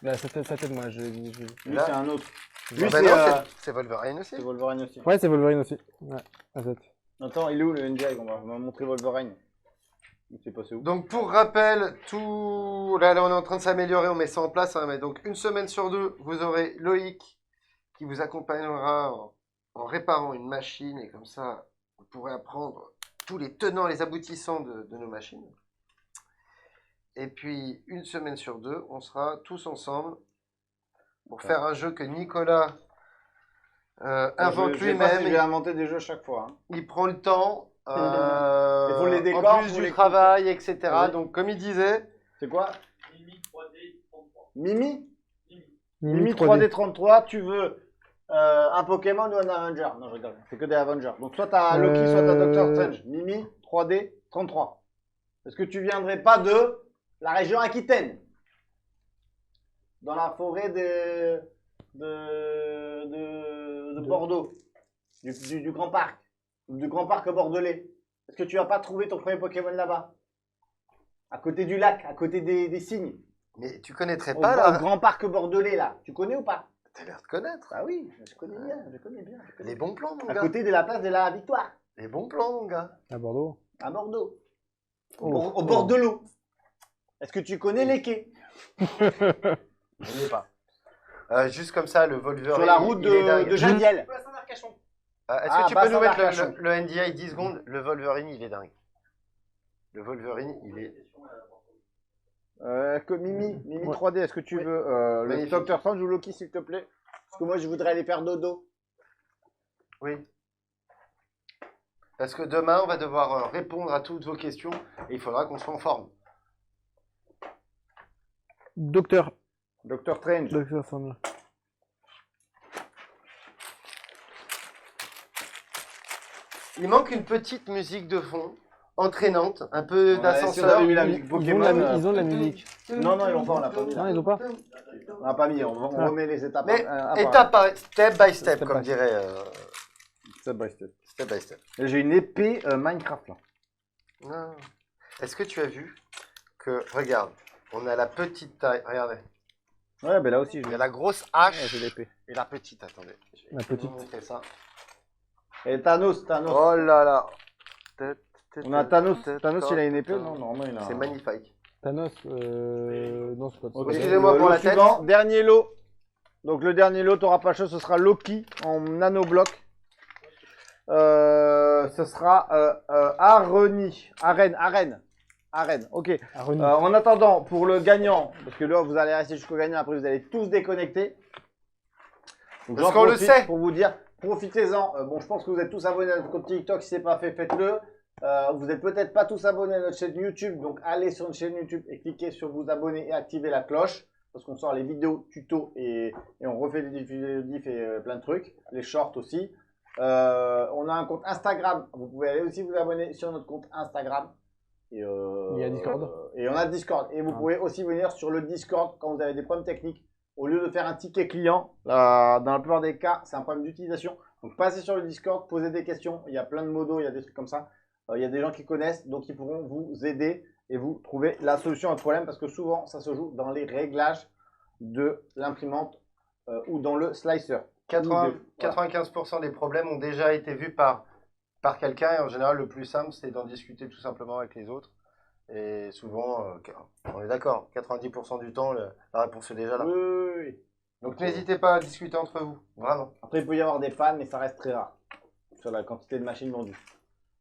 Là, sa tête, moi, Lui, Là. c'est un autre. Ah Lui, bah c'est non, c'est c'est Wolverine aussi. Wolverine aussi. Ouais, c'est Wolverine aussi. Ouais, la tête. Attends, il est où le NDI? On va montrer Wolverine. Il s'est passé où? Donc pour rappel, tout là on est en train de s'améliorer, on met ça en place. Hein, mais donc 1 semaine sur 2, vous aurez Loïc qui vous accompagnera en réparant une machine et comme ça, vous pourrez apprendre tous les tenants, les aboutissants de nos machines. Et puis 1 semaine sur 2, on sera tous ensemble pour faire un jeu que Nicolas invente Je sais pas si je vais lui-même. inventer des jeux chaque fois. Hein. Il prend le temps. Il faut les décors, en plus faut du les travail, etc. Oui. Donc comme il disait, C'est quoi? Mimi? Mimi Mimi 3D33, tu veux un Pokémon ou un Avenger? Non, je rigole, c'est que des Avengers. Donc soit t'as Loki, soit t'as Doctor Strange. Mimi 3D33. Est-ce que tu viendrais pas de la région Aquitaine? Dans la forêt de Bordeaux, du Grand Parc, du Grand Parc bordelais. Est-ce que tu vas pas trouver ton premier Pokémon là-bas? À côté du lac, à côté des cygnes. mais tu connaîtrais Au, pas au là. Grand Parc bordelais là. Tu connais ou pas? T'as l'air de connaître. Ah oui, je connais bien, je connais bien. Les bons plans, mon À gars. côté de la place de la Victoire, Les bons plans, mon gars. À Bordeaux. à Bordeaux. Oh. Au bord de l'eau. Est-ce que tu connais les quais? Je n'ai pas. Juste comme ça, le Wolverine. Sur la route il est dingue. de Jadiel. Est-ce Ah, que tu bah, peux nous ça mettre marche, le NDI 10 secondes? Le Wolverine, il est dingue. Le Wolverine, il est. Mimi Ouais. 3D, est-ce que tu veux le Magnifique. Doctor Strange ou Loki s'il te plaît? Parce que moi je voudrais aller faire dodo. Oui. Parce que demain, on va devoir répondre à toutes vos questions et il faudra qu'on soit en forme. Docteur. Doctor Strange. Docteur Strange. Il manque une petite musique de fond, entraînante, un peu Ouais, d'ascenseur. si on avait mis la Ils musique ont Pokémon. ils ont de la musique. Non, non, ils l'ont pas, on l'a pas mis. Non, ils ont pas. On l'a pas mis, on Ah. remet les étapes. Mais un par un. étape par step by step, Step comme by dirait Step by step. step by step. Et j'ai une épée Minecraft là. Non. Est-ce que tu as vu que, regarde, on a la petite taille, regardez, Ouais, ben là aussi, il y j'ai a la grosse hache j'ai l'épée. et la petite, attendez. Je vais La petite. vous montrer ça. Et Thanos. Oh là là. On a Thanos. Thanos, il a une épée? Non, normalement, il a. C'est magnifique. Thanos, non, c'est pas Ok, Excusez-moi le pour lot la tête. suivant, dernier lot. Donc le dernier lot, t'auras pas le choix, ce sera Loki en nanobloc. Ce sera Arène. Ok. Aroni. En attendant, pour le gagnant, parce que là vous allez rester jusqu'au gagnant, après vous allez tous déconnecter. Donc, Parce j'en qu'on le profite sait. pour vous dire, profitez-en. Bon, je pense que vous êtes tous abonnés à notre compte TikTok. Si c'est pas fait, faites-le. Vous êtes peut-être pas tous abonnés à notre chaîne YouTube, donc allez sur notre chaîne YouTube et cliquez sur vous abonner et activez la cloche parce qu'on sort les vidéos tutos et on refait des diff et plein de trucs, les shorts aussi. On a un compte Instagram, vous pouvez aller aussi vous abonner sur notre compte Instagram. Et, Il y a Discord. Et on a Discord. Et vous Ah. pouvez aussi venir sur le Discord quand vous avez des problèmes techniques. Au lieu de faire un ticket client, dans la plupart des cas, c'est un problème d'utilisation. Donc passez sur le Discord, posez des questions. Il y a plein de modos, il y a des trucs comme ça. Il y a des gens qui connaissent, donc ils pourront vous aider et vous trouver la solution à un problème parce que souvent, ça se joue dans les réglages de l'imprimante ou dans le slicer. 95% des problèmes ont déjà été vus par quelqu'un et en général, le plus simple, c'est d'en discuter tout simplement avec les autres. Et souvent, on est d'accord, 90% du temps, la réponse est déjà là. Oui, oui, oui. Donc n'hésitez pas à discuter entre vous, vraiment. Après, il peut y avoir des pannes, mais ça reste très rare sur la quantité de machines vendues.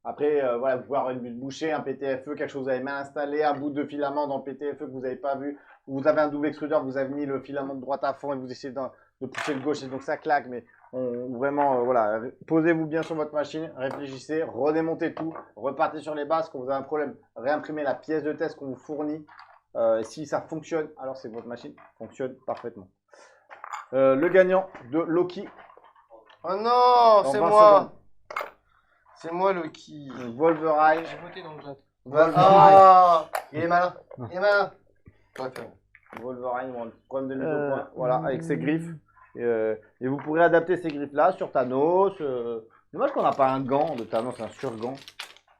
Après, voilà, vous pouvez avoir une butte bouchée, un PTFE, quelque chose que vous avez mal installé, un bout de filament dans le PTFE que vous n'avez pas vu. Vous avez un double extrudeur, vous avez mis le filament de droite à fond et vous essayez de pousser le gauche et donc ça claque. Mais vraiment, voilà, posez-vous bien sur votre machine, réfléchissez, redémontez tout, repartez sur les bases. Quand vous avez un problème, réimprimez la pièce de test qu'on vous fournit. Et si ça fonctionne, alors c'est que votre machine fonctionne parfaitement. Le gagnant de Loki. Oh non, Dans c'est 20 moi. secondes. C'est moi Loki. Wolverine. J'ai voté dans le chat. Wolverine. Ah, il est malin. Il est malin. Wolverine, bon, problème de mise au point. Voilà, avec ses griffes. Et vous pourrez adapter ces griffes-là sur Thanos. Dommage qu'on n'a pas un gant de Thanos, un surgant.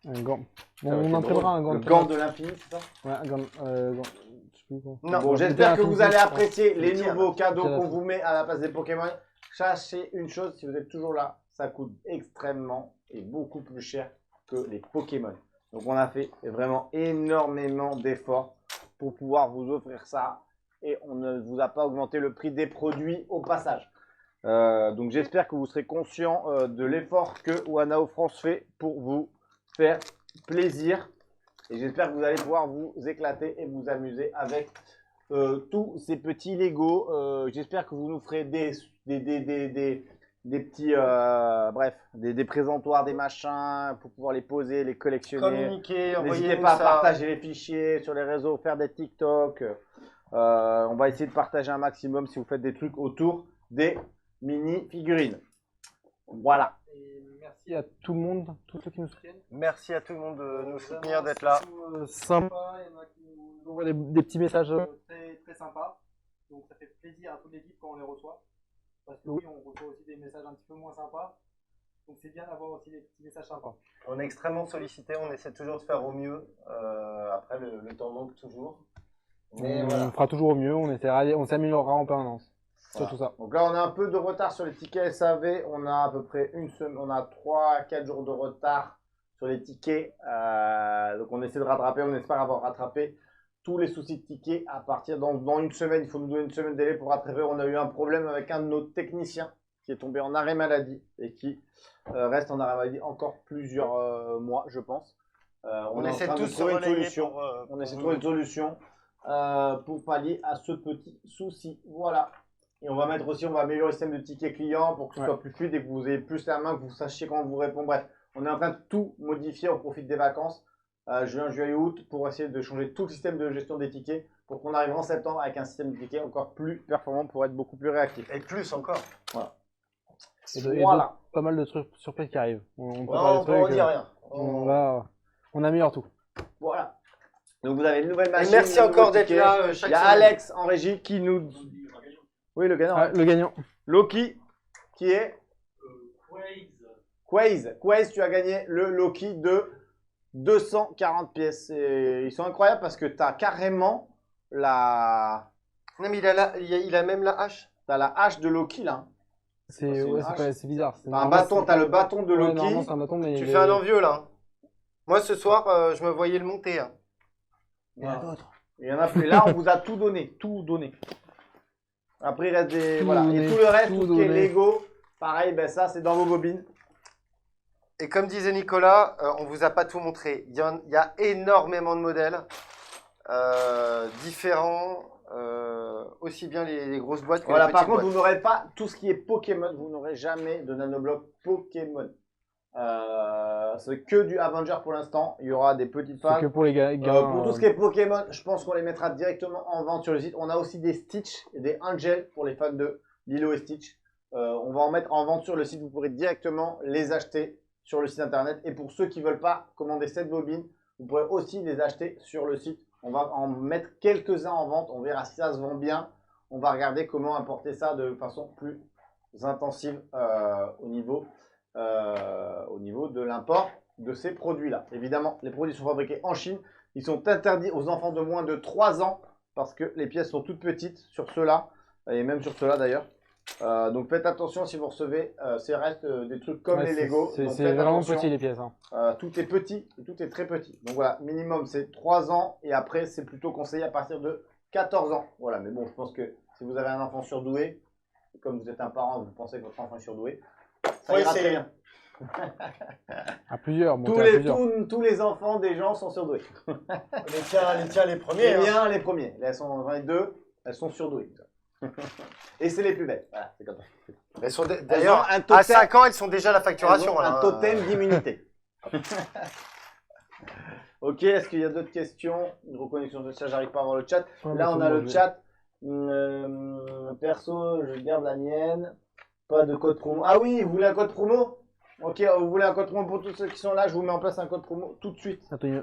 Un gant. Ça Bon, aurait on été imprimera drôle. un gant. Le gant de l'infini, c'est ça? Ouais, un gant. Je sais plus quoi. Non. Bon, Bon, j'espère c'était que un vous film, allez je apprécier les Tiens, nouveaux cadeaux tiens, qu'on là. vous met à la place des Pokémon. Sachez une chose, si vous êtes toujours là, ça coûte extrêmement et beaucoup plus cher que les Pokémon. Donc on a fait vraiment énormément d'efforts pour pouvoir vous offrir ça et on ne vous a pas augmenté le prix des produits au passage. Donc j'espère que vous serez conscient de l'effort que Wanao France fait pour vous faire plaisir. Et j'espère que vous allez pouvoir vous éclater et vous amuser avec tous ces petits Lego. J'espère que vous nous ferez des petits, bref, des présentoirs, des machins pour pouvoir les poser, les collectionner. Communiquer, N'hésitez envoyez-nous pas à ça. partager les fichiers sur les réseaux, faire des TikTok. On va essayer de partager un maximum si vous faites des trucs autour des mini-figurines. Voilà. Et merci à tout le monde, tous ceux qui nous soutiennent. Merci à tout le monde de nous soutenir, d'être là. Sympa, il y en a qui nous envoient des petits messages très, très sympas. Donc ça fait plaisir à toute l'équipe quand on les reçoit. Parce que oui, on reçoit aussi des messages un petit peu moins sympas. Donc c'est bien d'avoir aussi des petits messages sympas. On est extrêmement sollicité, on essaie toujours de faire au mieux. Après, le temps manque toujours. Mais On voilà. fera toujours au mieux, on s'améliorera en permanence. Voilà. Surtout ça. Donc là, on a un peu de retard sur les tickets SAV. On a à peu près une semaine, on a 3-4 jours de retard sur les tickets. Donc on essaie de rattraper, on espère avoir rattrapé tous les soucis de tickets à partir dans une semaine. Il faut nous donner une semaine de délai pour rattraper. On a eu un problème avec un de nos techniciens qui est tombé en arrêt maladie et qui reste en arrêt maladie encore plusieurs mois, je pense. On est en essaie train tous de se trouver une relayer solution. pour, On essaie de vous. trouver une solution pour pallier à ce petit souci. Voilà. Et on va mettre aussi, on va améliorer le système de tickets clients pour que ce soit plus fluide et que vous ayez plus la main, que vous sachiez comment vous répondre. Bref, on est en train de tout modifier au profit des vacances, juin, juillet, août, pour essayer de changer tout le système de gestion des tickets pour qu'on arrive en septembre avec un système de tickets encore plus performant pour être beaucoup plus réactif. Et plus encore. Et Voilà. d'autres- pas mal de trucs surprises qui arrivent. On Non, prépare des on peut en trucs, dire rien. on améliore tout. Voilà. Donc vous avez une nouvelle Et machine. merci de nouveaux encore d'être tickets. là Il chaque y a semaine. Alex en régie qui nous. Oui, le gagnant. Ouais, le gagnant. Loki, qui est Quaze, tu as gagné le Loki de 240 pièces. Et ils sont incroyables parce que tu as carrément la... Non, mais il a même la hache. T'as la hache de Loki là. C'est une ouais, hache. c'est bizarre. T'as un bâton, t'as le bâton de Ouais, Loki. normalement, c'est un bâton, mais Tu il fais est- un envieux là. hein. Moi ce soir, je me voyais le monter. hein. Il y en a d'autres. Il y en a plus. Là, on vous a tout donné. Tout donné. Après, il reste des. Tout Voilà. Et donné, tout le reste, tout tout ce qui est donné. Lego, pareil, ben ça, c'est dans vos bobines. Et comme disait Nicolas, on vous a pas tout montré. Il y a énormément de modèles différents, aussi bien les grosses boîtes que Voilà, les par petites contre, boîtes. vous n'aurez pas tout ce qui est Pokémon. Vous n'aurez jamais de nanobloc Pokémon. C'est que du Avenger pour l'instant. Il y aura des petites C'est phases. que pour les gars. Pour tout ce qui est Pokémon, je pense qu'on les mettra directement en vente sur le site. On a aussi des Stitch et des Angel pour les fans de Lilo et Stitch. On va en mettre en vente sur le site. Vous pourrez directement les acheter sur le site internet. Et pour ceux qui ne veulent pas commander cette bobine, vous pourrez aussi les acheter sur le site. On va en mettre quelques-uns en vente. On verra si ça se vend bien. On va regarder comment importer ça de façon plus intensive au niveau de l'import de ces produits-là. Évidemment, les produits sont fabriqués en Chine. Ils sont interdits aux enfants de moins de 3 ans parce que les pièces sont toutes petites sur ceux-là et même sur ceux-là d'ailleurs. Donc faites attention si vous recevez ces restes des trucs comme Ouais, les Lego. C'est Donc, c'est faites vraiment attention. petit les pièces. Hein. Tout est petit et tout est très petit. Donc voilà, minimum c'est 3 ans et après c'est plutôt conseillé à partir de 14 ans. Voilà, mais bon, je pense que si vous avez un enfant surdoué, comme vous êtes un parent, vous pensez que votre enfant est surdoué, ça Faut ira essayer. très bien. À plusieurs, monter à plusieurs. Tous les enfants des gens sont surdoués. Les tiens, les premiers. Eh hein. bien, les premiers. Là, elles sont dans les deux, elles sont surdouées. Et c'est les plus belles. Voilà, c'est comme ça. Elles sont Elles d'ailleurs, ont un à totem, 5 ans, elles sont déjà à la elles facturation. ont là, un hein. totem d'immunité. Ok, est-ce qu'il y a d'autres questions? Une reconnexion de ça, j'arrive pas à voir le chat. Ouais, Là, mais on c'est a bon, le je vais- chat. Perso, je garde la mienne. Pas de code promo. Ah oui, vous voulez un code promo? Ok, vous voulez un code promo pour tous ceux qui sont là? Je vous mets en place un code promo tout de suite. Attends, Allez,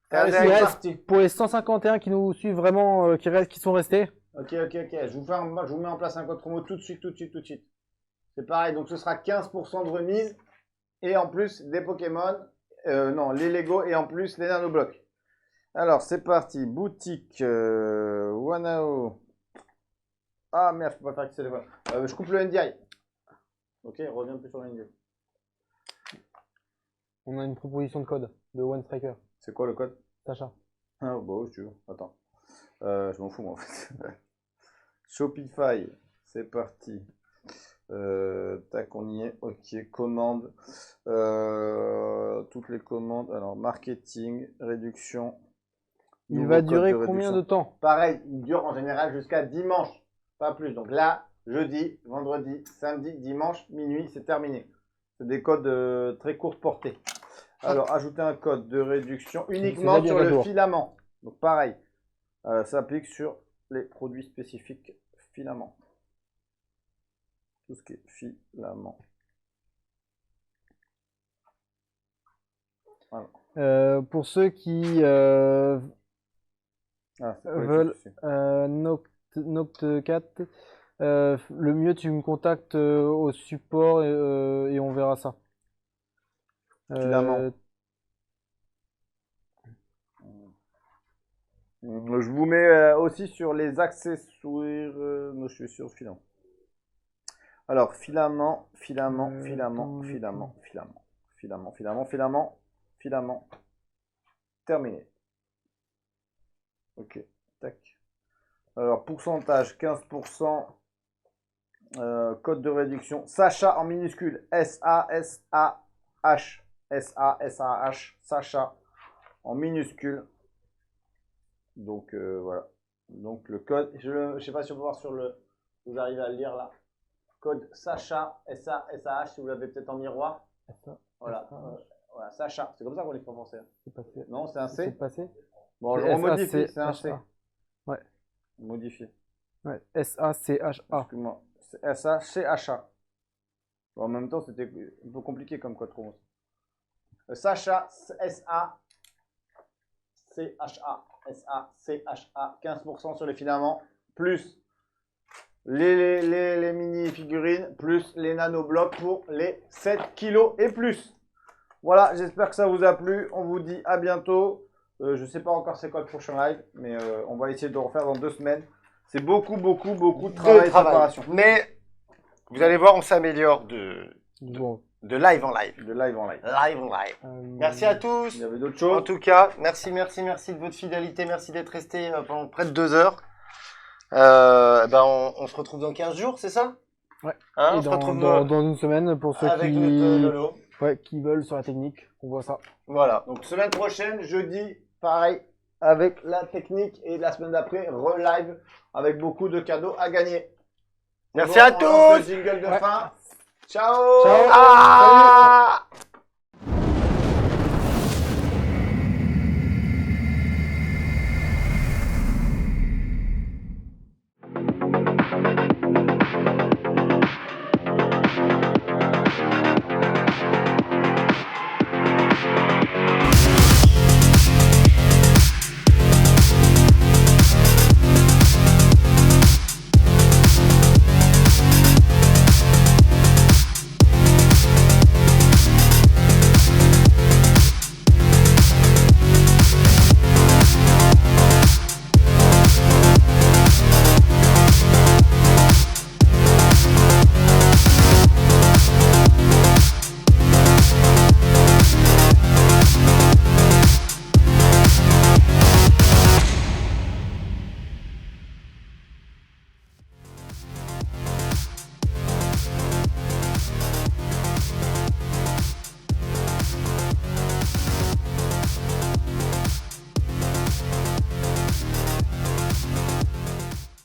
Allez, c'est ouais. parti. pour les 151 qui nous suivent vraiment, qui sont restés, Ok. Je vous mets en place un code promo tout de suite. C'est pareil, donc ce sera 15% de remise. Et en plus, des Pokémon. Non, les Lego et en plus, les nanoblocs. Alors, c'est parti. Boutique. Wanao. Ah merde, je peux pas faire accès téléphone. Je coupe le NDI. Ok, reviens plus sur le NDI. on a une proposition de code de One Striker. C'est quoi le code? Sacha. Ah, bah, si tu veux. Attends. Je m'en fous, moi, en fait. Shopify. C'est parti. Tac, on y est. Ok, commande. Toutes les commandes. Alors, marketing, réduction. Il nouveau va code durer de combien réduction. de temps? Pareil, il dure en général jusqu'à dimanche. Pas plus. Donc là, jeudi, vendredi, samedi, dimanche, minuit, c'est terminé. C'est des codes très courte portée. Alors, ajouter un code de réduction uniquement C'est-à-dire sur à le jour. filament. Donc pareil, ça s'applique sur les produits spécifiques filaments. Tout ce qui est filament. Pour ceux qui Ah, c'est quoi les veulent trucs ici Noct 4, le mieux tu me contactes au support et on verra ça. Filament. Je vous mets aussi sur les accessoires. Non, je suis sur filament. Alors, filament. Terminé. Ok, tac. Alors, pourcentage 15%. Code de réduction. Sacha en minuscule. S-A-S-A-H. S-A-S-A-H. Sacha en minuscule. Donc, voilà. Donc, le code. Je ne sais pas si on peut voir sur le. Vous arrivez à le lire là. Code Sacha. S-A-S-A-H. Si vous l'avez peut-être en miroir. Voilà. Voilà, Sacha. C'est comme ça qu'on l'écrit en français. C'est passé. Non, c'est un C'est C. passé. Bon, C'est on modifie. C'est un C. S-A-C-H-A. Ouais. Modifié. Ouais. S-A-C-H-A. Excuse-moi. C'est S-A-C-H-A. Bon, en même temps, c'était un peu compliqué comme code promo. Sacha, S-A-C-H-A. S-A-C-H-A. 15% sur les filaments. Plus les mini-figurines. Plus les nanoblocs pour les 7 kilos et plus. Voilà, j'espère que ça vous a plu. On vous dit à bientôt. Je ne sais pas encore c'est quoi le prochain live. Mais on va essayer de le refaire dans 2 semaines. C'est beaucoup de travail et de préparation. Mais vous allez voir, on s'améliore Bon. de live en live. De live en live. Live en live. Merci à tous. Il y avait d'autres En choses. tout cas, merci de votre fidélité. Merci d'être resté pendant près de 2 heures. On se retrouve dans 15 jours, c'est ça? Ouais. Hein, Et on se dans, retrouve dans une semaine pour ceux avec qui, notre Lolo. ouais, qui veulent sur la technique. On voit ça. Voilà. Donc semaine prochaine, jeudi, pareil, avec la technique. Et la semaine d'après, re-live avec beaucoup de cadeaux à gagner. Merci Bon, à on lance le tous. jingle de Ouais. fin. Ciao. Ciao. Ah